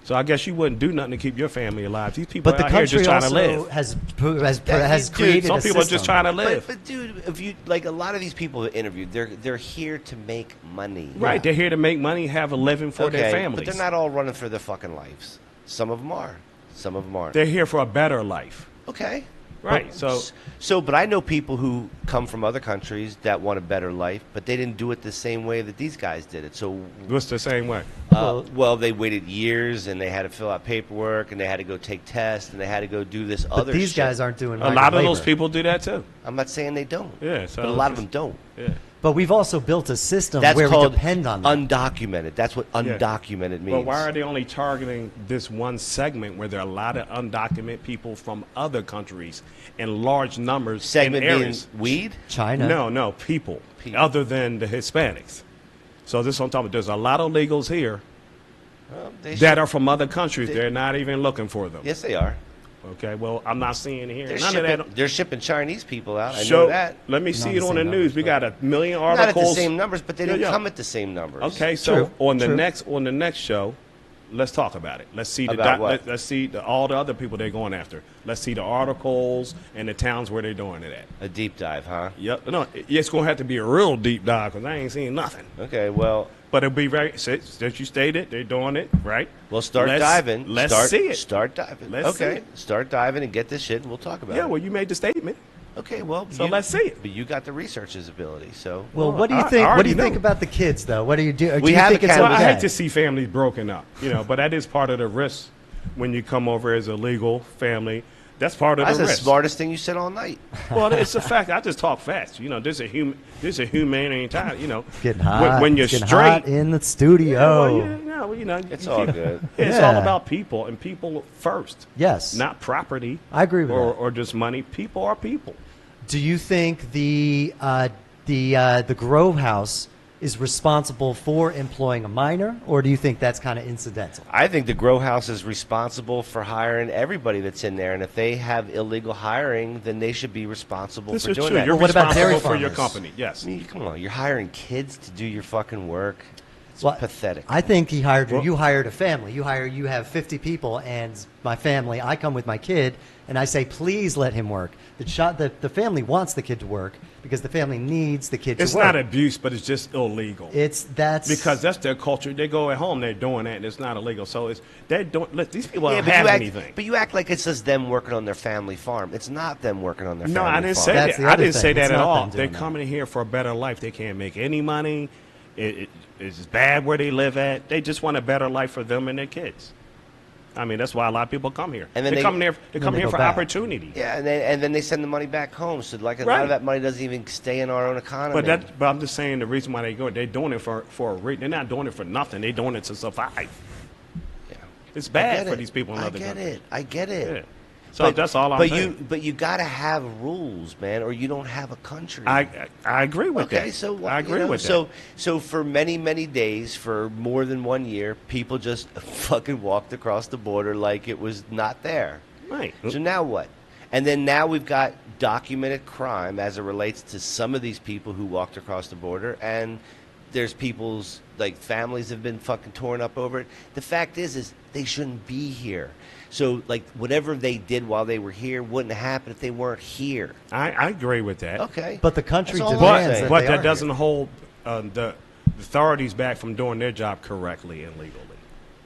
Speaker 2: So I guess you wouldn't do nothing to keep your family alive. These people
Speaker 3: But the
Speaker 2: out here
Speaker 3: country
Speaker 2: just trying to
Speaker 3: also
Speaker 2: live.
Speaker 3: has
Speaker 2: Dude,
Speaker 3: created
Speaker 2: some
Speaker 3: a
Speaker 2: people are
Speaker 3: system.
Speaker 2: just trying to live.
Speaker 1: But dude, if you like a lot of these people that interviewed, they're here to make money.
Speaker 2: Right, they're here to make money, have a living for their families.
Speaker 1: But they're not all running for their fucking lives. Some of them are. Some of them aren't.
Speaker 2: They're here for a better life.
Speaker 1: Okay.
Speaker 2: Right.
Speaker 1: But I know people who come from other countries that want a better life, but they didn't do it the same way that these guys did it. So
Speaker 2: what's the same way?
Speaker 1: Well, they waited years and they had to fill out paperwork and they had to go take tests and they had to go do this other.
Speaker 3: These
Speaker 1: shit.
Speaker 3: guys aren't doing.
Speaker 2: A lot of those people do that too.
Speaker 1: I'm not saying they don't.
Speaker 2: Yeah. So
Speaker 1: but a lot of them don't.
Speaker 2: Yeah.
Speaker 3: But we've also built a system
Speaker 1: That's
Speaker 3: where we
Speaker 1: called
Speaker 3: depend on them.
Speaker 1: undocumented. That's what undocumented means.
Speaker 2: But why are they only targeting this one segment where there are a lot of undocumented people from other countries in large numbers
Speaker 1: Segment
Speaker 2: in areas?
Speaker 1: being weed?
Speaker 3: China?
Speaker 2: No, people other than the Hispanics. So this is what I'm talking about. There's a lot of illegals here that are from other countries. They're not even looking for them.
Speaker 1: Yes, they are.
Speaker 2: Okay, well, I'm not seeing here. None of that.
Speaker 1: They're shipping Chinese people out. I know that.
Speaker 2: Let me see it on the news. We got a million
Speaker 1: Not
Speaker 2: articles.
Speaker 1: at the same numbers, but they didn't come at the same numbers.
Speaker 2: Okay, so on the next show, let's talk about it. Let's see let's see all the other people they're going after. Let's see the articles and the towns where they're doing it at.
Speaker 1: A deep dive, huh?
Speaker 2: Yep. No, it's going to have to be a real deep dive because I ain't seeing nothing.
Speaker 1: Okay, well.
Speaker 2: But it'll be very, since you stated, they're doing it, right?
Speaker 1: Well, start diving.
Speaker 2: Let's see it.
Speaker 1: Start diving.
Speaker 2: Let's see it.
Speaker 1: Start diving and get this shit and we'll talk about it.
Speaker 2: Yeah, well, you made the statement.
Speaker 1: Okay, well.
Speaker 2: So let's see it.
Speaker 1: But you got the researcher's ability, so.
Speaker 3: Well, what do you think? What do you think about the kids, though? What do you do?
Speaker 1: We
Speaker 3: you
Speaker 1: have
Speaker 3: think it's
Speaker 1: a
Speaker 2: Well, I
Speaker 3: okay?
Speaker 2: hate to see families broken up, but that is part of the risk when you come over as a legal family. That's part of
Speaker 1: That's
Speaker 2: the
Speaker 1: the
Speaker 2: risk.
Speaker 1: smartest thing you said all night.
Speaker 2: Well, it's a fact. I just talk fast. This is a humane time.
Speaker 3: Getting hot.
Speaker 2: when you're
Speaker 3: it's getting
Speaker 2: straight
Speaker 3: hot in the studio.
Speaker 1: It's all good.
Speaker 2: It's all about people and people first.
Speaker 3: Yes.
Speaker 2: Not property.
Speaker 3: I agree with that.
Speaker 2: Or just money. People are people.
Speaker 3: Do you think the Grove House is responsible for employing a minor, or do you think that's kind of incidental?
Speaker 1: I think the Grow House is responsible for hiring everybody that's in there, and if they have illegal hiring, then they should be responsible
Speaker 2: This
Speaker 1: for
Speaker 2: is
Speaker 1: doing
Speaker 2: true.
Speaker 1: that.
Speaker 2: You're
Speaker 3: what about dairy
Speaker 2: responsible for your
Speaker 3: farmers?
Speaker 2: company. Yes.
Speaker 1: I mean, come on, you're hiring kids to do your fucking work. It's
Speaker 3: Well,
Speaker 1: pathetic.
Speaker 3: I think he hired you. You hired a family. You have 50 people, and my family. I come with my kid, and I say, please let him work. The family wants the kid to work because the family needs the kid to work.
Speaker 2: It's not abuse, but it's just illegal.
Speaker 3: Because
Speaker 2: that's their culture. They go at home, they're doing that, and it's not illegal. So they don't. Look, these people don't
Speaker 1: but
Speaker 2: have
Speaker 1: you act,
Speaker 2: anything.
Speaker 1: But you act like it's just them working on their family farm. It's not them working on their
Speaker 2: No,
Speaker 1: family
Speaker 2: I didn't
Speaker 1: farm.
Speaker 2: say
Speaker 3: That's
Speaker 2: that.
Speaker 3: the
Speaker 2: I
Speaker 3: other
Speaker 2: didn't say
Speaker 3: thing. It's
Speaker 2: that at
Speaker 3: not
Speaker 2: all.
Speaker 3: them
Speaker 2: They're
Speaker 3: doing
Speaker 2: coming in here for a better life. They can't make any money. It's bad where they live at. They just want a better life for them and their kids. I mean, that's why a lot of people come here.
Speaker 1: And then
Speaker 2: they come here. They come
Speaker 3: they
Speaker 2: here
Speaker 3: go
Speaker 2: for
Speaker 3: back.
Speaker 2: opportunity.
Speaker 1: Yeah, and then they send the money back home. So like a lot
Speaker 2: Right.
Speaker 1: of that money doesn't even stay in our own economy.
Speaker 2: But I'm just saying the reason why they're doing it for a reason. They're not doing it for nothing. They're doing it to survive.
Speaker 1: Yeah.
Speaker 2: It's
Speaker 1: I
Speaker 2: bad
Speaker 1: get
Speaker 2: for
Speaker 1: it.
Speaker 2: these people in other countries.
Speaker 1: I get it.
Speaker 2: Yeah. So that's all I'm saying.
Speaker 1: But you got to have rules, man, or you don't have a country.
Speaker 2: I agree with that.
Speaker 1: Okay, so
Speaker 2: I agree with that.
Speaker 1: So for many days, for more than 1 year, people just fucking walked across the border like it was not there.
Speaker 2: Right.
Speaker 1: So now what? And then now we've got documented crime as it relates to some of these people who walked across the border, and there's people's families have been fucking torn up over it. The fact is they shouldn't be here. So whatever they did while they were here wouldn't happen if they weren't here.
Speaker 2: I agree with that.
Speaker 1: Okay.
Speaker 3: But the country
Speaker 1: That's all I'm
Speaker 3: demands
Speaker 1: saying.
Speaker 3: that
Speaker 2: But
Speaker 3: they
Speaker 2: that
Speaker 3: are
Speaker 2: doesn't
Speaker 3: here.
Speaker 2: hold the authorities back from doing their job correctly and legally.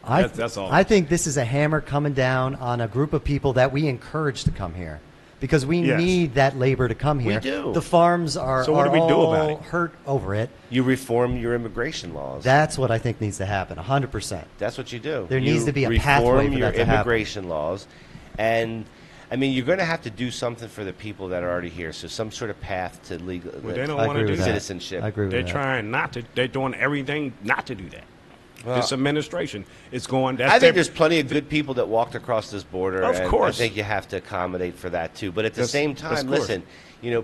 Speaker 2: That's all.
Speaker 3: I think this is a hammer coming down on a group of people that we encourage to come here. Because we
Speaker 2: Yes.
Speaker 3: need that labor to come here.
Speaker 1: We do.
Speaker 3: The farms are,
Speaker 2: So what
Speaker 3: are
Speaker 2: do we do
Speaker 3: all
Speaker 2: about it?
Speaker 3: hurt over it.
Speaker 1: You reform your immigration laws.
Speaker 3: That's what I think needs to happen, 100%.
Speaker 1: That's what you do.
Speaker 3: There
Speaker 1: You
Speaker 3: needs to be a pathway
Speaker 1: reform
Speaker 3: for
Speaker 1: your
Speaker 3: that to happen.
Speaker 1: immigration laws, and I mean you're going to have to do something for the people that are already here. So some sort of path to legal
Speaker 2: Well, they don't
Speaker 3: I
Speaker 2: want to
Speaker 3: agree
Speaker 2: do
Speaker 3: with that.
Speaker 1: citizenship.
Speaker 3: I agree with
Speaker 2: They're
Speaker 3: that.
Speaker 2: trying not to. They're doing everything not to do that.
Speaker 1: Well,
Speaker 2: this administration is going. That's
Speaker 1: I think
Speaker 2: their-
Speaker 1: there's plenty of good people that walked across this border.
Speaker 2: Of
Speaker 1: and
Speaker 2: course.
Speaker 1: I think you have to accommodate for that too. But at the
Speaker 2: Yes,
Speaker 1: same
Speaker 2: of
Speaker 1: time,
Speaker 2: course.
Speaker 1: listen,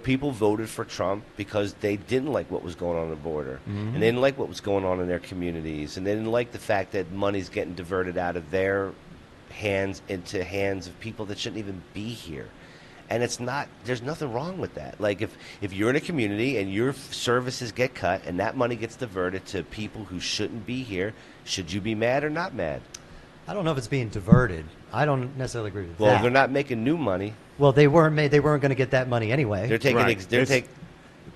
Speaker 1: people voted for Trump because they didn't like what was going on the border,
Speaker 2: Mm-hmm.
Speaker 1: and they didn't like what was going on in their communities, and they didn't like the fact that money's getting diverted out of their hands into hands of people that shouldn't even be here. And there's nothing wrong with that. Like if you're in a community and your services get cut and that money gets diverted to people who shouldn't be here, should you be mad or not mad?
Speaker 3: I don't know if it's being diverted. I don't necessarily agree with
Speaker 1: Well,
Speaker 3: that.
Speaker 1: they're not making new money.
Speaker 3: Well, they weren't going to get that money anyway.
Speaker 1: They're taking.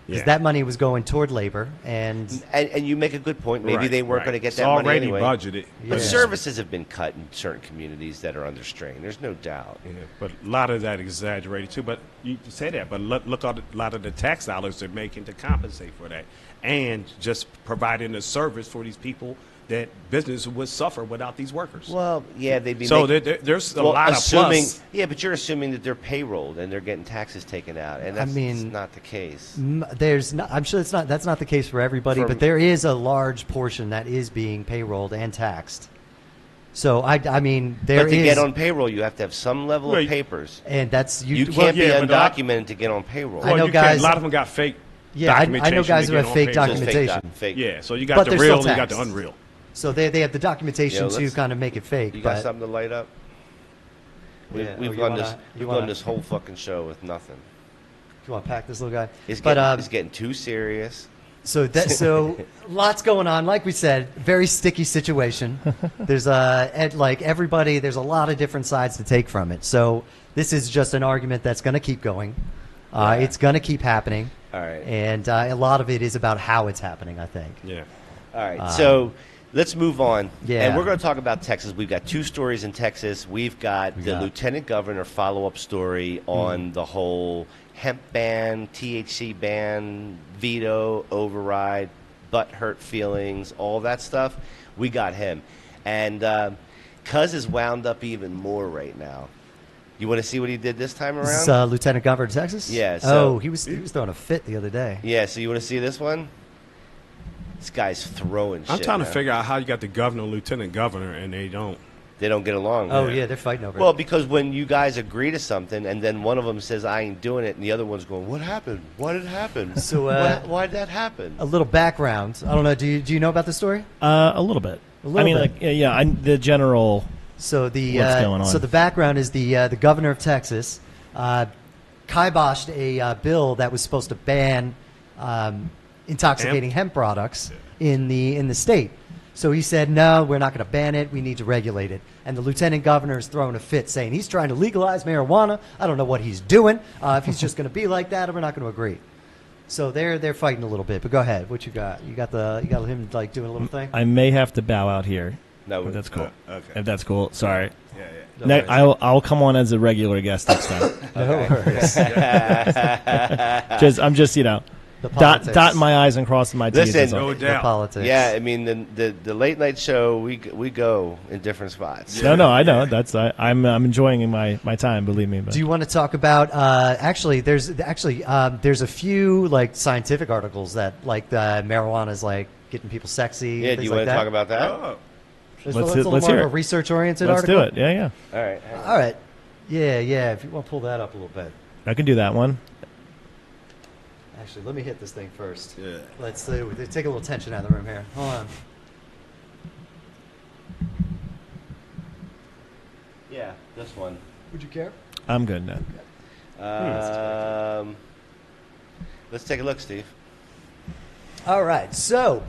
Speaker 3: Because that money was going toward labor, and
Speaker 1: you make a good point. Maybe
Speaker 2: Right,
Speaker 1: they weren't
Speaker 2: right.
Speaker 1: going to get
Speaker 2: It's
Speaker 1: that money
Speaker 2: already
Speaker 1: anyway.
Speaker 2: budgeted.
Speaker 1: But
Speaker 2: Yeah.
Speaker 1: services have been cut in certain communities that are under strain. There's no doubt.
Speaker 2: Yeah, but a lot of that exaggerated too. But you say that, but look at a lot of the tax dollars they're making to compensate for that, and just providing a service for these people that business would suffer without these workers.
Speaker 1: Well, yeah, they'd be.
Speaker 2: So there's a lot of plus.
Speaker 1: Yeah, but you're assuming that they're payrolled and they're getting taxes taken out, and that's not the case.
Speaker 3: there's not. I'm sure that's not the case for everybody, but there is a large portion that is being payrolled and taxed. So I mean, there
Speaker 1: but to
Speaker 3: is.
Speaker 1: get on payroll, you have to have some level of papers,
Speaker 3: and that's
Speaker 1: you can't be undocumented to get on payroll.
Speaker 3: I know guys.
Speaker 2: A lot of them got fake.
Speaker 3: Yeah, I know
Speaker 2: documentation
Speaker 3: guys
Speaker 2: to
Speaker 3: who
Speaker 2: get
Speaker 3: have
Speaker 2: on
Speaker 3: fake
Speaker 2: payroll.
Speaker 3: documentation.
Speaker 2: Yeah, so you got
Speaker 3: But
Speaker 2: the
Speaker 3: they're
Speaker 2: real
Speaker 3: still
Speaker 2: and you got the
Speaker 3: taxed.
Speaker 2: unreal.
Speaker 3: So they have the documentation to kind of make it fake.
Speaker 1: You got
Speaker 3: but
Speaker 1: something to light up?
Speaker 3: Yeah.
Speaker 1: We've
Speaker 3: Oh,
Speaker 1: gone this whole fucking show with nothing.
Speaker 3: You want to pack this little guy?
Speaker 1: It's
Speaker 3: But
Speaker 1: getting too serious.
Speaker 3: So lots going on. Like we said, very sticky situation. There's like everybody. There's a lot of different sides to take from it. So this is just an argument that's going to keep going. It's going to keep happening.
Speaker 1: All right.
Speaker 3: And a lot of it is about how it's happening, I think.
Speaker 2: Yeah.
Speaker 1: All right. So let's move on.
Speaker 3: Yeah.
Speaker 1: And we're going to talk about Texas. We've got two stories in Texas. We've got the lieutenant governor follow-up story on the whole hemp ban, THC ban, veto, override, butthurt feelings, all that stuff. We got him. And Cuz is wound up even more right now. You want to see what he did this time around?
Speaker 3: This is, Lieutenant Governor of Texas?
Speaker 1: Yeah. So,
Speaker 3: he was throwing a fit the other day.
Speaker 1: Yeah. So you want to see this one? This guy's throwing shit.
Speaker 2: I'm trying to
Speaker 1: now.
Speaker 2: figure out how you got the governor and lieutenant governor and they don't
Speaker 1: get along.
Speaker 3: Oh, yeah, they're fighting over it.
Speaker 1: Well, because when you guys agree to something and then one of them says, I ain't doing it, and the other one's going, what happened? Why did it happen?
Speaker 3: So,
Speaker 1: why did that happen?
Speaker 3: A little background. I don't know. Do you know about the story?
Speaker 7: A little bit. The general.
Speaker 3: So what's
Speaker 7: going on?
Speaker 3: So the background is the governor of Texas kiboshed a bill that was supposed to ban intoxicating hemp products in the state. So he said, no, we're not going to ban it. We need to regulate it. And the lieutenant governor is throwing a fit, saying he's trying to legalize marijuana. I don't know what he's doing. If he's just going to be like that, we're not going to agree. So they're fighting a little bit. But go ahead. What you got? You got him like doing a little thing.
Speaker 7: I may have to bow out here.
Speaker 1: No,
Speaker 7: if that's cool.
Speaker 2: Okay.
Speaker 7: If that's cool. Sorry.
Speaker 2: Yeah.
Speaker 7: I'll come on as a regular guest next time.
Speaker 3: No worries.
Speaker 7: I'm just dotting my I's and crossing my T's.
Speaker 1: Listen,
Speaker 2: no doubt.
Speaker 3: The politics.
Speaker 1: Yeah, I mean the late night show we go in different spots.
Speaker 7: No, I know. I'm enjoying my time. Believe me. But.
Speaker 3: Do you want to talk about? There's a few like scientific articles that like the marijuana is like getting people sexy.
Speaker 1: Yeah,
Speaker 3: and
Speaker 1: do you
Speaker 3: things
Speaker 1: want
Speaker 3: like
Speaker 1: to talk about that?
Speaker 2: Oh.
Speaker 3: There's
Speaker 7: Let's
Speaker 3: a little
Speaker 7: hear
Speaker 3: more
Speaker 7: it.
Speaker 3: of a research-oriented
Speaker 7: Let's
Speaker 3: article.
Speaker 7: do it. Yeah.
Speaker 1: All right.
Speaker 3: All right. Yeah. If you want to pull that up a little bit.
Speaker 7: I can do that one.
Speaker 3: Actually, let me hit this thing first.
Speaker 2: Yeah.
Speaker 3: Let's take a little tension out of the room here. Hold on.
Speaker 1: Yeah, this one.
Speaker 3: Would you care?
Speaker 7: I'm good now.
Speaker 1: Let's take a look, Steve.
Speaker 3: All right. So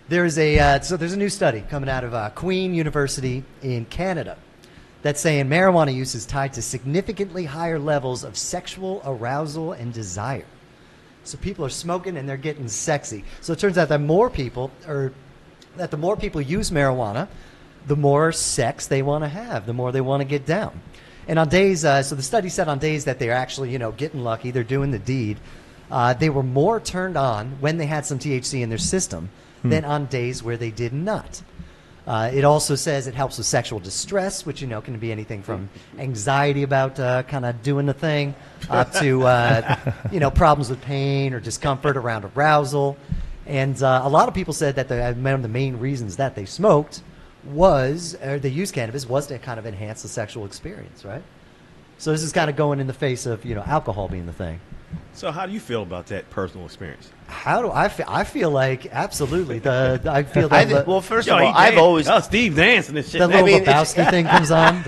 Speaker 3: there's a new study coming out of Queen University in Canada that's saying marijuana use is tied to significantly higher levels of sexual arousal and desire. So people are smoking and they're getting sexy. So it turns out that the more people use marijuana, the more sex they want to have, the more they want to get down. And on days, so the study said on days that they're actually, getting lucky, they're doing the deed, they were more turned on when they had some THC in their system than on days where they did not. It also says it helps with sexual distress, which, can be anything from anxiety about kind of doing the thing up to, problems with pain or discomfort around arousal. And a lot of people said that one of the main reasons that they smoked they used cannabis was to kind of enhance the sexual experience, right? So this is kind of going in the face of, alcohol being the thing.
Speaker 2: So how do you feel about that personal experience?
Speaker 3: How do I feel? I feel like absolutely. I feel that.
Speaker 1: Well, first of all, I've always
Speaker 2: Steve dancing and shit.
Speaker 3: The little Lebowski thing comes on.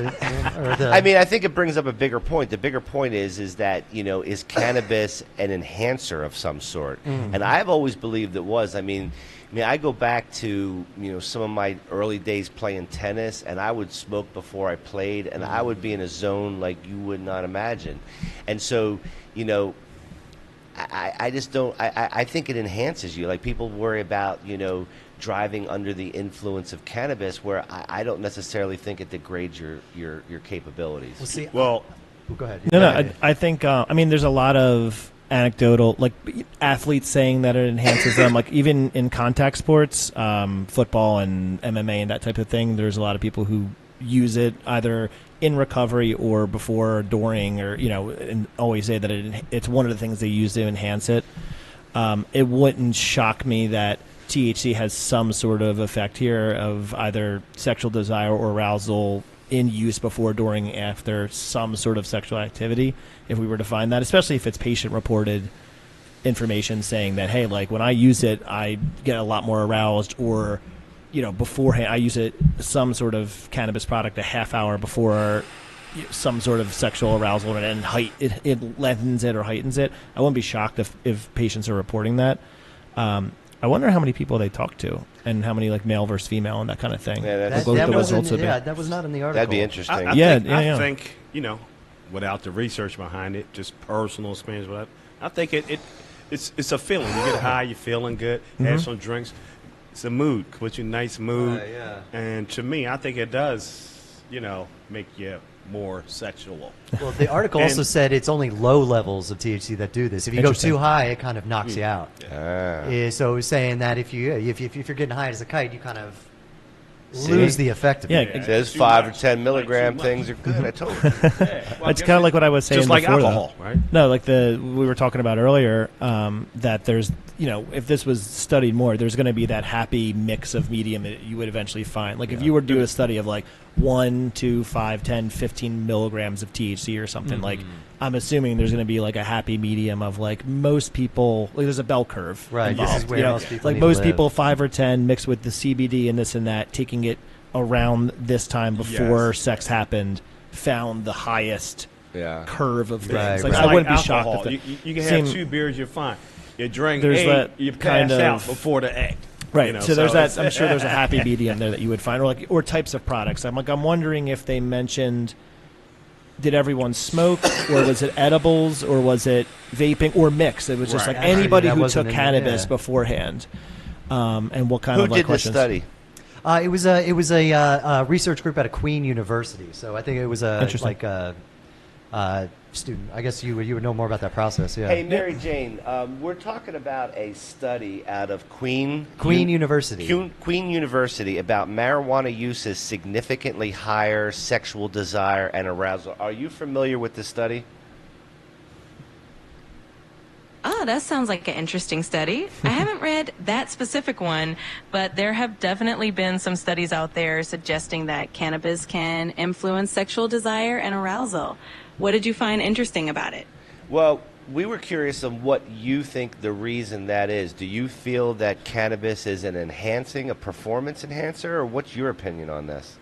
Speaker 1: I mean, I think it brings up a bigger point. The bigger point is that, you know, is cannabis an enhancer of some sort? And I've always believed it was. I mean, I go back to, you know, some of my early days playing tennis, and I would smoke before I played, and I would be in a zone like you would not imagine. And so, you know, I just don't. I think it enhances you. Like, people worry about, you know, driving under the influence of cannabis, where I don't necessarily think it degrades your capabilities.
Speaker 3: Well, see,
Speaker 2: well,
Speaker 3: go ahead.
Speaker 7: No, I think. I mean, there's a lot of anecdotal, like, athletes saying that it enhances them. Like, even in contact sports, football and MMA and that type of thing, there's a lot of people who use it either in recovery or before or during, or, you know, and always say that it's one of the things they use to enhance it. It wouldn't shock me that THC has some sort of effect here of either sexual desire or arousal in use before, during, after some sort of sexual activity, if we were to find that, especially if it's patient-reported information saying that, hey, like, when I use it, I get a lot more aroused, or, you know, beforehand, I use it, some sort of cannabis product, a half hour before some sort of sexual arousal, and it lengthens it or heightens it. I wouldn't be shocked if patients are reporting that. I wonder how many people they talk to, and how many, like, male versus female and that kind of thing.
Speaker 1: Yeah,
Speaker 3: that was not in the article.
Speaker 1: That'd be interesting.
Speaker 2: I think, you know, without the research behind it, just personal experience. I think it's a feeling. You get high, you're feeling good. Have some drinks. It's a mood. Puts you in a nice mood. And to me, I think it does, you know, make you more sexual.
Speaker 3: Well, the article also said it's only low levels of THC that do this. If you go too high, it kind of knocks you out. So it was saying that if you're getting high as a kite, you kind of lose the effect of it.
Speaker 1: It says 5 or 10 milligram things are good. I told you.
Speaker 7: It's kind of like what I was saying
Speaker 2: just like
Speaker 7: before,
Speaker 2: alcohol,
Speaker 7: though.
Speaker 2: right?
Speaker 7: No, like we were talking about earlier, that there's, you know, if this was studied more, there's going to be that happy mix of medium that you would eventually find. Like, if you were to do a study of, like, 1, 2, 5, 10, 15 milligrams of THC or something, like, I'm assuming there's going to be, like, a happy medium of, like, most people, like, there's a bell curve.
Speaker 3: Right,
Speaker 7: involved,
Speaker 3: this is where most people
Speaker 7: like,
Speaker 3: need to
Speaker 7: most
Speaker 3: live.
Speaker 7: people 5 or 10 mixed with the CBD and this and that, taking it around this time before sex happened, found the highest curve of things. Like, I wouldn't be shocked if
Speaker 2: you can have 2 beers, you're fine. You drink
Speaker 7: there's
Speaker 2: 8,
Speaker 7: that
Speaker 2: you pass
Speaker 7: kind of
Speaker 2: out before the act.
Speaker 7: Right.
Speaker 2: You know,
Speaker 7: so there's that. I'm sure there's a happy medium there that you would find, or types of products. I'm wondering if they mentioned, did everyone smoke, or was it edibles, or was it vaping, or mixed? It was just like anybody who took cannabis beforehand, and what kind of, like,
Speaker 1: Who did this
Speaker 7: questions.
Speaker 1: study?
Speaker 3: It was a research group at a Queen University. So I think it was a student. I guess you would know more about that process. Yeah.
Speaker 1: Hey, Mary Jane, we're talking about a study out of Queen
Speaker 3: University.
Speaker 1: Queen University about marijuana use's significantly higher sexual desire and arousal. Are you familiar with this study?
Speaker 16: Oh, that sounds like an interesting study. I haven't read that specific one, but there have definitely been some studies out there suggesting that cannabis can influence sexual desire and arousal. What did you find interesting about it?
Speaker 1: Well, we were curious on what you think the reason that is. Do you feel that cannabis is an enhancing, a performance enhancer, or what's your opinion on this?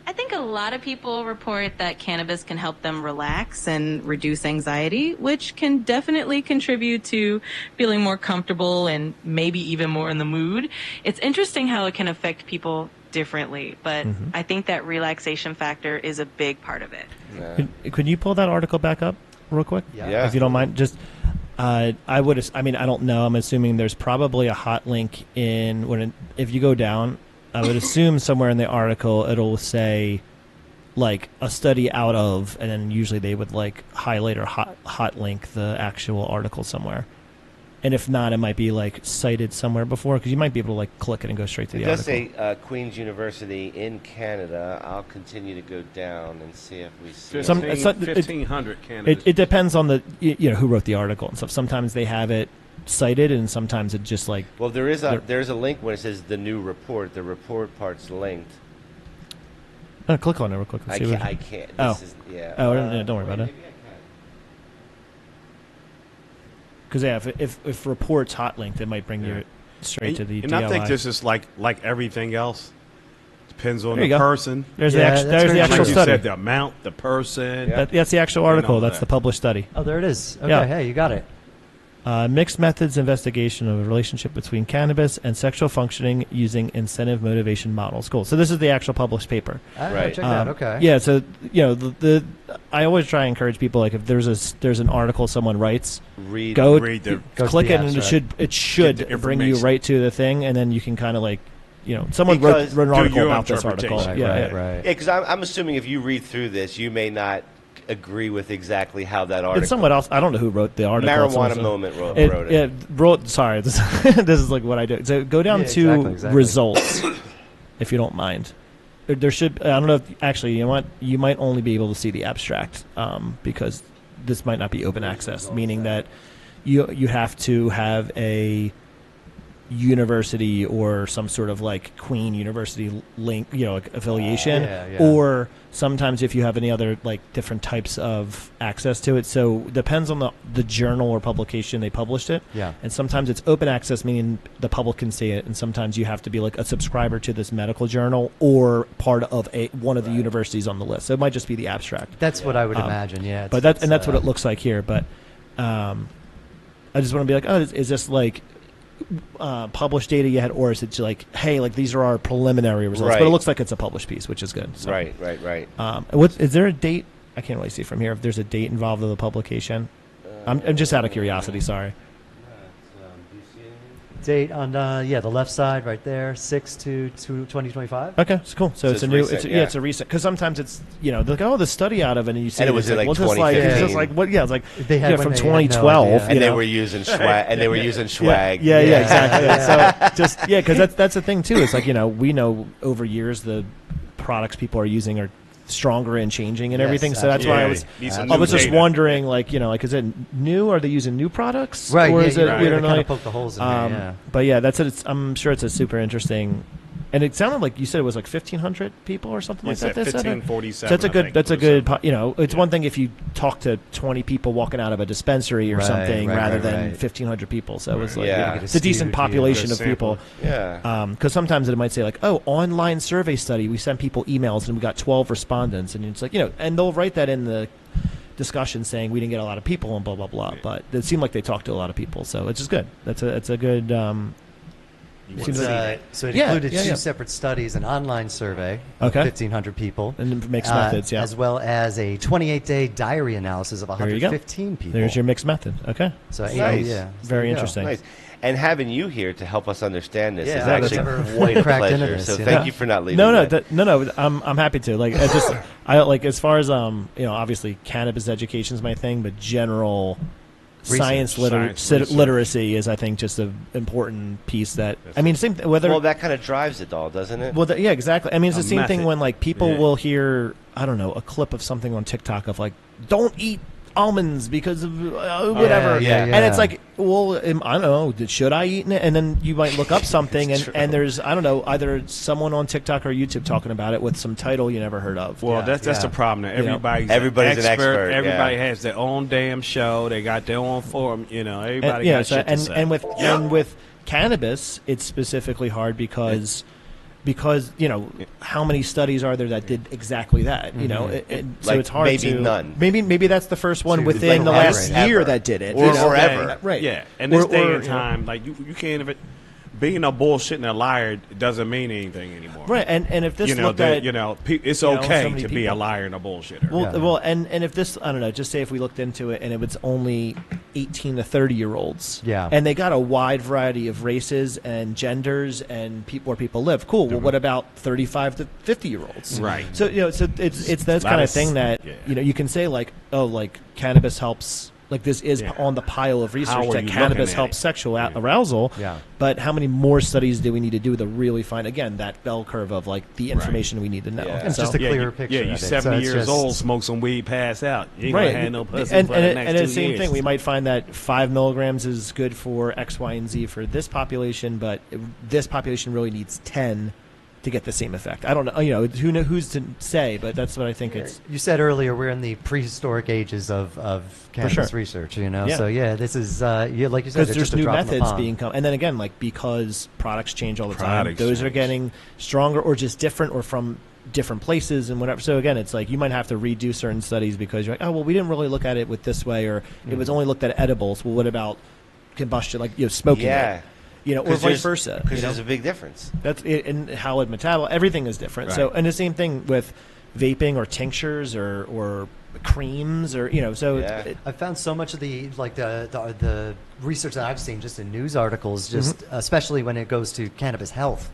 Speaker 16: I think a lot of people report that cannabis can help them relax and reduce anxiety, which can definitely contribute to feeling more comfortable and maybe even more in the mood. It's interesting how it can affect people differently, but I think that relaxation factor is a big part of it.
Speaker 7: Could you pull that article back up real quick?
Speaker 1: Yeah.
Speaker 7: If you don't mind. Just, I don't know. I'm assuming there's probably a hot link if you go down, I would assume somewhere in the article it'll say, like, a study out of, and then usually they would, like, highlight or hot link the actual article somewhere. And if not, it might be, like, cited somewhere before, because you might be able to, like, click it and go straight to the article.
Speaker 1: It does say Queen's University in Canada. I'll continue to go down and see if we see
Speaker 2: 1,500 cannabis.
Speaker 7: It depends on the who wrote the article and stuff. Sometimes they have it cited, and sometimes it just, like...
Speaker 1: Well, there's a link when it says the new report. The report part's linked.
Speaker 7: Click on it real quick.
Speaker 1: I can't.
Speaker 7: Oh.
Speaker 1: This is, yeah.
Speaker 7: Oh, don't worry about it.
Speaker 1: Maybe I can.
Speaker 7: Because if reports hot linked, it might bring you straight to the
Speaker 2: And
Speaker 7: DLI.
Speaker 2: I think this is like everything else. Depends on
Speaker 7: There
Speaker 2: the
Speaker 7: you go.
Speaker 2: person.
Speaker 7: There's the actual
Speaker 2: like
Speaker 7: study.
Speaker 2: you said, the amount, the person.
Speaker 7: That's the actual article. That's the published study.
Speaker 3: Oh, there it is. Okay,
Speaker 7: Yeah.
Speaker 3: hey, you got it.
Speaker 7: Mixed methods investigation of a relationship between cannabis and sexual functioning using incentive motivation models. Cool. So this is the actual published paper.
Speaker 3: Check that out. Okay.
Speaker 7: Yeah. So the I always try and encourage people, like, if there's an article someone writes,
Speaker 1: read
Speaker 7: the click it, and it should bring you right to the thing, and then you can kind of like. Someone wrote an article about this article.
Speaker 3: Right.
Speaker 1: Because I'm assuming if you read through this, you may not agree with exactly how that article.
Speaker 7: It's someone else. I don't know who wrote the article.
Speaker 1: Marijuana Moment wrote it.
Speaker 7: Sorry, this is like what I do. So go down to
Speaker 3: exactly.
Speaker 7: results, if you don't mind. There should. I don't know. Actually, you know what? You might only be able to see the abstract because this might not be open access, meaning that you have to have a university or some sort of like Queen University link, like affiliation, or sometimes if you have any other like different types of access to it. So depends on the journal or publication they published it.
Speaker 3: Yeah.
Speaker 7: And sometimes it's open access, meaning the public can see it, and sometimes you have to be like a subscriber to this medical journal or part of one of the universities on the list. So it might just be the abstract.
Speaker 3: That's what I would imagine. Yeah.
Speaker 7: But that's what it looks like here. But I just want to be like, oh, is this like published data yet, or is it like, hey, like these are our preliminary results? But it looks like it's a published piece, which is good. So,
Speaker 1: Right.
Speaker 7: Is there a date? I can't really see from here if there's a date involved in the publication. I'm just out of curiosity. Sorry.
Speaker 3: Date on the left side right there, 6/2/2025.
Speaker 7: Okay, it's cool. So it's a new,
Speaker 1: recent,
Speaker 7: it's a recent, because sometimes it's they're like, oh, the study out of it, and you see
Speaker 1: And it was
Speaker 7: it's
Speaker 1: like
Speaker 7: what's this
Speaker 1: 2015.
Speaker 7: It's just like what? Yeah, it's like
Speaker 3: They had
Speaker 7: from
Speaker 3: when they had no
Speaker 7: 2012,
Speaker 3: idea.
Speaker 1: And they were using swag. And they were using swag.
Speaker 7: Yeah, exactly. So just because that's the thing too. It's like we know over years the products people are using are stronger and changing and everything. So that's why I was just wondering, like, is it new? Are they using new products?
Speaker 3: Right.
Speaker 7: Or is it
Speaker 3: Right.
Speaker 7: know?
Speaker 3: Kind of poke the holes in there,
Speaker 7: But yeah, that's it. I'm sure it's a super interesting. And it sounded like you said it was like 1,500 people or something like that.
Speaker 2: 1547.
Speaker 7: So that's a good. That's a good. It's one thing if you talk to 20 people walking out of a dispensary or something, rather than 1,500 people. So it was like it's a decent population of people.
Speaker 1: Yeah.
Speaker 7: Because sometimes it might say like, oh, online survey study. We sent people emails and we got 12 respondents, and it's like and they'll write that in the discussion saying we didn't get a lot of people and blah blah blah. But it seemed like they talked to a lot of people, so it's just good. It's a good.
Speaker 3: So it included two separate studies, an online survey of 1,500 people,
Speaker 7: and mixed methods,
Speaker 3: as well as a 28-day diary analysis of 115 people.
Speaker 7: There's your mixed method. Okay,
Speaker 3: so
Speaker 1: nice.
Speaker 7: Very interesting.
Speaker 1: Nice. And having you here to help us understand this is
Speaker 3: that's
Speaker 1: actually quite a pleasure. So thank you for not leaving.
Speaker 7: No. I'm happy to. Like, I like as far as obviously cannabis education is my thing, but general science literacy is, I think, just an important piece that same whether
Speaker 1: that kind of drives it all, doesn't it?
Speaker 7: Well, yeah, exactly. I mean, it's the same thing when like people will hear, I don't know, a clip of something on TikTok of like, don't eat almonds because of whatever, and it's like, well, I don't know, should I eat it? And then you might look up something, and there's, I don't know, either someone on TikTok or YouTube talking about it with some title you never heard of.
Speaker 2: Well, that's the problem. Now. Everybody's
Speaker 1: an expert.
Speaker 2: Everybody has their own damn show. They got their own forum. Everybody got shit to say.
Speaker 7: And with cannabis, it's specifically hard because how many studies are there that did exactly that? So it's hard
Speaker 1: maybe
Speaker 7: to
Speaker 1: none.
Speaker 7: Maybe that's the first one within the last year that did it,
Speaker 1: or forever.
Speaker 7: Right?
Speaker 2: Yeah. And this day and time, like you can't even. Being a bullshit and a liar doesn't mean anything anymore.
Speaker 7: Right, and if this looked at
Speaker 2: it's okay to be a liar and a bullshitter.
Speaker 7: Well, and if this, I don't know, just say if we looked into it and it was only 18 to 30-year-olds, and they got a wide variety of races and genders and where people live. Cool. Well, what about 35 to 50-year-olds?
Speaker 2: Right.
Speaker 7: So it's that kind of thing that you can say like, oh, like cannabis helps. Like this is on the pile of research that cannabis helps sexual arousal.
Speaker 3: Yeah.
Speaker 7: But how many more studies do we need to do to really find, again, that bell curve of like the information we need to know?
Speaker 3: Yeah. It's just a clearer picture.
Speaker 2: Yeah, you're 70 years old, smoke some weed, pass out. You ain't gonna have no pussy
Speaker 7: and
Speaker 2: for the next 2
Speaker 7: it's the same
Speaker 2: years.
Speaker 7: thing. We might find that 5 milligrams is good for X, Y, and Z for this population, but this population really needs 10 to get the same effect. I don't know. Who's to say? But that's what I think. It's.
Speaker 3: You said earlier we're in the prehistoric ages of cannabis research.
Speaker 7: Yeah.
Speaker 3: So this is like you said,
Speaker 7: Because
Speaker 3: it's
Speaker 7: there's
Speaker 3: just a
Speaker 7: new
Speaker 3: drop in the
Speaker 7: methods
Speaker 3: pond.
Speaker 7: being and then again, like because products change all the time,
Speaker 2: Products
Speaker 7: those are
Speaker 2: change.
Speaker 7: getting stronger or just different or from different places and whatever. So again, it's like you might have to redo certain studies because you're like, oh well, we didn't really look at it with this way, or it was only looked at edibles. Well, what about combustion, like smoking it? Or vice versa.
Speaker 1: Because there's a big difference.
Speaker 7: That's it, and how it metabolize. Everything is different.
Speaker 2: Right.
Speaker 7: So, and the same thing with vaping or tinctures or creams or So
Speaker 3: I found so much of the research that I've seen just in news articles, just especially when it goes to cannabis health.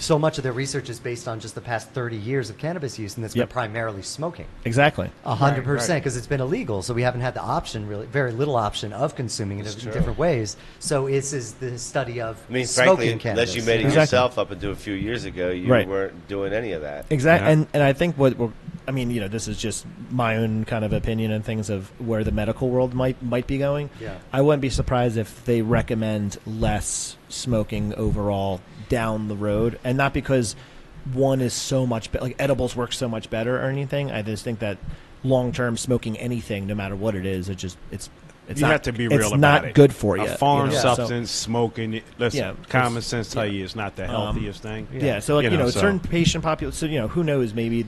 Speaker 3: So much of their research is based on just the past 30 years of cannabis use, and that's been primarily smoking.
Speaker 7: Exactly.
Speaker 3: 100%, because it's been illegal, so we haven't had the option, really, very little option of consuming it in different ways. So this is the study of smoking
Speaker 1: frankly,
Speaker 3: cannabis.
Speaker 1: unless you made it yourself up until a few years ago, you weren't doing any of that.
Speaker 7: Exactly. And I think this is just my own kind of opinion and things of where the medical world might be going.
Speaker 3: Yeah.
Speaker 7: I wouldn't be surprised if they recommend less smoking overall down the road, and not because one is so much like edibles work so much better or anything. I just think that long term smoking anything, no matter what it is, it's
Speaker 2: you have to be real
Speaker 7: it's
Speaker 2: about
Speaker 7: not
Speaker 2: it.
Speaker 7: good for you.
Speaker 2: A foreign
Speaker 7: So-
Speaker 2: substance, smoking. Listen, common sense tell you it's not the healthiest thing.
Speaker 7: Yeah. So certain patient population. So who knows? Maybe.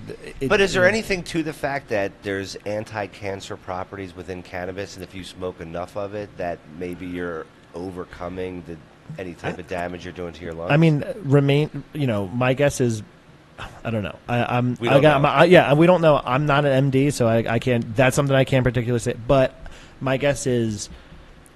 Speaker 1: But is there anything to the fact that there's anti-cancer properties within cannabis, and if you smoke enough of it, that maybe you're overcoming any type of damage you're doing to your lungs?
Speaker 7: I mean, my guess is, I don't know.
Speaker 1: We don't know.
Speaker 7: We don't know. I'm not an MD, so I can't. That's something I can't particularly say. But my guess is,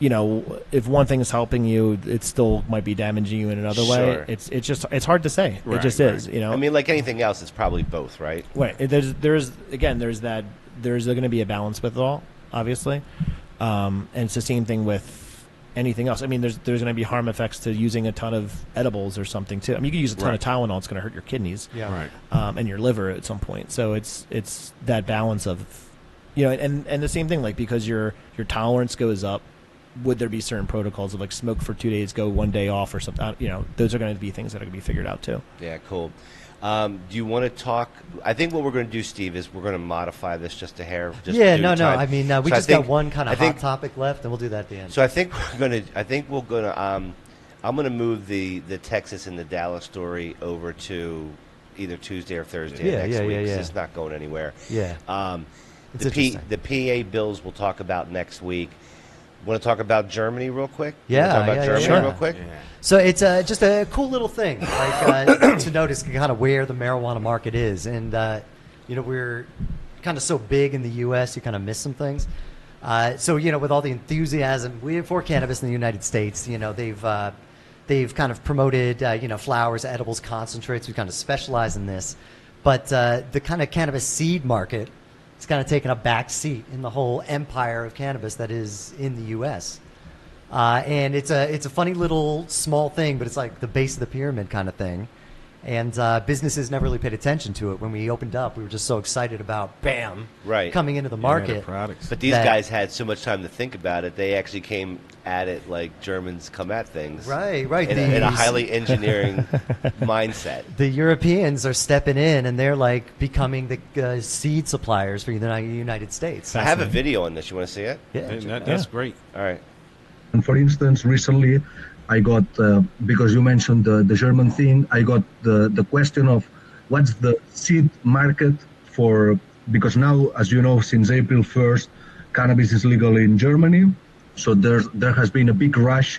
Speaker 7: if one thing is helping you, it still might be damaging you in another way. It's hard to say.
Speaker 2: Right,
Speaker 7: it just is.
Speaker 1: I mean, like anything else, it's probably both, right?
Speaker 7: Right. There's going to be a balance with it all, obviously, and it's the same thing with anything else. I mean, there's going to be harm effects to using a ton of edibles or something too. I mean, you can use a ton of Tylenol; it's going to hurt your kidneys, and your liver at some point. So it's that balance of, and the same thing, like because your tolerance goes up. Would there be certain protocols of like smoke for 2 days, go 1 day off or something? Those are going to be things that are going to be figured out too.
Speaker 1: Yeah, cool. Do you want to talk? I think what we're going to do, Steve, is we're going to modify this just a hair.
Speaker 3: No. I mean, we just got one kind of hot topic left, and we'll do that at the end.
Speaker 1: So I think we're going to. I'm going to move the Texas and the Dallas story over to either Tuesday or Thursday next week. 'Cause it's not going anywhere.
Speaker 3: Yeah.
Speaker 1: The PA bills we'll talk about next week. Want to talk about Germany real quick?
Speaker 3: Real
Speaker 1: quick?
Speaker 3: Yeah. So it's just a cool little thing like, to notice kind of where the marijuana market is. And, we're kind of so big in the U.S., you kind of miss some things. So, with all the enthusiasm for cannabis in the United States, they've kind of promoted, flowers, edibles, concentrates. We kind of specialize in this. But the kind of cannabis seed market, it's kind of taken a back seat in the whole empire of cannabis that is in the U.S. And it's a funny little small thing, but it's like the base of the pyramid kind of thing. And businesses never really paid attention to it. When we opened up, we were just so excited about, coming into the market.
Speaker 1: But these guys had so much time to think about it, they actually came at it like Germans come at things.
Speaker 3: Right.
Speaker 1: In a highly engineering mindset.
Speaker 3: The Europeans are stepping in, and they're like becoming the seed suppliers for the United States.
Speaker 1: I have a video on this. You want to see it?
Speaker 3: Yeah.
Speaker 2: That's great.
Speaker 1: All right.
Speaker 17: And for instance, recently I got, because you mentioned the German thing, I got the question of what's the seed market for, because now, as you know, since April 1st, cannabis is legal in Germany. So there has been a big rush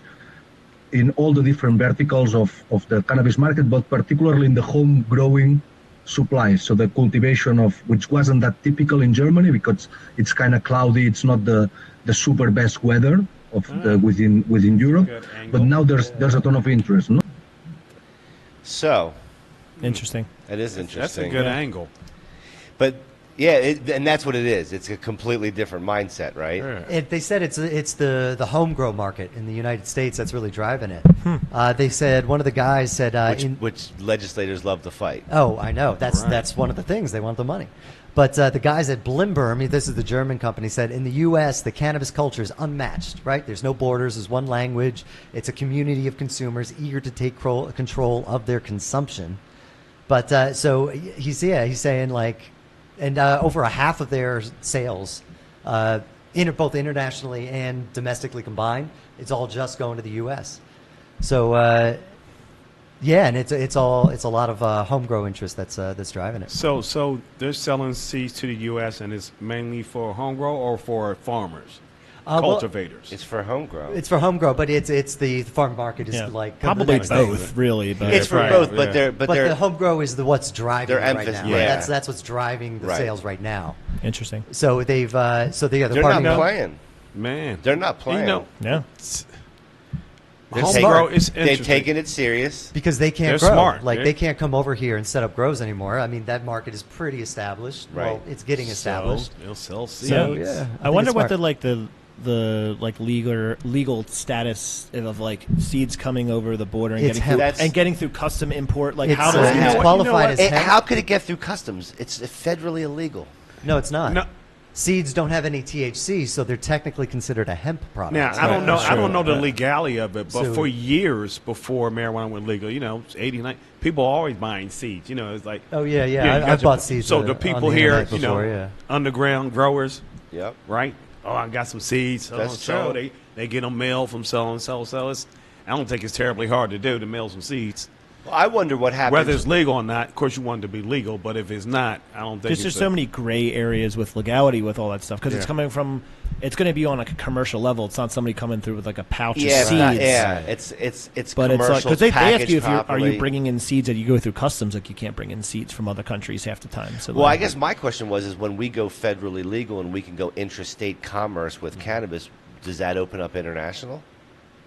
Speaker 17: in all the different verticals of the cannabis market, but particularly in the home growing supply. So the cultivation of, which wasn't that typical in Germany because it's kind of cloudy. It's not the super best weather of within Europe, but now there's a ton of interest. No?
Speaker 1: So
Speaker 7: interesting.
Speaker 1: It is interesting.
Speaker 2: That's a good angle.
Speaker 1: But yeah, and that's what it is. It's a completely different mindset, right?
Speaker 3: They said it's the home grow market in the United States that's really driving it. They said one of the guys said
Speaker 1: which legislators love to fight.
Speaker 3: Oh, I know. That's one of the things. They want the money. But the guys at Blimber, this is the German company, said in the U.S. the cannabis culture is unmatched, right? There's no borders, there's one language. It's a community of consumers eager to take control of their consumption. But so he's saying like, and over a half of their sales, both internationally and domestically combined, it's all just going to the U.S. So. Yeah, and it's a lot of home-grow interest that's driving it.
Speaker 2: So they're selling seeds to the U.S. and it's mainly for home grow or for farmers, cultivators.
Speaker 1: It's for home grow.
Speaker 3: It's for home grow, but it's the farm market is like
Speaker 7: probably both, really. But
Speaker 1: it's for both, but
Speaker 3: the home grow is what's driving it right now.
Speaker 1: Yeah.
Speaker 3: That's what's driving the sales right now.
Speaker 7: Interesting.
Speaker 3: So they're
Speaker 1: not playing.
Speaker 2: Man,
Speaker 1: they're not playing.
Speaker 7: Yeah.
Speaker 1: They've taken it serious
Speaker 3: because they can't
Speaker 2: They're
Speaker 3: grow.
Speaker 2: smart.
Speaker 3: Like they can't come over here and set up grows anymore. I mean, that market is pretty established.
Speaker 1: Right.
Speaker 3: Well, it's getting established.
Speaker 2: They'll sell seeds.
Speaker 3: So, yeah,
Speaker 7: I wonder what the legal status of like seeds coming over the border and getting through custom import. Like how does
Speaker 3: it's qualified as
Speaker 1: how could it get through customs? It's federally illegal.
Speaker 3: No, it's not.
Speaker 2: No.
Speaker 3: Seeds don't have any THC, so they're technically considered a hemp product.
Speaker 2: Now I don't know. I don't know the legality of it, but for years before marijuana went legal, 89, people are always buying seeds. It's like
Speaker 3: I bought seeds.
Speaker 2: So the people here,
Speaker 3: before,
Speaker 2: underground growers.
Speaker 1: Yep.
Speaker 2: Right. Oh, I got some seeds.
Speaker 1: That's
Speaker 2: true. They get them mailed from so. I don't think it's terribly hard to do to mail some seeds.
Speaker 1: Well, I wonder what happens.
Speaker 2: Whether it's legal or not, of course you want it to be legal, but if it's not, I don't think
Speaker 7: there's so many gray areas with legality with all that stuff because it's going to be on like a commercial level. It's not somebody coming through with like a pouch of seeds.
Speaker 1: It's
Speaker 7: but
Speaker 1: commercial.
Speaker 7: Because they ask you if are you
Speaker 1: properly.
Speaker 7: bringing in seeds that you go through customs, like you can't bring in seeds from other countries half the time. So
Speaker 1: I guess my question is when we go federally legal and we can go intrastate commerce with cannabis, does that open up international?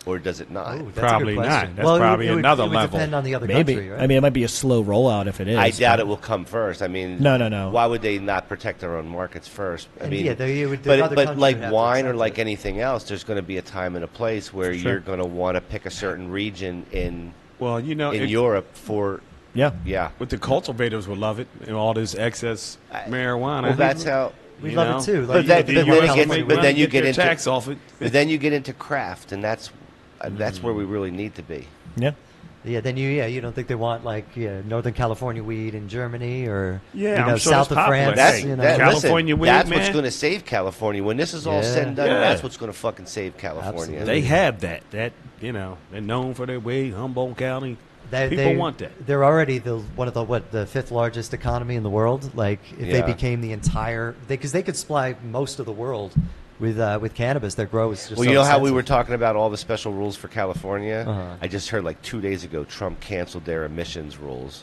Speaker 1: Or does it not?
Speaker 3: Ooh,
Speaker 2: probably not. That's probably another level.
Speaker 3: It would depend on the other
Speaker 7: Maybe.
Speaker 3: country, right?
Speaker 7: I mean, it might be a slow rollout if it is.
Speaker 1: I doubt it will come first. I mean,
Speaker 7: no.
Speaker 1: Why would they not protect their own markets first? I mean,
Speaker 3: but
Speaker 1: like wine or like anything else, there's going to be a time and a place where you're going to want to pick a certain region in Europe for. Yeah.
Speaker 2: With the cultivators will love it and all this excess marijuana.
Speaker 1: Well, that's how.
Speaker 3: We love it too.
Speaker 1: But then you get into
Speaker 2: tax off it.
Speaker 1: But then you get into craft, and that's where we really need to be.
Speaker 7: Yeah.
Speaker 3: Yeah, then you don't think they want Northern California weed in Germany or
Speaker 2: I'm sure
Speaker 3: south of France?
Speaker 2: California weed,
Speaker 1: that's
Speaker 2: man.
Speaker 1: what's going to save California when this is all said and done. That's what's going to fucking save California.
Speaker 3: Absolutely.
Speaker 2: They have that. They're known for their weed. Humboldt County. People want that.
Speaker 3: They're already one of the fifth largest economy in the world. Like if they became the entire, because they could supply most of the world with cannabis. Their grow is just.
Speaker 1: Well, you know how we were talking about all the special rules for California? I just heard like 2 days ago Trump canceled their emissions rules.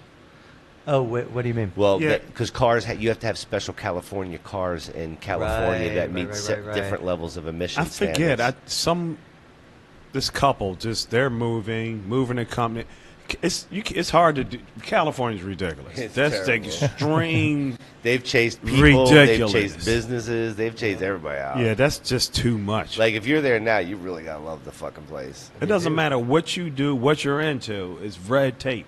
Speaker 3: Oh, what do you mean?
Speaker 1: Well, because cars, you have to have special California cars in California that meet different levels of emissions.
Speaker 2: I forget.
Speaker 1: Standards.
Speaker 2: This couple they're moving a company. It's hard to do. California's ridiculous. That's extreme.
Speaker 1: They've chased people.
Speaker 2: Ridiculous.
Speaker 1: They've chased businesses. They've chased everybody out.
Speaker 2: Yeah, that's just too much.
Speaker 1: Like if you're there now, you really gotta love the fucking place.
Speaker 2: It doesn't matter what you do, what you're into. It's red tape.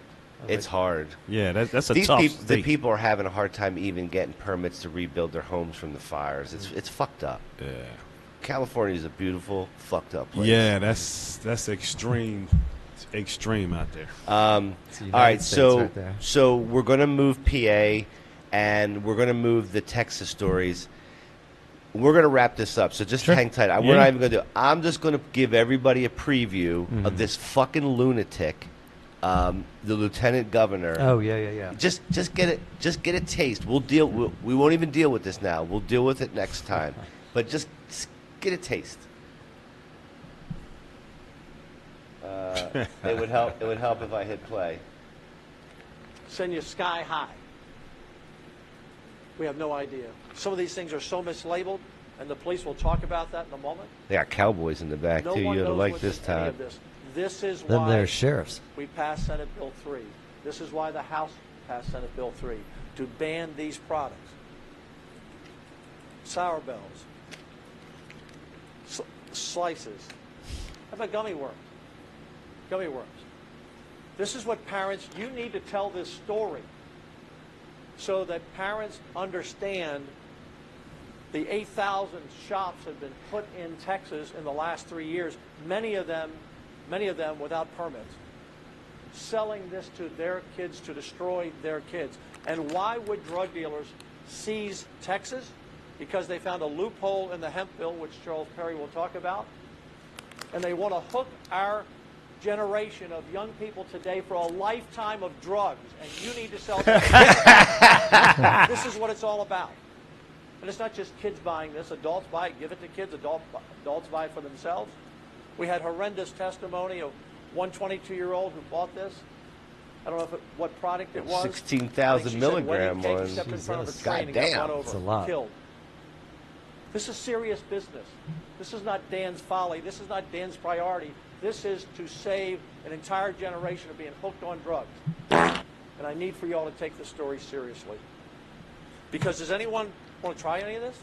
Speaker 1: It's hard.
Speaker 2: Yeah, that's a tough state.
Speaker 1: The people are having a hard time even getting permits to rebuild their homes from the fires. It's fucked up.
Speaker 2: Yeah.
Speaker 1: California is a beautiful, fucked up place.
Speaker 2: Yeah, that's extreme. Extreme out there.
Speaker 1: All right, so we're going to move PA, and we're going to move the Texas stories. We're going to wrap this up, so just hang tight. We're not even going to do it. I'm just going to give everybody a preview of this fucking lunatic, the lieutenant governor.
Speaker 3: Oh yeah.
Speaker 1: Just get it. Just get a taste. We won't even deal with this now. We'll deal with it next time. But just get a taste. It would help. It would help if I hit play.
Speaker 18: Send you sky high. We have no idea. Some of these things are so mislabeled, and the police will talk about that in a moment.
Speaker 1: They got cowboys in the back too. You'll like this time.
Speaker 18: This is
Speaker 3: then
Speaker 18: why
Speaker 3: they're sheriffs.
Speaker 18: We passed Senate Bill 3. This is why the House passed Senate Bill 3 to ban these products. Sour bells, slices. How about gummy worms? Gummy worms. This is what parents, you need to tell this story. so that parents understand the 8,000 shops have been put in Texas in the last 3 years, many of them without permits, selling this to their kids to destroy their kids. And why would drug dealers seize Texas? Because they found a loophole in the hemp bill, which Charles Perry will talk about, and they want to hook our generation of young people today for a lifetime of drugs, and you need to sell them. This is what it's all about. And it's not just kids buying this. Adults buy it, give it to kids. Adults buy it for themselves. We had horrendous testimony of one 22-year-old who bought this. I don't know what product it was.
Speaker 1: 16,000 milligram
Speaker 18: one.
Speaker 1: was.
Speaker 18: Stepped in front of a
Speaker 1: God
Speaker 18: train and got run
Speaker 1: damn.
Speaker 18: over,
Speaker 3: It's a lot.
Speaker 18: killed. This is serious business. This is not Dan's folly. This is not Dan's priority. This is to save an entire generation of being hooked on drugs. And I need for y'all to take this story seriously. Because does anyone want to try any of this?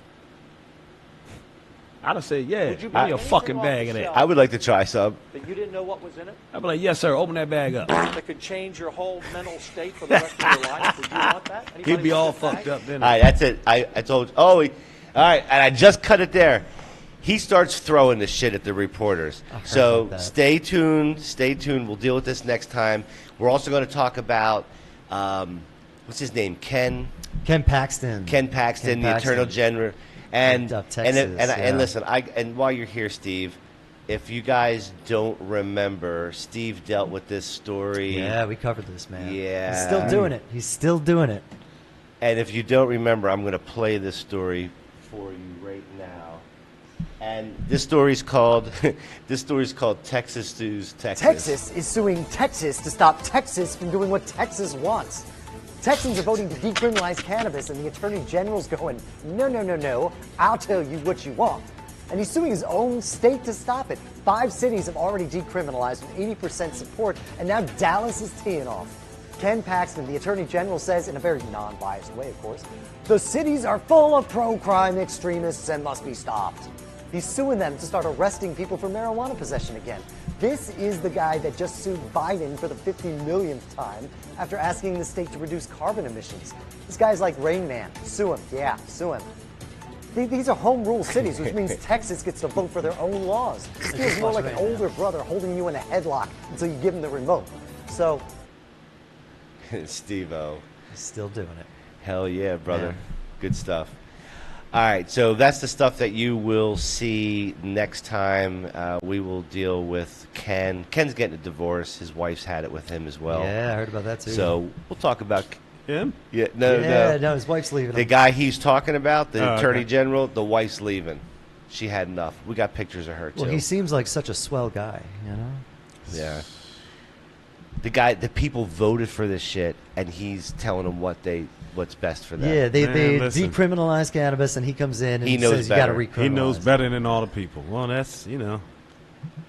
Speaker 2: I'd have said, yeah,
Speaker 18: Would you
Speaker 2: give
Speaker 18: buy
Speaker 2: me a
Speaker 18: anything
Speaker 2: fucking
Speaker 18: off
Speaker 2: bag
Speaker 18: the
Speaker 2: of that.
Speaker 18: shelf
Speaker 1: I would like to try some.
Speaker 18: that you didn't know what was in it?
Speaker 2: I'd be like, yes, sir, open that bag up.
Speaker 18: That could change your whole mental state for the rest of your life? Would you want that? Anybody
Speaker 2: He'd be
Speaker 18: want
Speaker 2: all
Speaker 18: this bag?
Speaker 2: fucked up then.
Speaker 1: All right, that's it. I told you. Oh, all right, and I just cut it there. He starts throwing the shit at the reporters. So
Speaker 3: about that.
Speaker 1: stay tuned. Stay tuned. We'll deal with this next time. We're also going to talk about, what's his name? Ken
Speaker 3: Paxton.
Speaker 1: Ken Paxton, the Attorney General. And
Speaker 3: Ripped up Texas,
Speaker 1: and
Speaker 3: yeah.
Speaker 1: listen, and while you're here, Steve, if you guys don't remember, Steve dealt with this story.
Speaker 3: Yeah, we covered this, man.
Speaker 1: Yeah.
Speaker 3: He's still doing it. He's still doing it.
Speaker 1: And if you don't remember, I'm going to play this story for you right now. And this story's called Texas Sues Texas.
Speaker 19: Texas is suing Texas to stop Texas from doing what Texas wants. Texans are voting to decriminalize cannabis, and the Attorney General's going, no, no, no, no, I'll tell you what you want. And he's suing his own state to stop it. 5 cities have already decriminalized with 80% support, and now Dallas is teeing off. Ken Paxton, the Attorney General, says, in a very non-biased way, of course, the cities are full of pro-crime extremists and must be stopped. He's suing them to start arresting people for marijuana possession again. This is the guy that just sued Biden for the 50 millionth time after asking the state to reduce carbon emissions. This guy's like Rain Man. Sue him. Yeah, sue him. These are home rule cities, which means Texas gets to vote for their own laws. It feels more like an older brother holding you in a headlock until you give him the remote. So,
Speaker 1: Steve-O.
Speaker 3: He's still doing it.
Speaker 1: Hell yeah, brother.
Speaker 3: Yeah.
Speaker 1: Good stuff. All right, so that's the stuff that you will see next time. We will deal with Ken. Ken's getting a divorce. His wife's had it with him as well.
Speaker 3: Yeah, I heard about that too.
Speaker 1: So we'll talk about
Speaker 2: him.
Speaker 1: Yeah, no.
Speaker 3: His wife's leaving
Speaker 1: The
Speaker 3: him.
Speaker 1: guy he's talking about, the
Speaker 2: Oh,
Speaker 1: Attorney
Speaker 2: okay.
Speaker 1: General, the wife's leaving. She had enough. We got pictures of her too.
Speaker 3: Well, he seems like such a swell guy, you know?
Speaker 1: Yeah. The people voted for this shit, and he's telling them what's best for them.
Speaker 3: Yeah, they
Speaker 2: listen.
Speaker 3: decriminalize cannabis, and he comes in and
Speaker 1: He knows
Speaker 3: says you got to
Speaker 1: better.
Speaker 3: recriminalize.
Speaker 2: He knows better than all the people. Well, that's,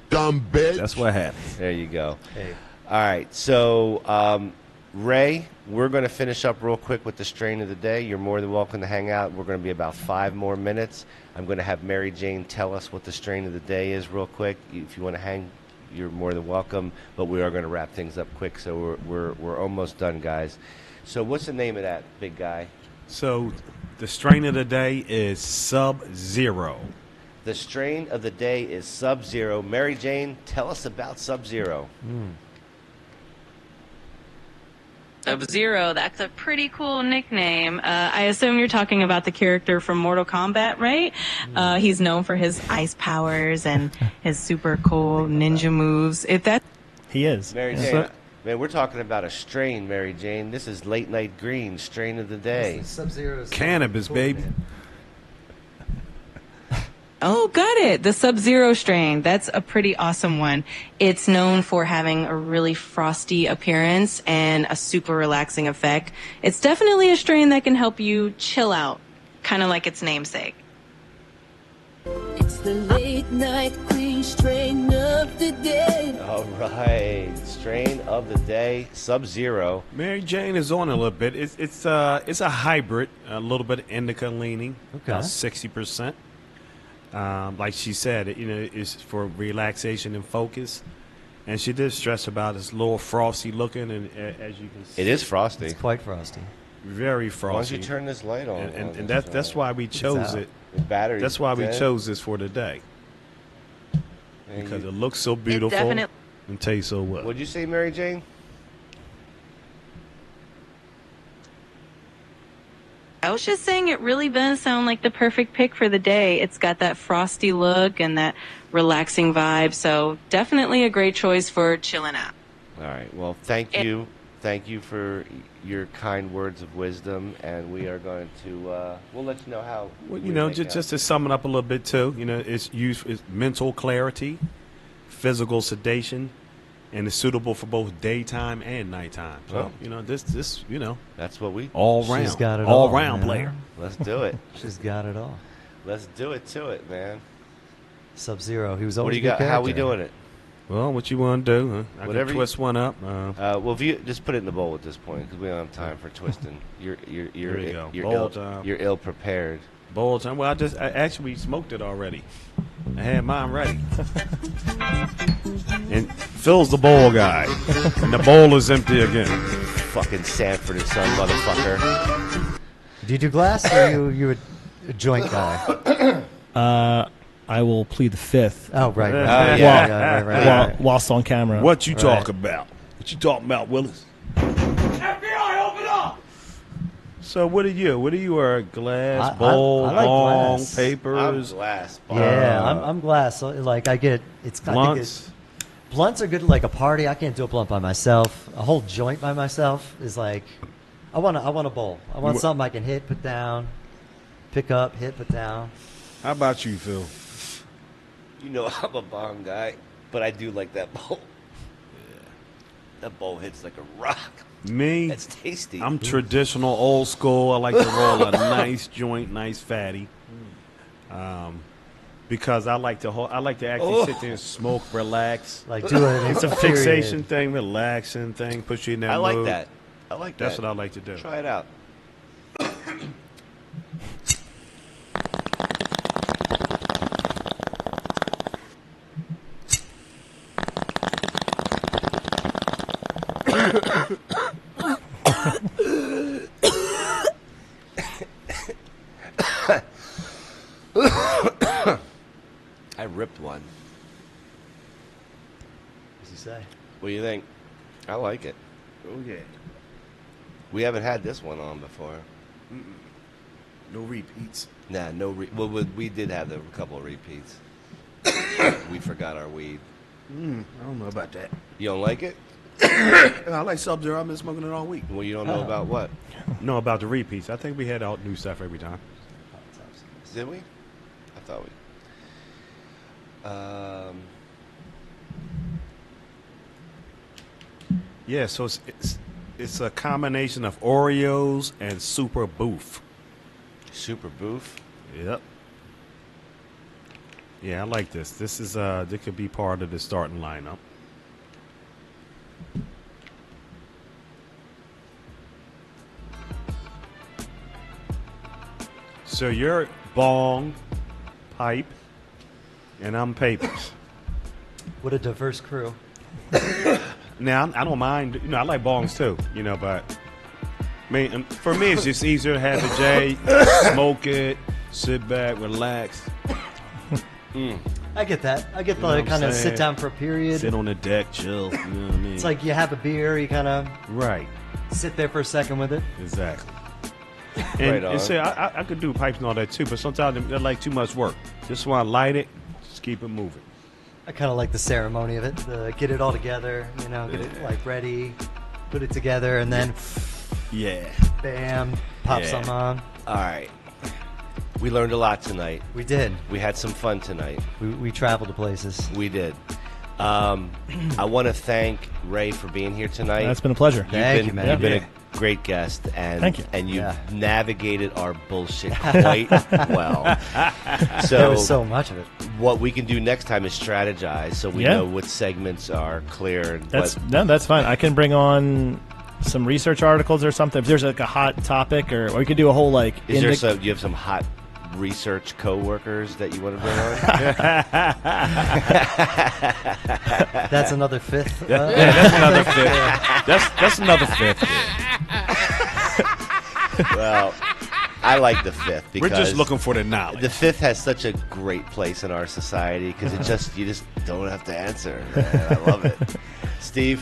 Speaker 8: Dumb bitch.
Speaker 2: that's what happens.
Speaker 1: There you go.
Speaker 3: Hey.
Speaker 1: All right, so Ray, we're going to finish up real quick with the strain of the day. You're more than welcome to hang out. We're going to be about 5 more minutes. I'm going to have Mary Jane tell us what the strain of the day is real quick. If you want to hang, you're more than welcome. But we are going to wrap things up quick, so we're almost done, guys. So what's the name of that big guy?
Speaker 2: So the strain of the day is Sub-Zero.
Speaker 1: The strain of the day is Sub-Zero. Mary Jane, tell us about Sub-Zero.
Speaker 16: Sub-Zero, that's a pretty cool nickname. I assume you're talking about the character from Mortal Kombat, right? He's known for his ice powers and his super cool ninja moves.
Speaker 7: He is.
Speaker 1: Mary Jane, man, we're talking about a strain, Mary Jane. This is Late Night Green, strain of the day.
Speaker 3: Sub-Zero's
Speaker 2: Cannabis, baby.
Speaker 16: Oh, got it. The Sub-Zero strain. That's a pretty awesome one. It's known for having a really frosty appearance and a super relaxing effect. It's definitely a strain that can help you chill out, kind of like its namesake.
Speaker 20: It's the late night green strain of the day.
Speaker 1: All right, strain of the day, Sub-Zero.
Speaker 2: Mary Jane is on a little bit. It's a hybrid, a little bit indica leaning, about 60%. Like she said, it's for relaxation and focus. And she did stress about it's a little frosty looking, and as you can see,
Speaker 1: It is frosty.
Speaker 3: It's quite frosty.
Speaker 2: Very
Speaker 1: Why don't
Speaker 2: frosty.
Speaker 1: you turn this light on?
Speaker 2: And that's why we chose it.
Speaker 1: The battery's
Speaker 2: That's why we
Speaker 1: dead.
Speaker 2: chose this for today. Because it looks so beautiful
Speaker 16: definitely-
Speaker 2: and tastes so well.
Speaker 1: What'd you say, Mary Jane?
Speaker 16: I was just saying it really does sound like the perfect pick for the day. It's got that frosty look and that relaxing vibe, so definitely a great choice for chilling out.
Speaker 1: All right. Well, thank you. Thank you for your kind words of wisdom, and we are going to. We'll let you know how.
Speaker 2: Well,
Speaker 1: we
Speaker 2: you know,
Speaker 1: make out.
Speaker 2: just to sum it up a little bit too, you know, it's used for mental clarity, physical sedation, and it's suitable for both daytime and nighttime. So,
Speaker 1: Oh.
Speaker 2: you know, this, you know,
Speaker 1: That's what we.
Speaker 2: all round,
Speaker 3: She's got it
Speaker 2: all
Speaker 3: all,
Speaker 2: round
Speaker 3: man.
Speaker 2: player.
Speaker 1: Let's do it.
Speaker 3: She's got it all.
Speaker 1: Let's do it to it, man.
Speaker 3: Sub-Zero. He was
Speaker 1: What
Speaker 3: always
Speaker 1: do you
Speaker 3: a good
Speaker 1: got? How we
Speaker 3: character.
Speaker 1: doing it?
Speaker 2: Well, what you want to do? Huh? I
Speaker 1: Whatever
Speaker 2: can
Speaker 1: you-
Speaker 2: twist one up.
Speaker 1: Well, if you just put it in the bowl at this point, because we don't have time for twisting. You're
Speaker 2: There you go.
Speaker 1: you're
Speaker 2: Bowl
Speaker 1: ill.
Speaker 2: time.
Speaker 1: You're ill prepared.
Speaker 2: Bowl time. Well, I actually smoked it already. I had mine ready. And Phil's the bowl guy, and the bowl is empty again.
Speaker 1: Fucking Sanford and Son, motherfucker.
Speaker 3: Do you do glass or you a joint guy?
Speaker 7: I will plead the fifth.
Speaker 3: Oh, right. right.
Speaker 1: Oh, yeah.
Speaker 3: Right.
Speaker 7: Whilst on camera.
Speaker 2: What you
Speaker 3: Right.
Speaker 2: talk about? What you talking about, Willis?
Speaker 6: FBI, open up!
Speaker 2: So what are you? What are you? Are glass,
Speaker 3: I
Speaker 2: bowl,
Speaker 3: like
Speaker 2: long,
Speaker 3: glass.
Speaker 2: papers,
Speaker 1: I'm glass.
Speaker 3: Yeah, I'm glass. So, like I get it's I think
Speaker 2: blunts?
Speaker 3: blunts are good. Like a party, I can't do a blunt by myself. A whole joint by myself is like I want a bowl. I want something I can hit, put down, pick up, hit, put down.
Speaker 2: How about you, Phil?
Speaker 1: You know I'm a bomb guy, but I do like that bowl. Yeah. That bowl hits like a rock.
Speaker 2: Me?
Speaker 1: That's tasty.
Speaker 2: I'm traditional, old school. I like to roll a nice joint, nice fatty. Because I like to actually sit there and smoke, relax.
Speaker 3: Like do it.
Speaker 2: It's a fixation thing, relaxing thing, push you in that
Speaker 1: I like
Speaker 2: mood.
Speaker 1: that. I like that.
Speaker 2: That's what I like to do.
Speaker 1: Try it out. I ripped one.
Speaker 3: What's he say?
Speaker 1: What do you think? I like it.
Speaker 2: Oh yeah.
Speaker 1: We haven't had this one on before.
Speaker 2: No repeats.
Speaker 1: Nah, no. Well, we did have a couple of repeats. We forgot our weed.
Speaker 2: I don't know about that.
Speaker 1: You don't like it?
Speaker 2: I like Sub-Zero. I've been smoking it all week.
Speaker 1: Well, you don't know about what?
Speaker 2: No, about the repeats. I think we had out new stuff every time.
Speaker 1: Did we? I thought we.
Speaker 2: Yeah, so it's a combination of Oreos and Super Boof.
Speaker 1: Super Boof?
Speaker 2: Yep. Yeah, I like this. This is this could be part of the starting lineup. So you're bong, pipe, and I'm papers.
Speaker 3: What a diverse crew.
Speaker 2: Now I don't mind. You know, I like bongs too. You know, but I mean, for me, it's just easier to have the J, smoke it, sit back, relax.
Speaker 3: I get that. I get
Speaker 2: You know what
Speaker 3: the
Speaker 2: I'm
Speaker 3: kind of
Speaker 2: saying?
Speaker 3: sit down for a period.
Speaker 2: Sit on the deck, chill. You know what I mean?
Speaker 3: It's like you have a beer, you kind of
Speaker 2: right.
Speaker 3: sit there for a second with it.
Speaker 2: Exactly. And,
Speaker 1: Right
Speaker 2: and say I could do pipes and all that too, but sometimes they're like too much work. Just want to light it, just keep it moving.
Speaker 3: I kind of like the ceremony of it. Get it all together, you know, get it like ready, put it together, and then
Speaker 2: Yeah.
Speaker 3: bam, pop
Speaker 1: Yeah.
Speaker 3: some on.
Speaker 1: All right. We learned a lot tonight.
Speaker 3: We did.
Speaker 1: We had some fun tonight.
Speaker 3: We traveled to places.
Speaker 1: We did. I want to thank Ray for being here tonight.
Speaker 7: It's been a pleasure.
Speaker 3: Thank you, man.
Speaker 1: You've been
Speaker 3: Yeah.
Speaker 1: a great guest, and
Speaker 7: Thank you.
Speaker 1: and you've
Speaker 3: Yeah.
Speaker 1: navigated our bullshit quite well.
Speaker 3: There was so much of it.
Speaker 1: What we can do next time is strategize, so we
Speaker 7: Yeah.
Speaker 1: know what segments are clear. And
Speaker 7: That's
Speaker 1: what,
Speaker 7: that's fine. I can bring on some research articles or something. If there's like a hot topic, or we could do a whole like.
Speaker 1: is there some? You have some hot research coworkers that you want to bring on?
Speaker 3: That's another fifth.
Speaker 2: Yeah, that's another fifth. That's another fifth.
Speaker 1: Well, I like the Fifth because
Speaker 2: We're just looking for the knowledge.
Speaker 1: The Fifth has such a great place in our society because you just don't have to answer. Man, I love it. Steve,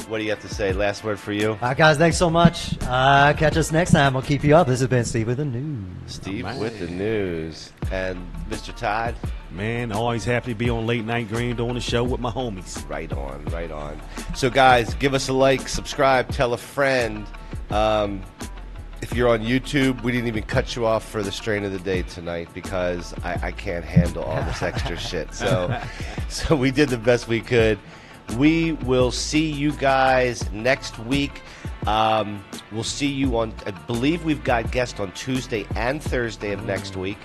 Speaker 1: what do you have to say? Last word for you.
Speaker 3: All right, guys, thanks so much. Catch us next time. I'll keep you up. This has been Steve with the news.
Speaker 1: Steve with the news. And Mr. Todd?
Speaker 2: Man, always happy to be on Late Night Green doing the show with my homies.
Speaker 1: Right on, right on. So, guys, give us a like, subscribe, tell a friend. If you're on YouTube, we didn't even cut you off for the strain of the day tonight because I can't handle all this extra shit. So we did the best we could. We will see you guys next week. We'll see you on, I believe we've got guests on Tuesday and Thursday of next week.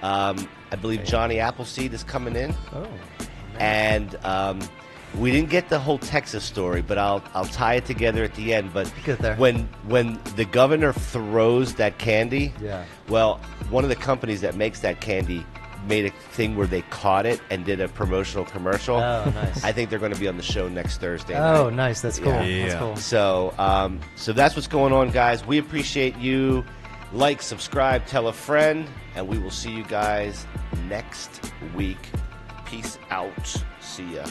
Speaker 1: I believe Johnny Appleseed is coming in.
Speaker 3: Oh.
Speaker 1: And we didn't get the whole Texas story, but I'll tie it together at the end. But when the governor throws that candy, well, one of the companies that makes that candy made a thing where they caught it and did a promotional commercial.
Speaker 3: Oh, nice.
Speaker 1: I think they're going to be on the show next Thursday
Speaker 3: Oh,
Speaker 1: night.
Speaker 3: nice. That's cool. That's cool.
Speaker 1: So, so that's what's going on, guys. We appreciate you. Like, subscribe, tell a friend, and we will see you guys next week. Peace out. See ya.